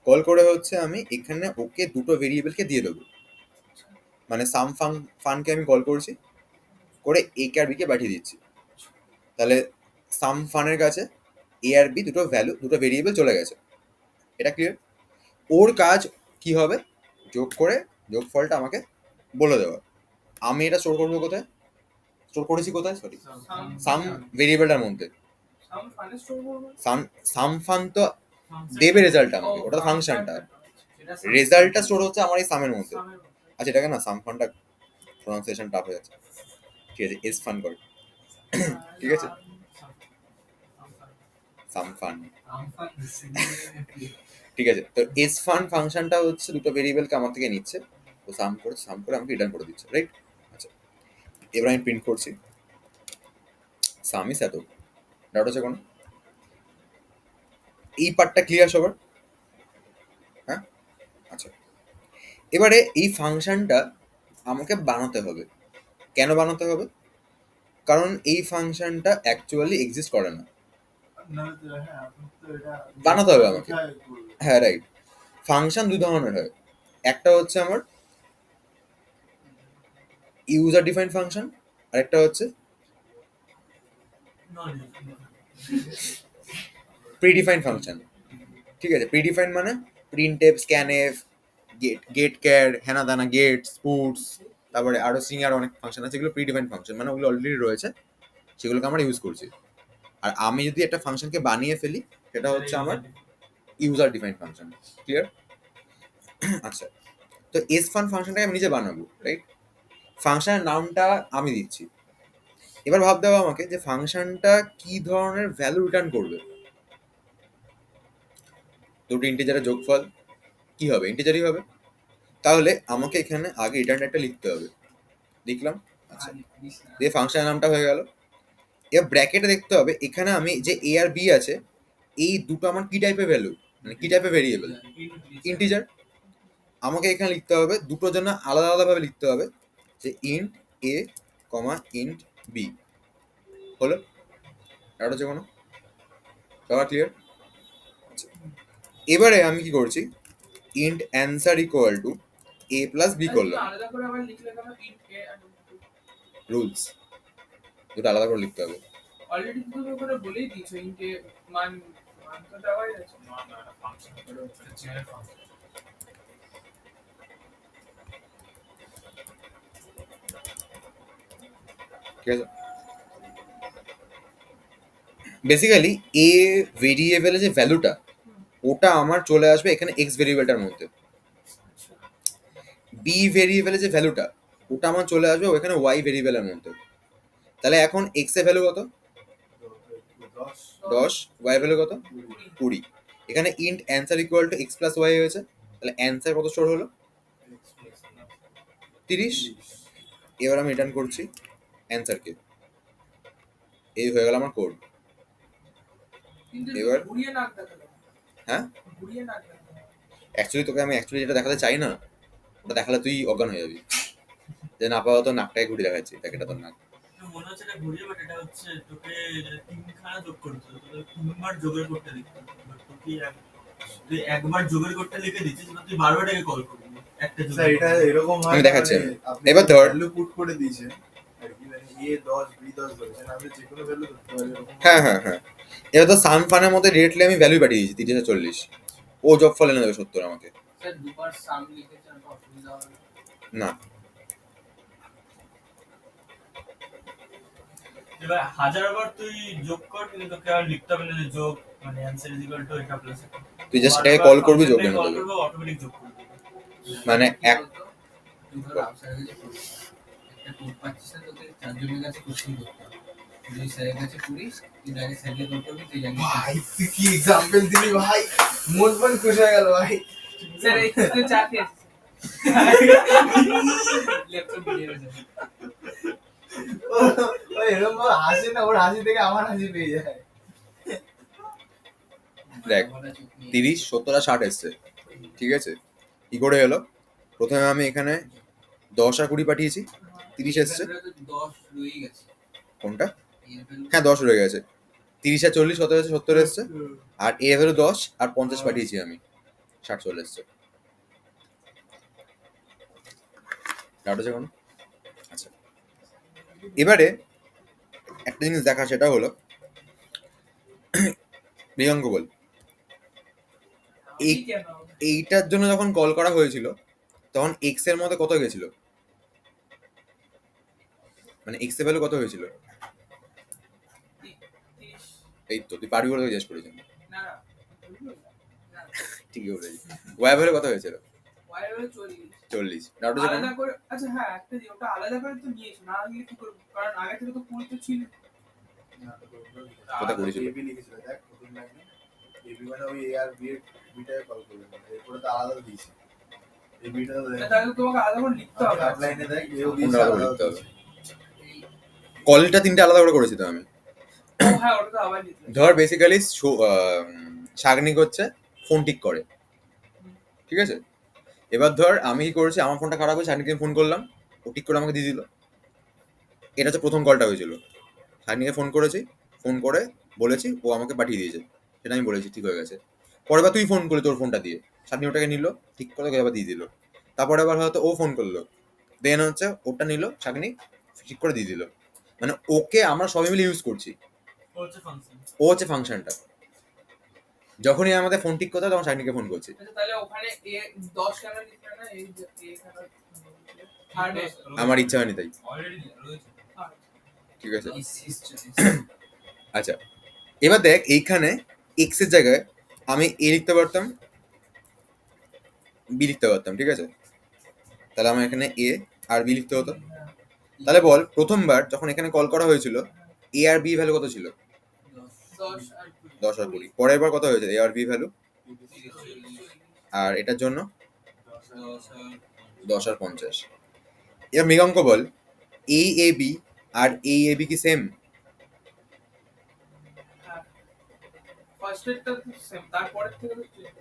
কল করে হচ্ছে আমি এখানে ওকে দুটো ভেরিয়েবলকে দিয়ে দেবো, মানে সাম ফানকে আমি কল করছি, করে এ কে আর বিকে পাঠিয়ে দিচ্ছি। তাহলে সাম ফানের কাছে এ আর বি দুটো ভ্যালু, দুটো ভেরিয়েবল চলে গেছে। এটা ক্লিয়ার? ওর কাজ কি হবে, যোগ করে যোগফলটা আমাকে বলে দেওয়া। আমি এটা স্টোর করবো কোথায়, স্টোর করেছি কোথায়, সরি, সাম ভেরিয়েবলটার মধ্যে। সাম ফানে স্টোর করব। সাম ফান তো দেবে রেজাল্ট আমাকে, ওটা তো ফাংশনটা, রেজাল্টটা স্টোর হচ্ছে আমার এই সামের মধ্যে। আচ্ছা, এটাকে না সাম ফানটা প্রনাউন্সিয়েশন টাফ হয়ে যাচ্ছে, ঠিক আছে, এস ফান করে, ঠিক আছে? সাম ফান, ঠিক আছে। তো এস ফান ফাংশনটা হচ্ছে দুটো ভেরিয়েবলকে আমার থেকে নিচ্ছে, তো সাম করে আমাকে রিটার্ন করে দিচ্ছে, রাইট? আচ্ছা, এবার আমি প্রিন্ট করছি সাম ইস এত। ডাউট আছে কোনো? এই পার্টটা ক্লিয়ার সবার? হ্যাঁ, আচ্ছা। এবারে এই ফাংশনটা আমাকে বানাতে হবে। কেন বানাতে হবে? কারণ এই ফাংশনটা অ্যাকচুয়ালি এক্সিস্ট করে না, নাহলে তো হ্যাঁ আপনি তো এটা বানাতে হবে আমাকে। কোথায় করবেন? হ্যাঁ রাইট। ফাংশন দুই ধরনের হয়, একটা হচ্ছে আমার ইউজার ডিফাইন ফাংশন, আর একটা হচ্ছে প্রিডিফাইন ফাংশন, ঠিক আছে? প্রিডিফাইন মানে প্রিন্টএফ, স্ক্যানএফ, গেট ক্যার, হেনা দানা, গেটস, পুটস, তারপরে আরো সিঙ্গার অনেক ফাংশন আছে, এগুলো প্রিডিফাইন ফাংশন, মানে ওগুলো অলরেডি রয়েছে, সেগুলোকে আমরা ইউজ করছি। আর আমি যদি একটা ফাংশনকে বানিয়ে ফেলি, সেটা হচ্ছে আমার ইউজার ডিফাইন ফাংশন, ক্লিয়ার? আচ্ছা, তো এস ফান ফাংশনটাকে আমি নিজে বানাবো, রাইট? ফাংশনের নামটা আমি দিচ্ছি। এবার ভাবতে হবে আমাকে যে ফাংশনটা কি ধরনের ভ্যালু রিটার্ন করবে। দুটো ইন্টিজারের যোগফল কি হবে, ইন্টিজারই হবে। তাহলে আমাকে এখানে আগে রিটার্ন একটা লিখতে হবে, লিখলাম। আচ্ছা, দিয়ে ফাংশনের নামটা হয়ে গেল। এবার ব্র্যাকেটে দেখতে হবে এখানে আমি যে এ আর বি আছে, এই দুটো আমার কি টাইপের ভ্যালু, মানে কি টাইপের ভেরিয়েবল, ইন্টিজার। আমাকে এখানে লিখতে হবে দুটোর জন্য আলাদা আলাদাভাবে লিখতে হবে, যে ইন্ট এ কমা ইন্ট বি। হলো? এটা হচ্ছে কোনো সবার ক্লিয়ার? এবারে আমি কি করছি, int answer equal to a plus b করলাম। আলাদা করে আবার লিখলে কেন ইন্ট এ আর রুলস দুটো আলাদা করে লিখতে হবে। অলরেডি তুমি করে বলেই দিয়েছো ইন্ট এ মান মান তো দেওয়াই আছে। না না, এটা ফাংশন করে হচ্ছে চেয়ার ফাংশন। ঠিক আছে? বেসিক্যালি এ ভেরিয়েবলের যে ভ্যালুটা ওটা আমার চলে আসবে এখানে এক্স ভেরিয়েবলটার মধ্যে। বি ভেরিয়েবলের যে ভ্যালুটা ওটা আমার চলে আসবে ওখানে ওয়াই ভেরিয়েবলের মধ্যে। তাহলে এখন এক্স এর ভ্যালু কত? 10, ওয়াই ভ্যালু কত? 20। এখানে int answer equal to x plus y হয়েছে, তাহলে অ্যান্সার কত স্টোর হলো? 30। এবার আমি রিটার্ন করছি অ্যান্সারকে, এই হয়ে গেল আমার কোড। কিন্তু এবার ঘুরিয়ে নাক দেখালো, হ্যাঁ ঘুরিয়ে নাক দেখালো। অ্যাকচুয়ালি তোকে আমি যেটা দেখাতে চাই না ওটা দেখালে তুই অজ্ঞান হয়ে যাবি, যে না আপাতত নাকটাকে ঘুরে দেখাচ্ছি, দেখ এটা তোর নাক। মনে হচ্ছে এটা ঘুরিয়ে, বাট এটা হচ্ছে তোকে তিনখানা যোগ করতে হবে, তোকে তিনবার যোগের করতে লিখতে হবে। But তুই একবার যোগের করতে লিখে দিচ্ছিস, এবার তুই বারবার এটাকে কল করবি একটা যোগ। স্যার এটা এরকম হয় আমি না, দেখাচ্ছি মানে আপনি এবার ধর। ভ্যালু পুট করে দিয়েছেন আর কি, মানে এ 10 বি 10 ধরেছেন, আপনি যে কোনো ভ্যালু ধরতে পারেন এরকম। হ্যাঁ হ্যাঁ হ্যাঁ, এবার তো সান ফানের মধ্যে ডিরেক্টলি আমি ভ্যালু পাঠিয়ে দিয়েছি 3040। ও জব ফল এনে দেবে 70 আমাকে। স্যার দুবার সাম লিখেছেন অসুবিধা হবে না? না, এবার হাজারবার তুই যোগ কর, কিন্তু তোকে আর লিখতে হবে না যে যোগ মানে অ্যান্সার ইজ ইকুয়াল টু এটা প্লাস এটা। তুই জাস্ট এটাকে কল করবি, যোগ এনে কল দেবে। করবে, অটোমেটিক যোগ করবে। মানে কি এক বলতো? তুই ধর আফসারের কাছে পড়িস, একটা কোড পাচ্ছিস না, তোকে চারজনের কাছে কোশ্চেন করতে হবে। তুই স্যারের কাছে পড়িস, তুই ডাইরেক্ট স্যারকে কল করবি, তুই জানিস ভাই তুই কি এক্সাম্পল দিলি ভাই, মন মন খুশ হয়ে গেল ভাই। স্যার এই তুই চা খেয়েছিস? ল্যাপটপ নিয়ে যাবে। ও এরকম ভাবে হাসে না, ওর হাসি থেকে আমার হাসি পেয়ে যায়। দেখ 30, 70 আর 60 এসছে, ঠিক আছে? কি করে এলো? প্রথমে আমি এখানে 10 আর 20 পাঠিয়েছি, 30 এসছে। 10 রয়েই গেছে। কোনটা? এর ভ্যালু হ্যাঁ 10 রয়ে গেছে। 30 আর 40 কত হয়েছে? 70 এসছে। আর এ ভ্যালু 10 আর 50 পাঠিয়েছি আমি, 60 চলে এসছে। ডাউট আছে কোনো? আচ্ছা, এবারে একটা জিনিস দেখা, সেটা হলো প্রিয়ঙ্ক বল, আমি কেন? এইটার জন্য যখন কল করা হয়েছিল তখন এক্স এর মধ্যে কত গেছিল, মানে এক্স এর ভ্যালু কত হয়েছিল? 30 এই তো তুই পারবি বলে জিজ্ঞেস করেছিস। না না, বুঝলো? না, ঠিকই বলেছিস। ওয়াই ভ্যালু কত হয়েছিল? ওয়াই হলো 40। 40। ডাউট আছে কোনো? আলাদা করে, আচ্ছা হ্যাঁ একটা যে ওটা আলাদা করে তো নিয়েছো, না নিয়ে কি করবো? কারণ আগে থেকে তো 20 তো ছিল। কোথায় করেছিল? এবি লিখেছিল দেখ প্রথম লাইনে, এবি মানে ওই এ আর বি এর বিটাকে কল করবে, এরপরে তো আলাদা দিয়েছে এই বিটা তো দেখ, তাহলে তো তোমাকে আলাদা করে লিখতে হবে। আট লাইনে দেখ এও কোনটা দিয়েছে আলাদা করে আলাদা লিখতে হবে? দিয়েছে। কলটা 3টে আলাদা করে করেছি তো আমি। ও হ্যাঁ, ওটা তো আবার লিখতে হবে। ধর বেসিক্যালি সাগনিক হচ্ছে ফোন ঠিক করে, ঠিক আছে? এবার ধর আমি কি করেছি, আমার ফোনটা খারাপ হয়েছে, সাগনিককে ফোন করলাম, ও ঠিক করে আমাকে দিয়ে দিল। এটা হচ্ছে প্রথম কলটা হয়েছিল। সাগনিককে ফোন করেছি, ফোন করে বলেছি, ও আমাকে পাঠিয়ে দিয়েছে, সেটা আমি বলেছি ঠিক হয়ে গেছে। পরের বার তুই ফোন করলি তোর ফোনটা দিয়ে, সাগনিক ওটাকে নিল, ঠিক করে তোকে আবার দিয়ে দিল। তারপরে আবার হয়তো ও ফোন করলো, দেন হচ্ছে ওটা নিল সাগনিক, ঠিক করে দিয়ে দিল। মানে ওকে আমরা সবাই মিলে ইউজ করছি, ও হচ্ছে ফাংশন। ও হচ্ছে ফাংশনটা। যখনই আমাদের ফোন ঠিক করতে হয় তখন সাগনিককে ফোন করছি। আচ্ছা তাহলে ওখানে এ 10 কেন লিখতে না, এই যে এ কেন থার্ড এ আমার ইচ্ছা হয়নি তাই, অলরেডি রয়েছে। ঠিক আছে? হিস্ট্রি আচ্ছা, এবার দেখ এইখানে এক্স এর জায়গায় আমি এ লিখতে পারতাম, বি লিখতে পারতাম, ঠিক আছে? তাহলে আমার এখানে এ আর বি লিখতে হতো। তাহলে বল প্রথমবার যখন এখানে কল করা হয়েছিল এ আর বি ভ্যালু কত ছিল? 10 আর 10 আর 20। পরের বার কত হয়েছে এ আর বি ভ্যালু? আর এটার জন্য 10 আর 50। এবার মৃগাঙ্ক বল, এ A B R A A B কি সেম? ফার্স্ট এরটা তো সেম, তারপরের থেকে তো change।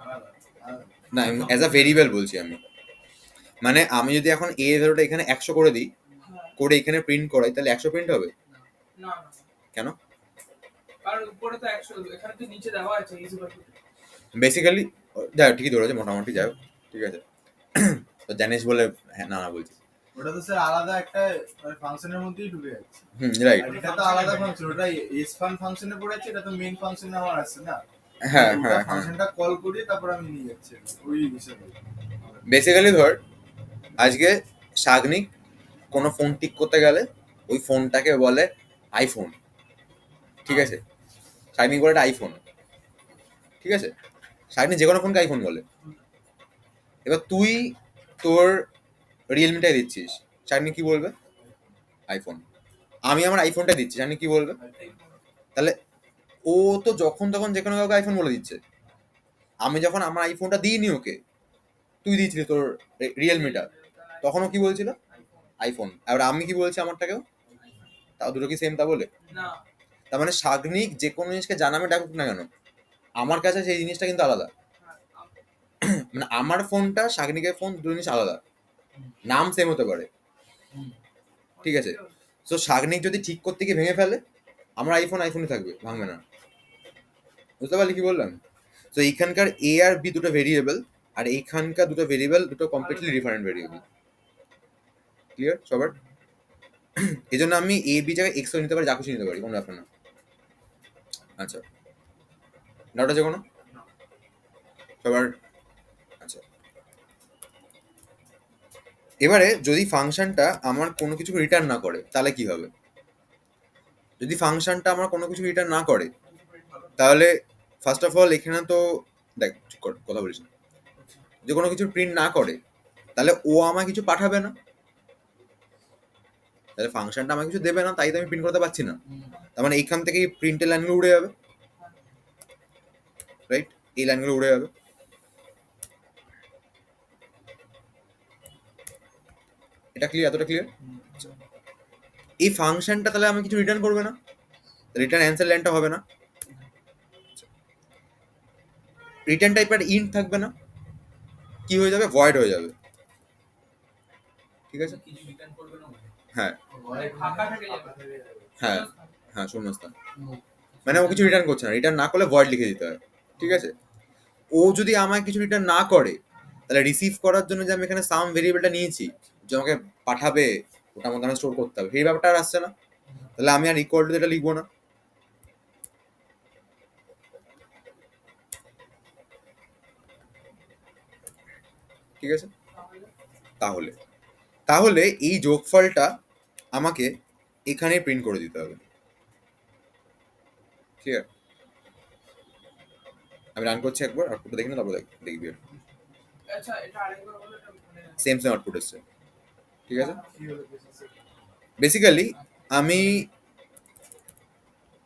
আলাদা আলাদা। না, অ্যাজ আ ভেরিয়েবল বলছি আমি। মানে আমি যদি এখন এ ভ্যালুটা এখানে 100 করে দিই, হ্যাঁ, করে এখানে প্রিন্ট করাই, তাহলে 100 প্রিন্ট হবে? না না, কেন? কারণ উপরে তো 100, এখানে তো নিচে দেওয়া আছে ইজ ইকুয়াল টু। বেসিক্যালি যাই হোক, ঠিকই ধরেছে মোটামুটি, যাই হোক ঠিক আছে। তো জানিস বলে হ্যাঁ না না বলছি। ওটা তো স্যার আলাদা একটা ফাংশনের মধ্যেই ঢুকে যাচ্ছে, রাইট। আর এটা তো আলাদা ফাংশন, ওটা এস ফান ফাংশনে পড়েছে, এটা তো মেইন ফাংশনে আমার আসছে না। হ্যাঁ হ্যাঁ হ্যাঁ, ফাংশনটা কল করি তারপর আমি নিয়ে যাচ্ছি ওই বিষয়। বেসিক্যালি ধর আজকে সাগনিক কোনো ফোন ঠিক করতে গেলে ওই ফোনটাকে বলে আইফোন, ঠিক আছে? শাইনি বলে এটা আইফোন, ঠিক আছে? শাইনি যে কোনো ফোনকে আইফোন বলে। এবার তুই তোর রিয়েলমিটাই দিচ্ছিস, শাইনি কি বলবে? আইফোন। আমি আমার আইফোনটা দিচ্ছি, শাইনি কি বলবে? তাহলে ও তো যখন তখন যে কোনো কাউকে আইফোন বলে দিচ্ছে। আমি যখন আমার আইফোনটা দিইনি ওকে, তুই দিয়েছিলি তোর রিয়েলমিটা, তখনও কি বলছিল? আইফোন। আর আমি কি বলছি আমারটাকেও? তাও দুটো কি সেম তা বলে? না, তার মানে সাগ্নিক যে কোনো জিনিসকে যা নামে ডাকুক না কেন, আমার কাছে সেই জিনিসটা কিন্তু আলাদা। মানে আমার ফোনটা সাগ্নিকের ফোন দুটো জিনিস আলাদা, নাম সেম হতে পারে, ঠিক আছে? সো সাগ্নিক যদি ঠিক করতে গিয়ে ভেঙে ফেলে, আমার আইফোন আইফোনই থাকবে, ভাঙবে না। বুঝতে পারলি কি বললাম? তো এইখানকার এ আর বি দুটো ভেরিয়েবল, আর এইখানকার দুটো ভেরিয়েবল দুটো কমপ্লিটলি ডিফারেন্ট ভেরিয়েবল। ক্লিয়ার সবার? এই জন্য আমি এ বি জায়গায় এক্স নিতে পারি, যা খুশি নিতে পারি, কোনো ব্যাপার না। আচ্ছা, ডাউট আছে কোনো সবার? আচ্ছা, এবারে যদি ফাংশনটা আমার কোনো কিছু রিটার্ন না করে তাহলে কি হবে? যদি ফাংশনটা আমার কোনো কিছু রিটার্ন না করে তাহলে ফার্স্ট অফ অল এখানে তো দেখ, চুপ কর, কথা বলিস না। যদি কোনো কিছু প্রিন্ট না করে তাহলে ও আমায় কিছু পাঠাবে না, তাহলে ফাংশনটা আমাকে কিছু দেবে না, তাই তো আমি প্রিন্ট করতে পারছি না। তার মানে এইখান থেকে প্রিন্টের লাইনগুলো উড়ে যাবে, রাইট? এই লাইনগুলো উড়ে যাবে। এটা ক্লিয়ার? এতটা ক্লিয়ার? এই ফাংশনটা তাহলে আমি কিছু রিটার্ন করবে না, রিটার্ন অ্যান্সার লাইনটা হবে না, রিটার্ন টাইপের ইন্ট থাকবে না, কি হয়ে যাবে? ভয়েড হয়ে যাবে, ঠিক আছে? কিছু রিটার্ন করবে না বলে। হ্যাঁ ফাঁকা থেকে যাবে। হ্যাঁ হ্যাঁ, শূন্যস্থান। মানে ও কিছু রিটার্ন করছে না, রিটার্ন না করলে ভয়েড লিখে দিতে হয়, ঠিক আছে? ও যদি আমায় কিছু রিটার্ন না করে তাহলে রিসিভ করার জন্য যে আমি এখানে সাম ভেরিয়েবলটা নিয়েছি যে আমাকে পাঠাবে, ওটা আমাকে স্টোর করতে হবে, সেই ব্যাপারটা আর আসছে না। তাহলে আমি আর ইকুয়াল টু এটা লিখবো না, ঠিক আছে? তাহলে তাহলে এই যোগফলটা আমাকে এখানে প্রিন্ট করে দিতে হবে, ঠিক আছে? আমি রান করছি একবার, আউটপুটটা দেখি না, তারপর দেখবি আচ্ছা, এটা আরেকবার বলো, এটা মানে সেম সেম আউটপুট এসছে, ঠিক আছে? কি হলো business এ? বেসিক্যালি আমি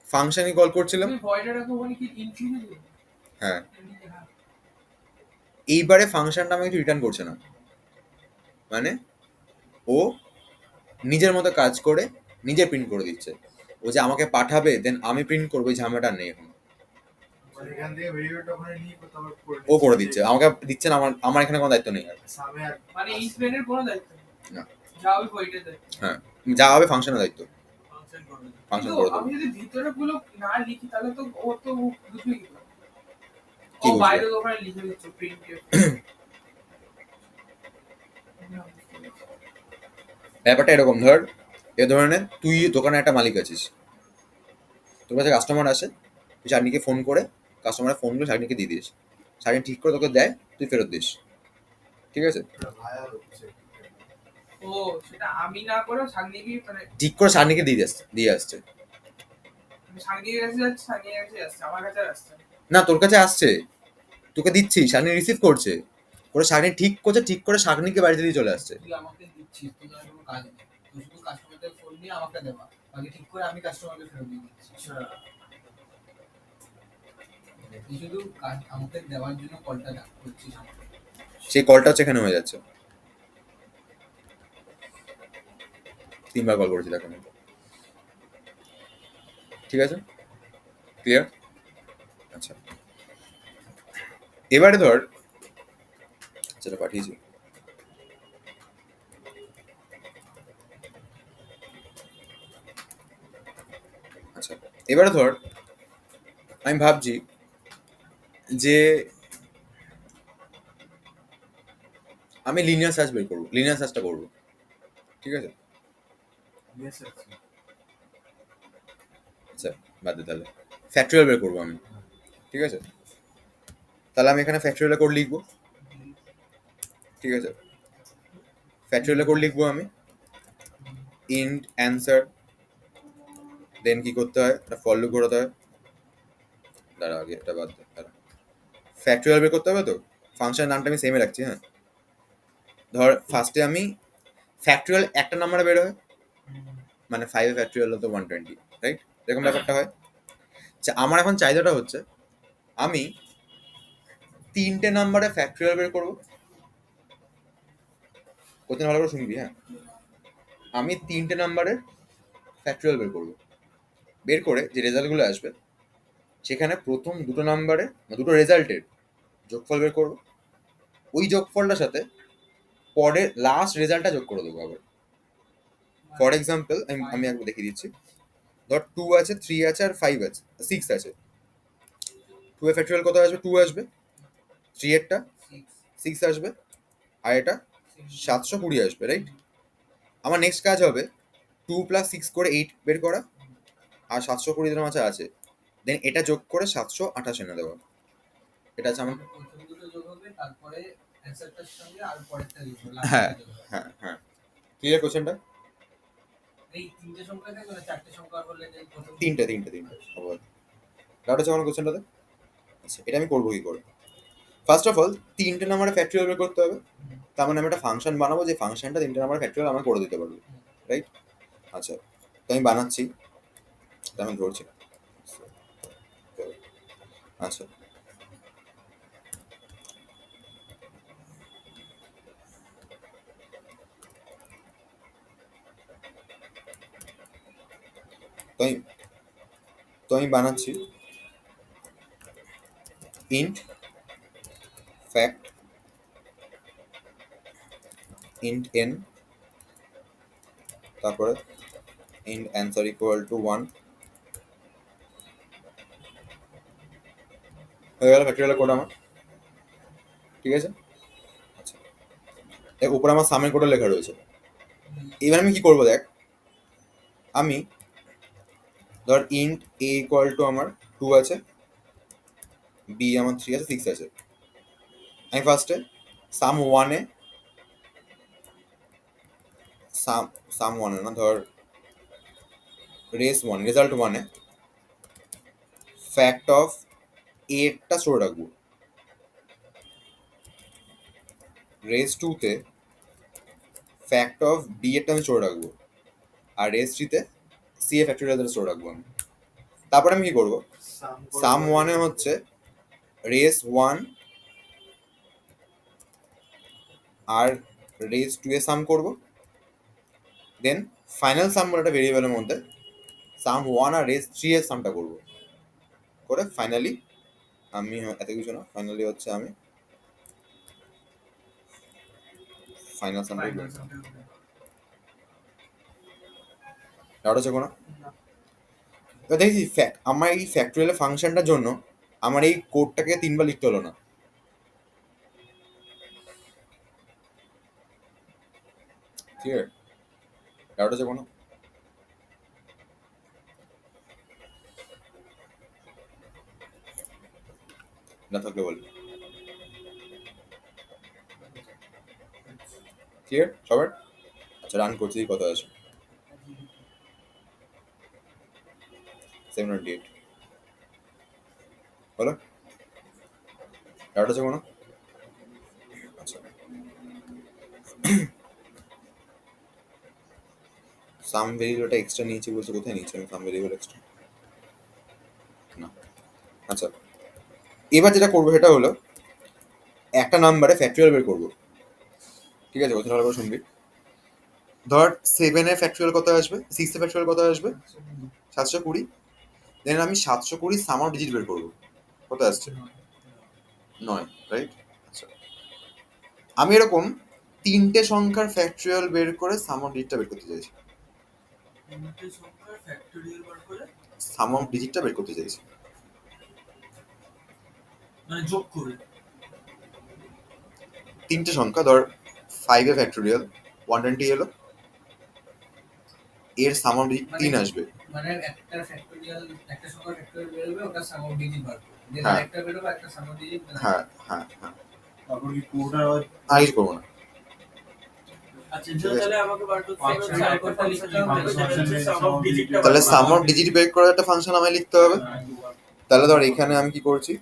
ফাংশনে কল করছিলাম, তুমি ভয়েডের রাখো ওখানে কি ইনক্লুড দিবে? হ্যাঁ। এইবারে ফাংশনটা আমাকে কিছু রিটার্ন করছে না, মানে ও নিজের মতো কাজ করে নিজে প্রিন্ট করে দিচ্ছে। ও যে আমাকে পাঠাবে দেন আমি প্রিন্ট করবো, এই ঝামেলাটা আর নেই এখন। আর এখান থেকে ভেরিয়েবলটা ওখানে নিয়ে তারপর ও করে দিচ্ছে, আমাকে দিচ্ছে না, আমার আমার এখানে কোনো দায়িত্ব নেই আর। সামনে আর মানে এই স্পেনের কোনো দায়িত্ব নেই। না। যা ওই ভয়েডের দায়িত্ব। হ্যাঁ, যা হবে ফাংশনের দায়িত্ব, ফাংশন করবে ফাংশন কিন্তু করে দেবো। আমি যদি ভিতরে গুলো না লিখি তাহলে তো ও তো বুঝবে কি করে? কি ও বুঝবে? বাইরে তো ওখানে লিখে দিচ্ছে প্রিন্টে। ব্যাপারটা এরকম, ধর এ ধরনের তুই দোকানে একটা মালিক আছিস, তোর কাছে কাস্টমার আসে, তুই চাটনিকে ফোন করে কাস্টমারের ফোনগুলো চাটনিকে দিয়ে দিস, চাটনি ঠিক করে তোকে দেয়, তুই ফেরত দিস, ঠিক আছে? ভায়া হচ্ছে ও সেটা আমি না করেও সাগনিকি মানে ঠিক করে চাটনিকে দিয়ে আসছে। সাগনিকের কাছে যাচ্ছে, সাগনিকের কাছে আসছে, আমার কাছে আর আসছে না। না, তোর কাছে আসছে, তোকে দিচ্ছি, শাগনি রিসিভ করছে, করে শাগনি ঠিক করছে, ঠিক করে শাগনিকে বাড়িতে দিয়ে চলে আসছে। তুই আমাকে দিচ্ছিস, তোর আর কোনো কাজ নেই, তুই শুধু কাস্টমারদের ফোন নিয়ে আমাকে দেওয়া, বাকি ঠিক করে আমি কাস্টমারকে ফেরত দিয়ে দিচ্ছি। তুই শুধু আমাকে দেওয়ার জন্য কলটা করছিস আমাকে। সেই কলটা হচ্ছে এখানে হয়ে যাচ্ছে, 3বার কল করেছি দেখো, ঠিক আছে? ক্লিয়ার? আচ্ছা, এবারে ধর যেটা পাঠিয়েছি, আচ্ছা এবারে ধর আমি ভাবছি যে আমি লিনিয়ার সার্চ বের করবো, লিনিয়ার সার্চটা করবো, ঠিক আছে? ইয়েস আছে আচ্ছা বাদ দে, তাহলে ফ্যাক্টরিয়াল বের করবো আমি, ঠিক আছে? তাহলে আমি এখানে ফ্যাক্টরিয়াল কোড লিখবো, ঠিক আছে? ফ্যাক্টরিয়াল কোড লিখবো আমি, ইন্ট অ্যান্সার, দেন কি করতে হয়, একটা ফর লুপ ঘোরাতে হয়। দাঁড়া আগে এটা বাদ দে, দাঁড়া। ফ্যাক্টরিয়াল বের করতে হবে তো, ফাংশনের নামটা আমি সেমই রাখছি। হ্যাঁ, ধর ফার্স্টে আমি ফ্যাক্টরিয়াল একটা নাম্বারে বের হয়, মানে 5 ফ্যাক্টরিয়াল হতো 120, রাইট? এরকম ব্যাপারটা হয়। আচ্ছা, আমার এখন চাহিদাটা হচ্ছে আমি 3টে নাম্বারে ফ্যাক্টরিয়াল বের করবো। কোথায় ভালো করে শুনবি, হ্যাঁ। আমি 3টে নাম্বারের ফ্যাক্টরিয়াল বের করবো, বের করে যে রেজাল্টগুলো আসবে সেখানে প্রথম দুটো নাম্বারে দুটো রেজাল্টের যোগফল বের করবো। ওই যোগফলটার সাথে পরের লাস্ট রেজাল্টটা যোগ করে দেবো আবার। ফর এক্সাম্পল আমি একবার দেখিয়ে দিচ্ছি। ধর 2 আছে, 3 আছে, আর 5 আছে, 6 আছে। 2 এর ফ্যাক্টরিয়াল কত আসবে? 2 আসবে। 3 এরটা 6 আসবে, আর এটা 720 আসবে, রাইট? আমার নেক্সট কাজ হবে 2 + 6 করে 8 বের করা, আর 720 যেটা মাঝে আছে, দেন এটা যোগ করে 728 এনে দেওয়া। এটা আছে আমার। প্রথম দুটো যোগ হবে, তারপরে অ্যান্সারটার সঙ্গে আর পরেরটা যোগ হবে, হ্যাঁ লাস্টটা যোগ হবে। হ্যাঁ হ্যাঁ, ক্লিয়ার কোশ্চেনটা? এই তিনটে সংখ্যা থাকবে না, চারটে সংখ্যা করলে যে প্রথম তিনটে সবার ডাউট আছে আমার কোশ্চেনটাতে? আচ্ছা, এটা আমি করবো কি করে? ফার্স্ট অফ অল 3টে নাম্বারে ফ্যাক্টরিয়াল বের করতে হবে। তার মানে আমি একটা ফাংশন বানাবো, যে ফাংশনটা 3টে নাম্বারে ফ্যাক্টরিয়াল আমরা করে দিতে পারবো, রাইট? আচ্ছা, তো আমি বানাচ্ছি, এটা আমি ধরছি। আচ্ছা, তো আমি বানাচ্ছি ইন্ট ফ্যাক্ট ইন্ট n, তারপরে ইন্ট অ্যান্সার ইকুয়াল টু 1 হয়ে গেল ফ্যাক্টরিয়াল কোড আমার, ঠিক আছে? আচ্ছা, এর উপরে আমার সামের কোডে লেখা রয়েছে। এবার আমি কি করবো দেখ, আমি ধর ইন্ট a ইকুয়াল টু আমার 2 আছে, b আমার 3 আছে, 6 আছে। আমি ফার্স্টে সাম 1 এ সাম 1 এ না, ধর race 1 result 1 A fact of a টা স্টোর রাখবো, রেস 2 তে ফ্যাক্ট অফ b এরটা আমি স্টোর রাখবো, আর রেস 3 তে c এ ফ্যাক্টরিয়াল স্টোর রাখবো আমি। তারপরে আমি কি করবো, সাম 1 এ হচ্ছে রেস 1 আর রেস 2 এ সাম করবো, দেন ফাইনাল সাম বলে একটা ভেরিয়েবলের মধ্যে সাম 1 আর রেস 3 এর সামটা করবো, করে ফাইনালি আমি এত কিছু না, ফাইনালি হচ্ছে আমি ফাইনাল সামটা ডাউট আছে কোনো? এবার দেখি আমার এই ফ্যাক্টরিয়াল ফাংশনটার জন্য আমার এই কোডটাকে 3বার লিখতে হলো না। ক্লিয়ার? ডাউট আছে কোনো? না থাকলে বলবি। ক্লিয়ার সবার? আচ্ছা, রান করছি, কত আছে? 728 বলো, ডাউট আছে কোনো? আচ্ছা, সাম ভেরিয়েবলটা এক্সট্রা নিয়েছি বলছে, কোথায় নিয়েছি আমি সাম ভেরিয়েবল এক্সট্রা? না। আচ্ছা, এবার যেটা করবো সেটা হলো একটা নাম্বারে ফ্যাক্টরিয়াল বের করবো, ঠিক আছে? কথা ভালো করে শুনবি। ধর 7 এর ফ্যাক্টরিয়াল কত আসবে, 6 এর ফ্যাক্টরিয়াল কত আসবে? 720। দেন আমি 720 সাম অফ ডিজিট বের করবো, কত আসছে? 9, রাইট? আচ্ছা, আমি এরকম 3টে সংখ্যার ফ্যাক্টরিয়াল বের করে সাম অফ ডিজিটটা বের করতে চাইছি। 3টে সংখ্যার ফ্যাক্টরিয়াল বার করে সাম অফ ডিজিটটা বের করতে চাইছি, মানে যোগ করে 3টে সংখ্যা, ধর 5 এর ফ্যাক্টরিয়াল 120 এলো, এর সাম অফ ডিজিট 3 আসবে। মানে একটা ফ্যাক্টরিয়াল, একটা সংখ্যা ফ্যাক্টরিয়াল বেরোবে, ওটা সাম অফ ডিজিট বার করবে, দেন হ্যাঁ। আরেকটা বেরোবে, একটা সাম অফ ডিজিট। হ্যাঁ হ্যাঁ হ্যাঁ, তারপর কি কোডার আর কিছু করবো না। আচ্ছা তাহলে আমাকে বার করতে হবে Function আরেকটা লিখতে ফাংশন হবে, যেটা হচ্ছে সাম অফ ডিজিটটা। তাহলে সাম অফ ডিজিট বের করে একটা ফাংশন আমায় লিখতে হবে। তাহলে ধর এখানে আমি কি করছি,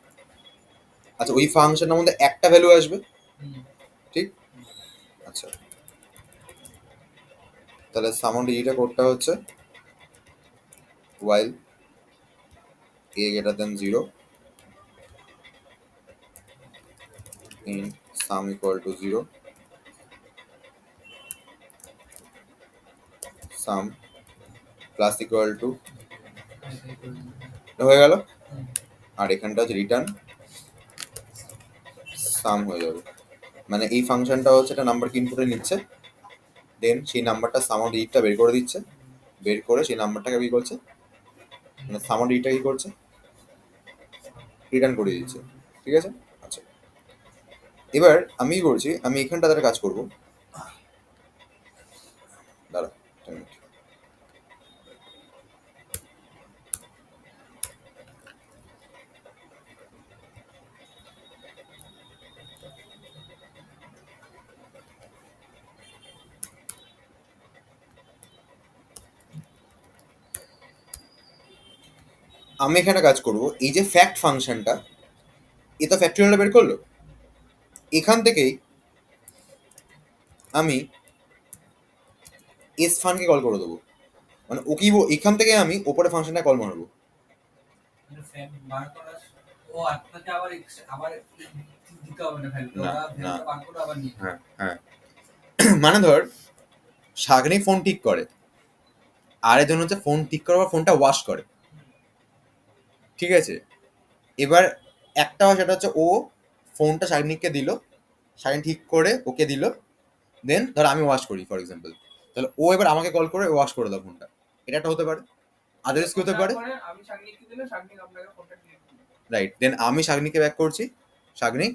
আচ্ছা ওই ফাংশনের মধ্যে একটা ভ্যালু আসবে, হুম। ঠিক? আচ্ছা তাহলে সাম অফ ডিজিটের কোডটা হচ্ছে while a greater than 0 in sum equal to 0 sum plus equal to হয়ে গেল। আর এখানটা হচ্ছে রিটার্ন সাম হয়ে যাবে, মানে এই ফাংশনটা হচ্ছে একটা নাম্বারকে ইনপুটে নিচ্ছে, দেন সেই নাম্বারটা সাম অফ ডিজিটটা বের করে দিচ্ছে, বের করে সেই নাম্বারটাকে কি করছে, মানে সাম অফ ডিজিটটা কি করছে, রিটার্ন করে দিচ্ছে, ঠিক আছে? আচ্ছা এবার আমি কি করছি, আমি এখানটা তারা কাজ করবো, দাঁড়া একটা মিনিট। আমি এখানে কাজ করব, এই যে ফ্যাক্ট ফাংশনটা এ তো ফ্যাক্টরিয়ালটা বের করলো, এখান থেকেই আমি এস ফানকে কল করে দেবো, মানে ও কি এখান থেকে আমি ওপরে ফাংশনটা কল মারবো। বার করা ও আপনাকে আবার আবার দিতে হবে না ভ্যালু, না, ওরা না। ভ্যালুটা বার করে আবার নিয়ে হ্যাঁ হ্যাঁ মানে ধর সাগনি ফোন ঠিক করে, আর একজন হচ্ছে ফোন ঠিক করার পর ফোনটা ওয়াশ করে, ঠিক আছে? এবার একটা হয় সেটা হচ্ছে ও ফোনটা সাগনিককে দিল, সাগনি ঠিক করে ওকে দিল, দেন ধর আমি ওয়াশ করি ফর এক্সাম্পল, তাহলে ও এবার আমাকে কল করে ওয়াশ করে দাও ফোনটা, এটা একটা হতে পারে। আদার্স কি হতে পারে, আমি শাগনিককে দিলে শাগনিক আপনাকে ফোনটা ক্লিক করবে। রাইট, দেন আমি শাগনিককে ব্যাক করছি, শাগনিক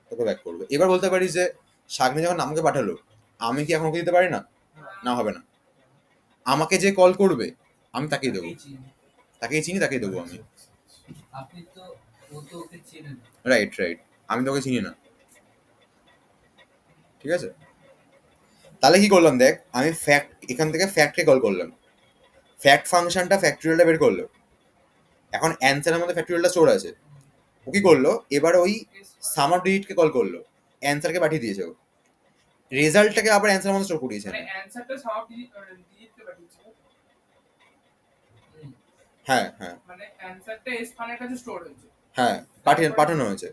তোকে ব্যাক করবে। এবার বলতে পারি যে শাগনি যখন আমাকে পাঠালো আমি কি এখন ওকে দিতে পারি না? না হবে না, আমাকে যে কল করবে আমি তাকেই দেবো, তাকেই চিনি তাকেই দেবো আমি, আপনি তো ও তো ওকে চেনেন না। রাইট রাইট, আমি তোকে চিনি না, ঠিক আছে? তাহলে কি করলাম দেখ, আমি ফ্যাক্ট এখান থেকে ফ্যাক্টকে কল করলাম, ফ্যাক্ট ফাংশনটা ফ্যাক্টরিয়ালটা বের করলো, এখন অ্যান্সারের মধ্যে ফ্যাক্টরিয়ালটা স্টোর আছে, ও কি করলো এবার ওই সামার ডিজিটকে কল করলো, অ্যান্সারকে পাঠিয়ে দিয়েছে, ও রেজাল্টটাকে আবার অ্যান্সারের মধ্যে স্টোর করিয়েছে। মানে অ্যানসারটা সব ডিজিটকে পাঠিয়েছে। হ্যাঁ হ্যাঁ মানে অ্যানসারটা এস ফানের কাছে স্টোর হয়েছে। হ্যাঁ পাঠানো হয়েছে,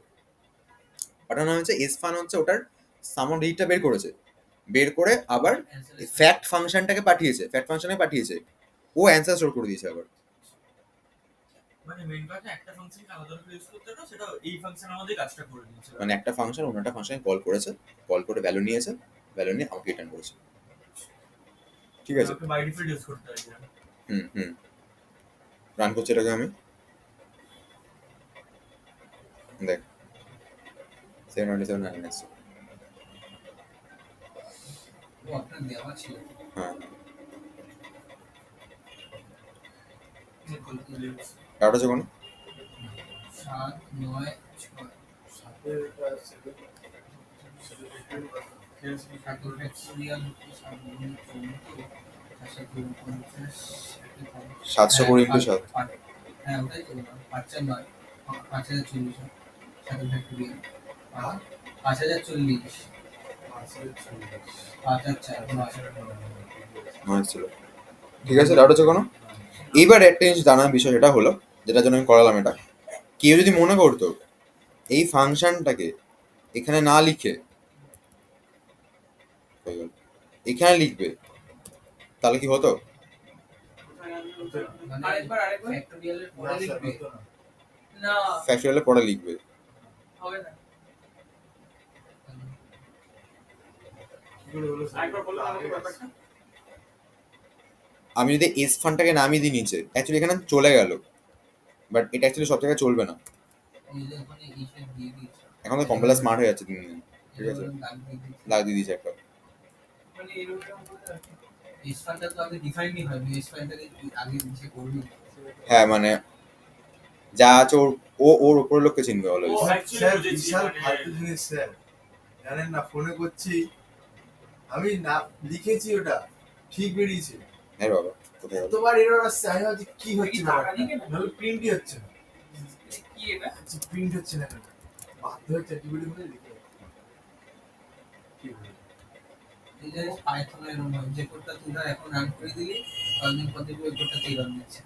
পাঠানো হয়েছে। এস ফান হচ্ছে ওটার সামার ডিজিটটা বের করেছে, বের করে আবার ফ্যাক্ট ফাংশনটাকে পাঠিয়েছে, ফ্যাক্ট ফাংশনে পাঠিয়েছে, ও অ্যান্সার স্টোর করে দিয়েছে আবার। মানে মেইন কথা একটা ফাংশনকে আলাদা করে ইউজ করতে না, সেটা এই ফাংশনের মধ্যে কাজটা করে দিয়েছে। মানে একটা ফাংশন অন্য একটা ফাংশনে কল করেছে, কল করে ভ্যালু নিয়েছে, ভ্যালু নিয়ে আমাকে রিটার্ন করেছে, ঠিক আছে? বাই ডিফল্ট ইউজ করতে হয় এটা। হুম রান করছি এটাকে আমি, দেখ 797 আসছে। ও আপনার দেওয়া ছিল। হ্যাঁ চেক করতে হলে কারোটা আছে কোনো 7 9 6 720 ইন্টু 7, হ্যাঁ ওটাই তো বললাম 5 9 5040 সাথে ফ্যাক্টরিয়াল 5040 নয় ছিল, ঠিক আছে? ডাউট আছে কোনো? এইবার একটা জিনিস জানার বিষয় সেটা হলো, যেটার জন্য আমি করালাম এটা, কেউ যদি মনে করতো এই ফাংশনটাকে এখানে না লিখে এখানে লিখবে, তাহলে কি হতো? আরেকবার ফ্যাক্টরিয়ালের পরে লিখবে না ফ্যাক্টরিয়ালে পরে লিখবে, হবে না। কি করে হলো স্যার? আরেকবার বলো আমাকে ব্যাপারটা। আমি যদি এস ফান্ডটাকে নামিয়ে দিই নিচে, অ্যাকচুয়ালি এখানে চলে গেল, বাট এটা অ্যাকচুয়ালি সব জায়গায় চলবে না, এই যে ওখানে ইসে দিয়ে দিয়েছে এখন তো কম্পিউটার স্মার্ট হয়ে যাচ্ছে দিন দিন, ঠিক আছে? দাগ দিয়ে দিয়েছে লাগ দিয়ে দিয়েছে একটা, মানে এরকম বলতে আর কি। এস ফাইলটা তো আগে ডিফাইনই হয় এস ফাইলটাকে আগে নিচে করবি হ্যাঁ মানে যা আছে ওর উপরের লোককে চিনবে ও অলওয়েজ। actually স্যার বুঝেছি, বিশাল মানে- ফালতু জিনিস স্যার, জানেন না ফোনে করছি আমি না লিখেছি ওটা ঠিক বেরিয়েছে। হ্যাঁ বাবা, কোথায় গেল? এতবার এরর আসছে, আমি ভাবছি কি হচ্ছে কি ব্যাপারটা? টাকা দিকে না? নাহলে প্রিন্টই হচ্ছে না, কি এটা প্রিন্ট হচ্ছে না কেন? বাধ্য হচ্ছে টিভিডি বলে লিখে। কি বলি? এই যে পাইথন এর মধ্যে যে কোডটা তুই ধর এখন রান করে দিলি, কয়েকদিন পর দেখবি ওই কোডটাতেই রান দিচ্ছে।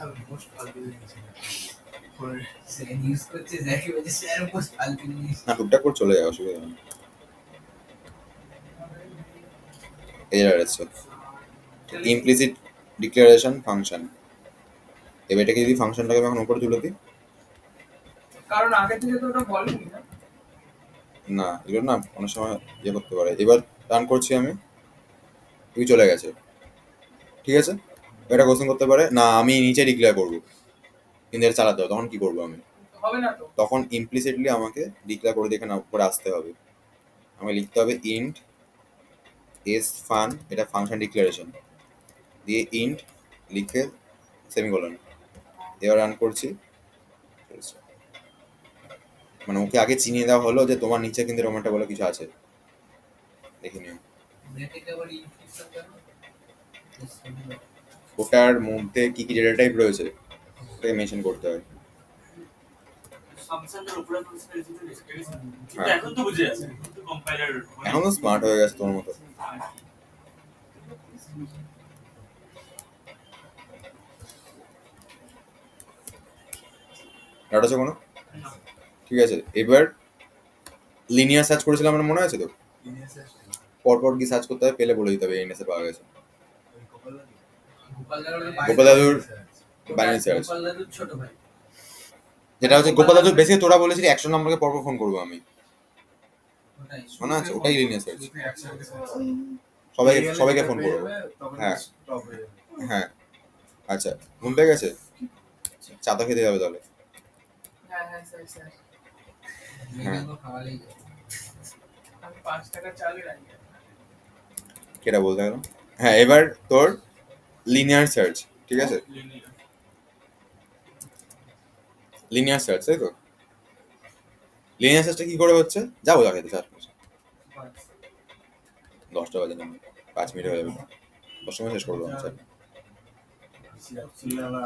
আমি মোস্ট ফালতু জিনিস করে সে ইউজ করছে যাকে বলছে স্যার পোস্ট ফালতু জিনিস। না, টুকটাক করে চলে যায়, অসুবিধা নেই। এরর আছে ইমপ্লিসিট ডিক্লারেশন ফাংশন। এবার এটাকে যদি ফাংশনটাকে আমি এখন উপরে তুলে দিই, কারণ আগে থেকে তো ওটা বলেনি না। না এগুলো না অনেক সময় ইয়ে করতে পারে। এবার রান করছি আমি, তুই চলে গেছে, ঠিক আছে। এটা কোশ্চেন করতে পারে না আমি নিচে ডিক্লেয়ার করবো, কিন্তু এটা চালাতে হবে, তখন কি করবো আমি? হবে না তো। তখন ইমপ্লিসিটলি আমাকে ডিক্লেয়ার করে দেখে না উপরে আসতে হবে। আমাকে লিখতে হবে ইন্ট এস ফান, এটা ফাংশন ডিক্লারেশন দিয়ে ইন্ট লিখে সেমিকোলন। এবার রান করছি, মানে ওকে আগে চিনিয়ে দেওয়া হলো যে তোমার নিচে কিন্তু এরকম একটা বলে কিছু আছে, দেখে নিও। ব্র্যাকেটে আবার ইনফিক্সন কেন? ওটার মধ্যে কি কি ডেটা টাইপ রয়েছে ওটাকে মেনশন করতে হয়। ফাংশনটার উপরে ফাংশন রেজিস্টার কিন্তু হ্যাঁ। এখন তো বুঝে যাচ্ছে, কিন্তু কম্পাইলার এখন তো স্মার্ট হয়ে গেছে তোর মতো। ডাটা আছে কোনো? ঠিক আছে, এবার লিনিয়ার সার্চ করেছিলাম আমার মনে আছে তো, পরপর কি সার্চ করতে হবে পেলে বলে দিতে হবে এনএসএ পাওয়া গেছে। গোপাল দাদুর গোপাল দাদুর বাইনারি সার্চ, গোপাল দাদুর ছোট ভাই। যেটা হচ্ছে গোপাল দাদুর বেসিক তোরা বলেছিলি 100 নম্বরকে পরপর ফোন করবো আমি, ওটাই মনে আছে? ওটাই লিনিয়ার সার্চ, সবাইকে ফোন করবো। হ্যাঁ। হ্যাঁ আচ্ছা, ঘুম পেয়ে গেছে, চাটা খেতে যাবে তাহলে। হ্যাঁ হ্যাঁ স্যার স্যার মেয়েকে খাওয়ালেই যায়। আমি 5 টাকা চালের আইডিয়া। কেটা বলতে গেল? হ্যাঁ, এবার তোর লিনিয়ার সার্চ, ঠিক আছে, লিনিয়ার সার্চ, তাই তো? লিনিয়ার সার্চটা কি করে হচ্ছে যাবো যা খেতে, 10টা বাজে না, 5 মিনিট হয়ে যাবে, 10 সময় শেষ করবো স্যার।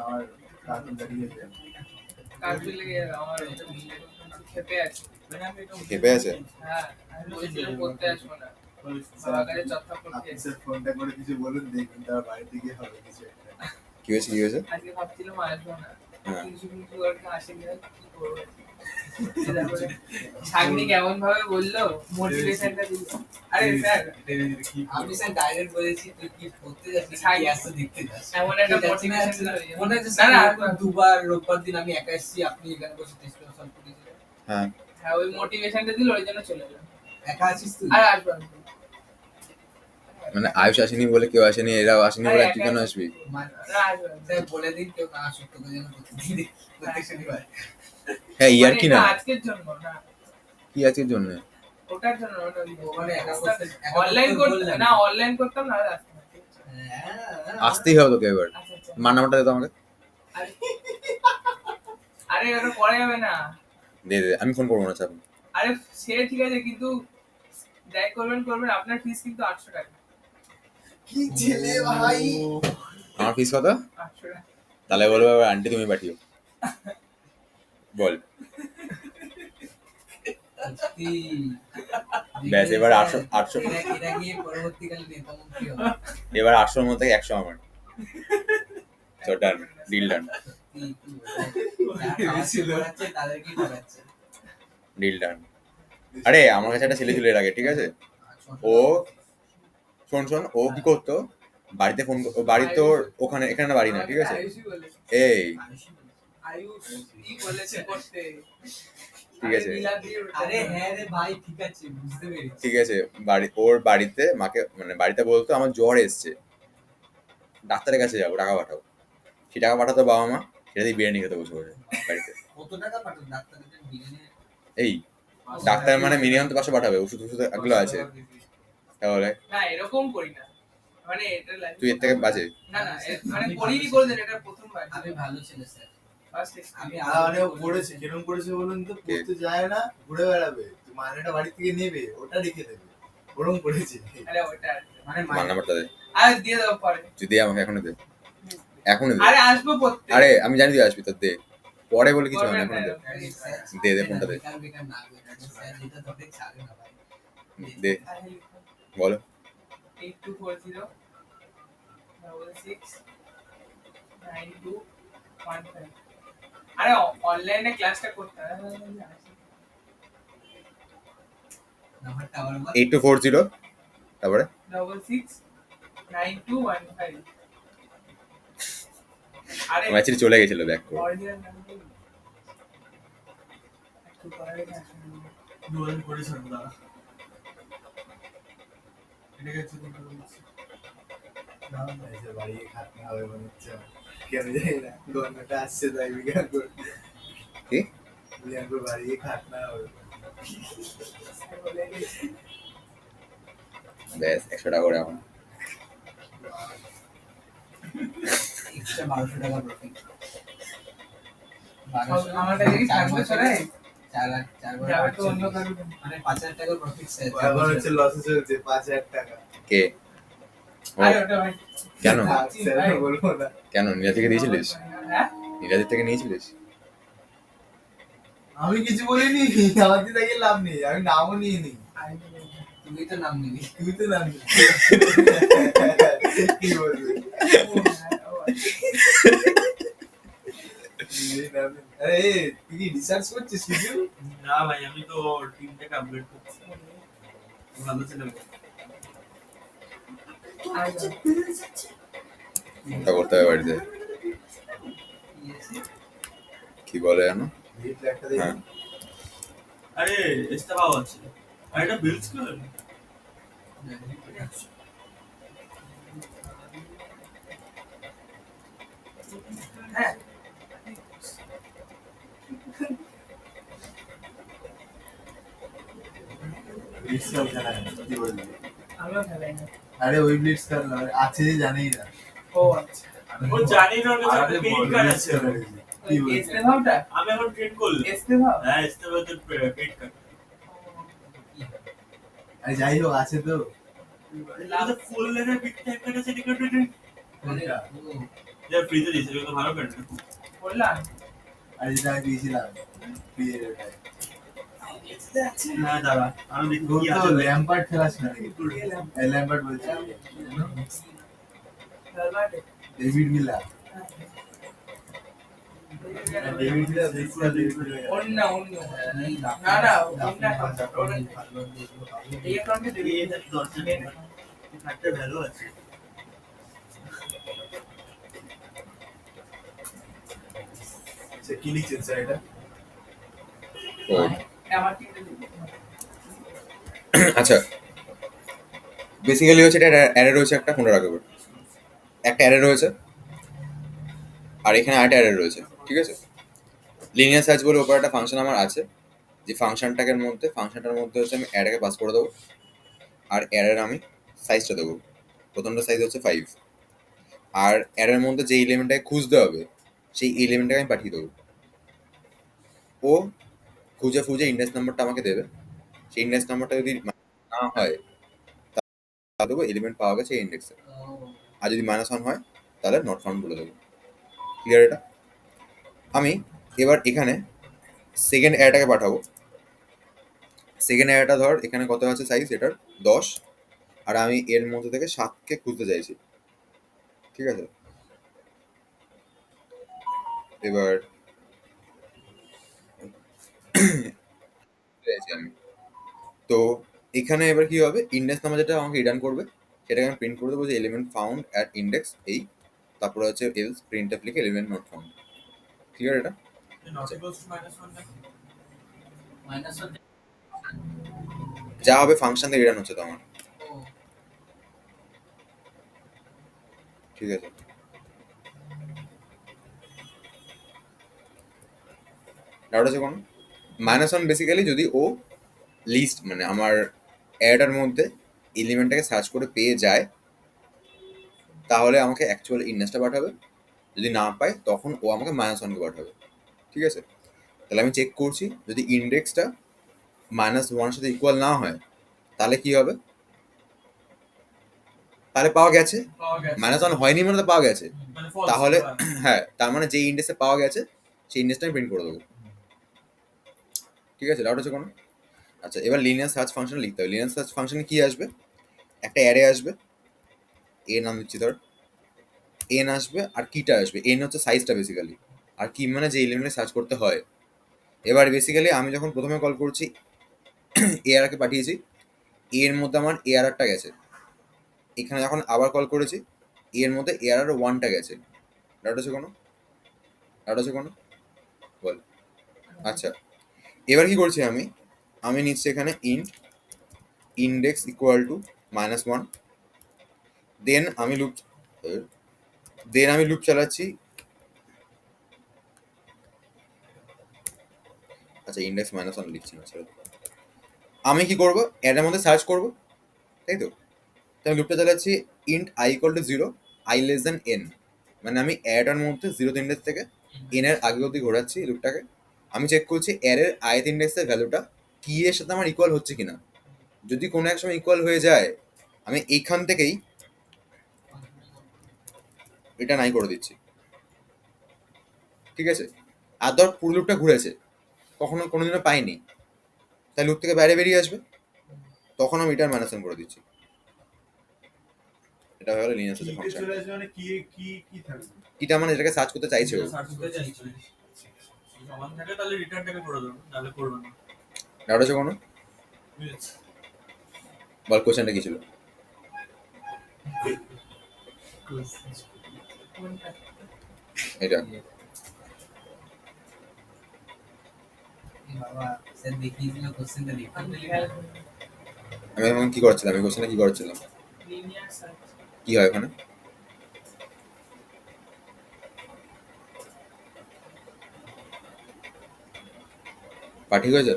আমার কার্টুন দাঁড়িয়ে কাজ লেগে আমার খেপে আছে। খেপে আছে? হ্যাঁ আমি বলছিলাম করতে আসবো না, বাবার কাছে চত্বর করতে আপনি এসেছি। স্যার ফোনটা করে কিছু বলুন, দেখুন তার বাড়িতে গিয়ে হবে কিছু একটা। কি হয়েছে কি হয়েছে? আজকে ভাবছিলাম আসবো না, হ্যাঁ। কিছু কিছু আর আসেনি, আর কি করবো। তারপরে ছাগনি কেমন ভাবে বললো, মোটিভেশনটা দিল। আরে স্যার আমি স্যার ডাইরেক্ট বলেছি তুই কি করতে যাচ্ছিস, ছাই। কি আসতে দেখতে যাস। এমন একটা তুই যাচ্ছিস না, motivation যাচ্ছিস না। দিল। মনে হচ্ছে না, স্যার না, এরকম দুবার রোববার দিন আমি একা এসেছি, আপনি এখানে বসে টেস্ট সলভ করেছিলেন। হ্যাঁ, হ্যাঁ ওই মোটিভেশনটা দিল, ওই জন্য চলে গেলাম। একা আছিস তুই? আর আসবো না। মানে আয়ুষ আসেনি বলে কেউ আসেনি, এরাও আসেনি বলে তুই কেন আসবি? মানে না, আসবো না। স্যার বলে দিন কেউ না আসুক, তোকে যেন প্রত্যেক শনিবার। হ্যাঁ ইয়ার মানে কি এটা না, আজকের জন্য না, কি আজকের জন্য? ওটার জন্য ওটা ও মানে একা অনলাইন করতে করতে বললাম। না, অনলাইন করতাম না, আর আসতাম না। হ্যাঁ, আসতেই হবে তোকে এবার, আচ্ছা আচ্ছা। মার নাম্বারটা দে তো আমাকে। আরে ওটা করা যাবে না। দে দে, আমি ফোন করবো না চাপ। আরে সে ঠিক আছে, কিন্তু যাই করবেন করবেন, আপনার ফিস কিন্তু 800 টাকা। কি ছেলে ভাই! আমার ফিস কত? 800 টাকা। তাহলে বলবো আন্টি তুমি পাঠিও, বল। সত্যি। ব্যাস, এবার 800 এটা গিয়ে পরবর্তীকালে নেতা মন্ত্রী হবে। এবার 800 মধ্যে 100 আমার। তো ডান, ডিল ডান, তাদেরকেই পড়াচ্ছে। Deal done. আরে আমার কাছে একটা ছেলে ছিল এর আগে, ঠিক আছে, ও শোন ও কি করতো, বাড়িতে ফোন, বাড়ি তোর ওখানে, এখানে না বাড়ি না, ঠিক আছে, আয়ুষই বলেছে। এই আয়ুষ কি বলেছে করতে। ঠিক আছে, আরে নীলা দিয়ে ওটা- আরে হ্যাঁ রে ভাই, ঠিক আছে বুঝতে পেরেছি। ঠিক আছে, ওর বাড়িতে মাকে, মানে বাড়িতে বলতো আমার জ্বর এসছে, ডাক্তারের কাছে যাবো, টাকা পাঠাও। সে টাকা পাঠাতো বাবা মা, সেটা দিয়ে বিরিয়ানি খেতে বসে বসে বাড়িতে। কত টাকা পাঠান ডাক্তারের বিরিয়ানি? এই ডাক্তার মানে মিনিমাম তো 500 পাঠাবে, ওষুধ এগুলো আছে, তাহলে না এরকম করি না, মানে এটা লাইফ তুই এর থেকে বাজে। না না মানে করিনি করে দেন, এটা প্রথমবার। আমি ভালো ছেলে স্যার। ফার্স্ট আমি মানে ও পড়েছে, কিরম করেছে বলুন তো? পড়তে যায় না, ঘুরে বেড়াবে। মানেটা বাড়ি থেকে নেবে, ওটা রেখে দেবে, ওরম করেছে। আরে ওটা মানে মার নাম্বারটা দে, আর দিয়ে দাও পরে। তুই দে আমাকে, এখনই দে, এখনই দে। আরে আসবো পড়তে। আরে আমি জানি তুই আসবি, তোর দে, পরে বলে কিছু হয় না, করবেন এখনই না, দে, please। দে দে ফোনটা দে, বেকার বেকার না গো, স্যার যেটা ধরে ছাড়ে না ভাই। দে, আরে লিখো। বলো। 8240 66 9215। আরে অনলাইনে ক্লাসটা করতে হবে। নাম্বারটা আবার বল। 8240 তারপরে 66 9215। আরে আমার অ্যাকচুয়ালি চলে গেছিল ব্যাক করে। অরিজিনাল নাম্বার একটু পরে আসবে। দুজন করেছে দাদা, এটাকে একটু করে বলছি না, এসে বাড়ি খাটনি হবে মনে হচ্ছে আমার। কেন জানি না, গন্ধটা আসছে তাই বিজ্ঞান করে, কি বিজ্ঞান করে বাড়ি খাটনা হবে। বলে গেছে। ব্যাস 100 টাকা করে এখন। এক্সট্রা 1200 টাকা প্রফিট। আমার কাছে কি থাকবে চলে? 4 বার যাবে তো অন্য কারো। মানে 5000 টাকা প্রফিট স্যার। এখন হচ্ছে লসে চলছে 5,000 টাকা। কে ও, আরে ওটা ভাই। কেন থাক, স্যার বলবো না। কেন নীলা থেকে দিয়েছিলিস? হ্যাঁ? নীলাদের থেকে নিয়েছিলিস? আমি কিছু বলিনি, আমার দিয়ে তাকে লাভ নেই, আমি নামও নিয়ে নি। তুমি তো নাম নিবি। তুই তো নাম নিবি। কি বলবি? আরে তুই কি রিসার্চ করছিস কিছু? না ভাই, আমি তো টিমটাকে আপগ্রেড করছি। ভালো ছিল। চিন্তা করতে হবে বাড়িতে, কি বলে জানো? ভিট একটা দেখি। হ্যাঁ আরে ইস্তেফাও আছে। আর এটা বিলস করে। হ্যাঁ। ব্লিটজ কাপ খেলা হয়, কি বলবি? আমিও খেলাই না। আরে ওই ব্লিটজ কাপ না, আছে যে জানেই না। ও আচ্ছা। ও জানি না, ওর কাছে আরে একটা পেইড বড় কার্ড ব্লিটজ আছে। কাপ রয়েছে। কি বলবি? ইস্তেফাটা? আমি এখন ট্রেন করলাম। ইস্তেফা? হ্যাঁ, ইস্তেফাতে পেইড কার্ড। আরে যাই হোক, আছে তো। এটা ফুল লেনের বিগ ট্যাগ কার্ড আছে, টিকেট রেটিং। কোনটা? যা ফ্রিতে দিয়েছে, এটা তো ভালো কার্ড। বললাম। আরে যেটা আমি দিয়েছিলাম, ফ্রি এর ওটাই। হ্যাঁ দাঁড়া, আমি দেখি তোর কি তো আছে। ল্যাম্পার্ড খেলাস না নাকি? এই ল্যাম্পার্ড বলছি, David villa. David villa blitz cup, David villa. অন্য অন্য। না না, অন্য এই অ্যাকাউন্টে দেবে। এটা 10,000 টাকা। এই কার্ডটার ভ্যালু আছে। সে কি লিখছেন স্যার এটা? কোড। আমার টিমে দেবে। আচ্ছা, বেসিক্যালি হচ্ছে এটা অ্যারে রয়েছে একটা, কোনটা রাখবে, একটা অ্যারে রয়েছে আর এখানে আরেকটা অ্যারে রয়েছে, ঠিক আছে? লিনিয়ার সার্চ বলে ওপর একটা ফাংশন আমার আছে, যে ফাংশনটার মধ্যে হচ্ছে আমি অ্যারেকে পাস করে দেবো, আর অ্যারের আমি সাইজটা দেবো। প্রথমটা সাইজ হচ্ছে 5, আর অ্যারের মধ্যে যে এলিমেন্টটাকে খুঁজতে হবে সেই এলিমেন্টটাকে আমি পাঠিয়ে দেবো। ও খুঁজে খুঁজে ইন্ডেক্স নাম্বারটা আমাকে দেবে, সেই ইন্ডেক্স নাম্বারটা যদি না হয় তাহলে দেবো এলিমেন্ট পাওয়া গেছে ইন্ডেক্সে, আর যদি -1 হয় তাহলে নট ফাউন্ড বলে দেবো। ক্লিয়ার এটা? আমি এবার এখানে সেকেন্ড অ্যারেটাকে পাঠাবো। সেকেন্ড অ্যারেটা ধর এখানে কত আছে সাইজ, এটার 10, আর আমি এর মধ্যে থেকে 7কে খুঁজতে চাইছি, ঠিক আছে? এবার চাইছি আমি, তো এখানে এবার কি হবে, ইন্ডেক্স নাম্বার যেটা আমাকে রিটার্ন করবে সেটাকে আমি প্রিন্ট করে দেবো যে এলিমেন্ট ফাউন্ড অ্যাট ইন্ডেক্স এই, তারপরে হচ্ছে এলস প্রিন্টএফ লিখে এলিমেন্ট নট ফাউন্ড। ক্লিয়ার এটা? নট ইকুয়ালস টু -1 না। মাইনাস যা হবে ফাংশন থেকে রিটার্ন হচ্ছে তো আমার, ঠিক আছে? ডাউট আছে কোনো? -1 বেসিক্যালি যদি ও লিস্ট মানে আমার অ্যাডার মধ্যে এলিমেন্টটাকে সার্চ করে পেয়ে যায় তাহলে আমাকে অ্যাকচুয়াল ইন্ডেক্সটা পাঠাবে, যদি না পায় তখন ও আমাকে -1কে পাঠাবে, ঠিক আছে? তাহলে আমি চেক করছি যদি ইন্ডেক্সটা মাইনাস ওয়ানের সাথে ইকুয়াল না হয় তাহলে কি হবে? তাহলে পাওয়া গেছে। পাওয়া গেছে মাইনাস ওয়ান হয়নি মানে তো পাওয়া গেছে। মানে false, তাহলে হ্যাঁ। হ্যাঁ, তার মানে যে ইন্ডেক্সে পাওয়া গেছে সেই ইন্ডেক্সটা আমি প্রিন্ট করে দেবো। ঠিক আছে, ডাউট আছে কোনো? আচ্ছা, এবার লিনিয়ার সার্চ ফাংশন লিখতে হবে। লিনিয়ার সার্চ ফাংশনে কি আসবে? একটা অ্যারে আসবে, এ নাম দিচ্ছি ধর, এন আসবে আর কিটা আসবে। এন হচ্ছে সাইজটা বেসিক্যালি, আর কি মানে যে এলিমেন্টে সার্চ করতে হয়। এবার বেসিক্যালি আমি যখন প্রথমে কল করছি এআরকে পাঠিয়েছি, এর মধ্যে আমার এআরআরটা গেছে। এখানে যখন আবার কল করেছি এর মধ্যে এআরআর ওয়ানটা গেছে। ডাউট আছে কোনো? ডাউট আছে কোনো? বল। আচ্ছা, এবার কি করছি আমি? আমি নিচ্ছি এখানে ইন্ট ইন্ডেক্স ইকুয়াল টু -1, দেন আমি লুপ চালাচ্ছি। আচ্ছা, ইন্ডেক্স -1 লিখছি না, ছেড়ে দাও। আমি কি করব? এর মধ্যে সার্চ করব, তাই তো? তাই লুপটা চালাচ্ছি int I equal to 0, I less than n. মানে আমি অ্যাডার মধ্যে 0th ইন্ডেক্স থেকে এন এর আগে অবধি ঘোরাচ্ছি লুপটাকে। আমি চেক করছি এর ith ইন্ডেক্সের ভ্যালুটা কি এর সাথে আমার ইকুয়াল হচ্ছে কিনা। যদি কোনো এক সময় ইকুয়াল হয়ে যায় আমি এইখান থেকেই এটা নাই করে দিচ্ছি। ঠিক আছে, আর ধর পুরো লুপটা ঘুরেছে, কখনো কোনোদিনও পাইনি, তাই লুপ থেকে বাইরে বেরিয়ে আসবে, তখন আমি এটার -1 করে দিচ্ছি। এটা হয়ে গেল লিনিয়ার সার্চ কিতে ফাংশন। চলে আসবে মানে কি কি কি থাকবে? কিটা মানে যেটাকে সার্চ করতে চাইছে ও। সার্চ করতে চাইছি সমান থাকে তাহলে রিটার্নটাকে করে দেবো, নাহলে করবে না। ডাউট আছে কোনো? বুঝেছি। বল, কোশ্চেনটা কি ছিল? কোনটা? এটা এই বাবা স্যার দেখিয়েছিল কোশ্চেনটা লিখতে আমি বলি খেয়াল না। করিনি। আমি এখন কি করছিলাম? এই কোশ্চেনটা কি করছিলাম? Linear search। কি হয় ওখানে? পা ঠিক হয়েছে?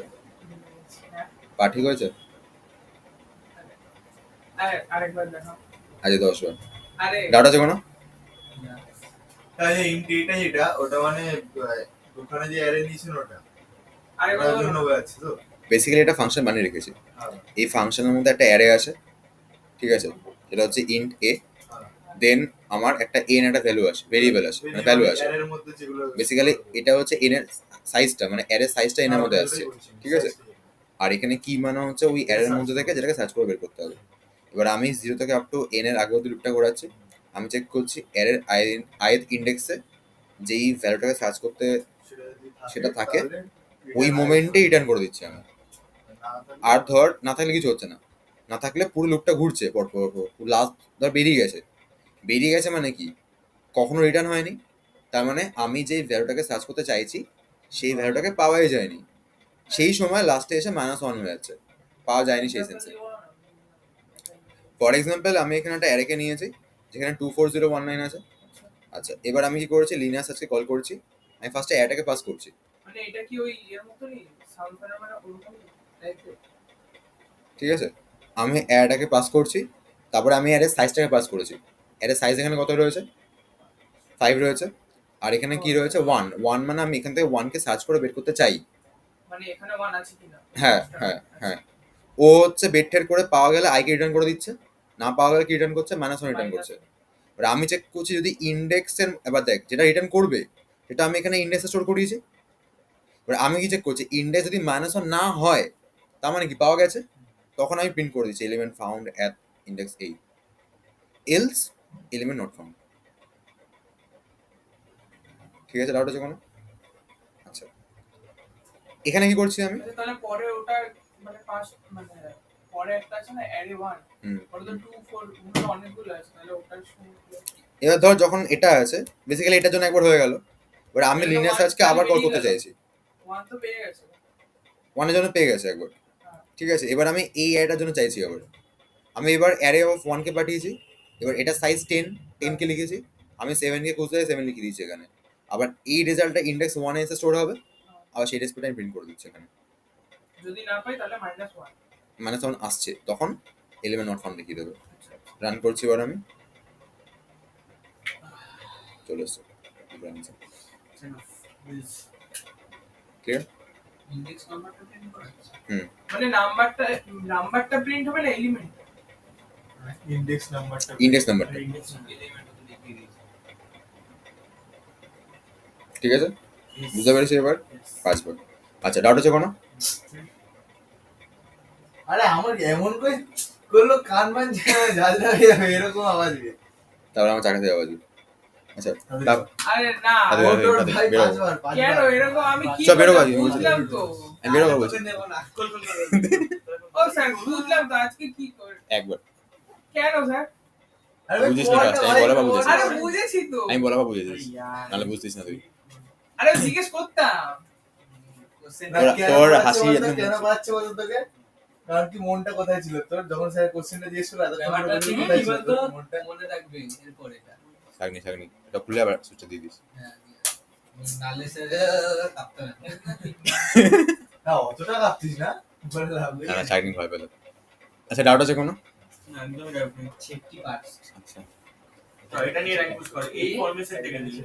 হ্যাঁ। পা ঠিক হয়েছে? আরেকবার দেখাও। আজ 10 বার। আরে ডাউট আছে কোনো? তাহলে ইন্ট এটা যেটা ওটা মানে ওখানে যে অ্যারে নিয়েছেন ওটা আরেকবার ওটার বলো জন্য না। আছে তো? বেসিক্যালি এটা ফাংশন বানিয়ে রেখেছি। হ্যাঁ এই ফাংশনের মধ্যে একটা অ্যারে আছে, ঠিক আছে? এটা হচ্ছে ইন্ট এ, দেন আমার একটা এন একটা ভ্যালু আছে, ভেরিয়েবল আছে, মানে ভ্যালু আছে। অ্যারের মধ্যে যেগুলো বেসিক্যালি এটা হচ্ছে এন এর সাইজটা, মানে অ্যারের সাইজটা এন এর মধ্যে আসছে, ঠিক আছে? আর এখানে কি মানে হচ্ছে ওই অ্যারের মধ্যে থেকে যেটাকে সার্চ করে বের করতে হবে। এবার আমি 0 থেকে আপ টু এন এর আগে অব্দি লুপটা ঘোরাচ্ছি। আমি চেক করছি অ্যারের ith ইন্ডেক্সে যেই ভ্যালুটাকে সার্চ করতে সেটা থাকে, ওই মোমেন্টে রিটার্ন করে দিচ্ছি আমি। আর ধর না থাকলে কিছু হচ্ছে না, না থাকলে পুরো লুপটা ঘুরছে লাস্ট ধর বেরিয়ে গেছে মানে কি কখনো রিটার্ন হয়নি, তার মানে আমি যেই ভ্যালুটাকে সার্চ করতে চাইছি সেই ভ্যালুটাকে পাওয়াই যায়নি, সেই সময় লাস্টে এসে -1 হয়ে যাচ্ছে, পাওয়া যায়নি সেই সেন্সে। ফর এক্সাম্পল আমি এখানে একটা অ্যারেকে নিয়েছি যেখানে 24019 আছে। আচ্ছা, এবার আমি কি করেছি? লিনিয়ার সার্চকে কল করছি। আমি ফার্স্টে অ্যারেটাকে পাস করছি, মানে এটা কি ওই এর মতনই সাউন্ড ফেনোমেনা ওরকমই টাইপের? ঠিক আছে? আমি অ্যারেটাকে পাস করছি, তারপরে আমি অ্যারের সাইজটাকে পাস করেছি। অ্যারের সাইজ এখানে কত রয়েছে? 5 রয়েছে। আর এখানে কি রয়েছে? 1 মানে আমি এখান থেকে 1কে সার্চ করে বের করতে চাই। মানে এখানে ওয়ান আছে কিনা? হ্যাঁ হ্যাঁ হ্যাঁ, ও হচ্ছে বেড ঠের করে পাওয়া গেলে আইকে রিটার্ন করে দিচ্ছে, না পাওয়া গেলে কি রিটার্ন করছে? -1 রিটার্ন করছে। এবার আমি চেক করছি যদি ইন্ডেক্সের, এবার দেখ যেটা রিটার্ন করবে সেটা আমি এখানে ইন্ডেক্সে স্টোর করিয়েছি। এবার আমি কি চেক করছি? ইন্ডেক্স যদি -1 না হয় তার মানে কি পাওয়া গেছে, তখন আমি প্রিন্ট করে দিচ্ছি element found at index 8, else element not found. ঠিক আছে, ডাউট আছে কোনো? আচ্ছা, এখানে কি করছি আমি? আচ্ছা, তাহলে পরে ওটা মানে পাস মানে পরে একটা আছে না অ্যারে 1, হুম, ওটা তো 2 4 ওগুলো অনেকগুলো আছে, তাহলে ওটার সঙ্গে এবার ধর যখন এটা আছে বেসিক্যালি এটার জন্য একবার হয়ে গেল, এবার আমি এটা লিনিয়ার one সার্চকে আবার কল বেরিয়ে করতে গেল। চাইছি। 1 তো পেয়ে গেছে। 1 এর জন্য পেয়ে গেছে একবার, হ্যাঁ। ঠিক আছে? এবার আমি এই অ্যারেটার জন্য চাইছি আবার। আমি এবার অ্যারে অফ 1কে পাঠিয়েছি, এবার এটা সাইজ 10কে লিখেছি, আমি 7কে খুঁজতে 7 লিখে দিয়েছি এখানে। আবার এই রেজাল্টটা ইন্ডেক্স 1 এ এসে স্টোর হবে, আবার সেই রেসপেক্টে আমি প্রিন্ট করে দিচ্ছি এখানে। যদি না পাই তাহলে -1। মানে তখন আসছে, তখন এলিমেন্ট নট ফাউন্ড দেখিয়ে দেবে। রান করছি এবার আমি, চলে এসছে। বুঝেছি। ক্লিয়ার? ইন্ডেক্স নাম্বারটা প্রিন্ট করাচ্ছে। মানে নাম্বারটা প্রিন্ট হবে না এলিমেন্ট? ইন্ডেক্স নাম্বারটা ইন্ডেক্স নাম্বারটা, ইন্ডেক্স এলিমেন্ট তো দেখিয়ে দিয়েছে। ঠিক আছে? বুঝতে পেরেছি এবার? 5 বার। আচ্ছা, ডাউট আছে কোনো? আরে আমার এমন করে করলো কান মান ঝাঁঝরা হয়ে যাবে এরকম আওয়াজ দিয়ে। তারপর আমার চাকরি দেওয়া উচিত। আচ্ছা, তারপর আরে না, আরে, ওর তোর তাদের ভাই বেরো। 5 বার 5 কেন বার এরকম? আমি কি সব বেরো করলাম? বাজি, বুঝলাম তো। আমি বেরো বলছি নেবো না। ও স্যার, বুঝলাম তো আজকে কি করে। একবার। কেন স্যার? আরে ভাই, বুঝিস না কোনটা first, আমি ভাই, বলা বা বুঝেছি। আরে কোনটা? বুঝেছি তো। আমি বলা বা বুঝেছিস, নাহলে বুঝতিস না তুই। আরে জিজ্ঞেস করতাম। না, তোর- কেন তোর পাচ্ছে হাসি বলতো, একদম- কেন পাচ্ছে বলতো তোকে? কারণ কি মনটা কোথায় ছিল তোর যখন স্যার কোশ্চেনটা জিজ্ঞেস করলো এতক্ষণ ব্যাপারটা ধরে ঠিক কোথায় কি ছিল বলতো? তোর মনটা? মনে রাখবে এরপর এটা। শাগনি শাগনি এটা খুলে আবার সুইচটা দিয়ে দিস। হ্যাঁ, নালে স্যার কাঁপতে হবে। না অতটা কাঁপতিস না বলে লাভ নেই। না না, শাগনি ভয় পেল। আচ্ছা, ডাউট আছে কোনো? না, একদম ডাউট নেই। Safety parts. আচ্ছা, তো এটা নিয়ে র্যাঙ্ক পুশ করে এই ফরমেশন থেকে দিলে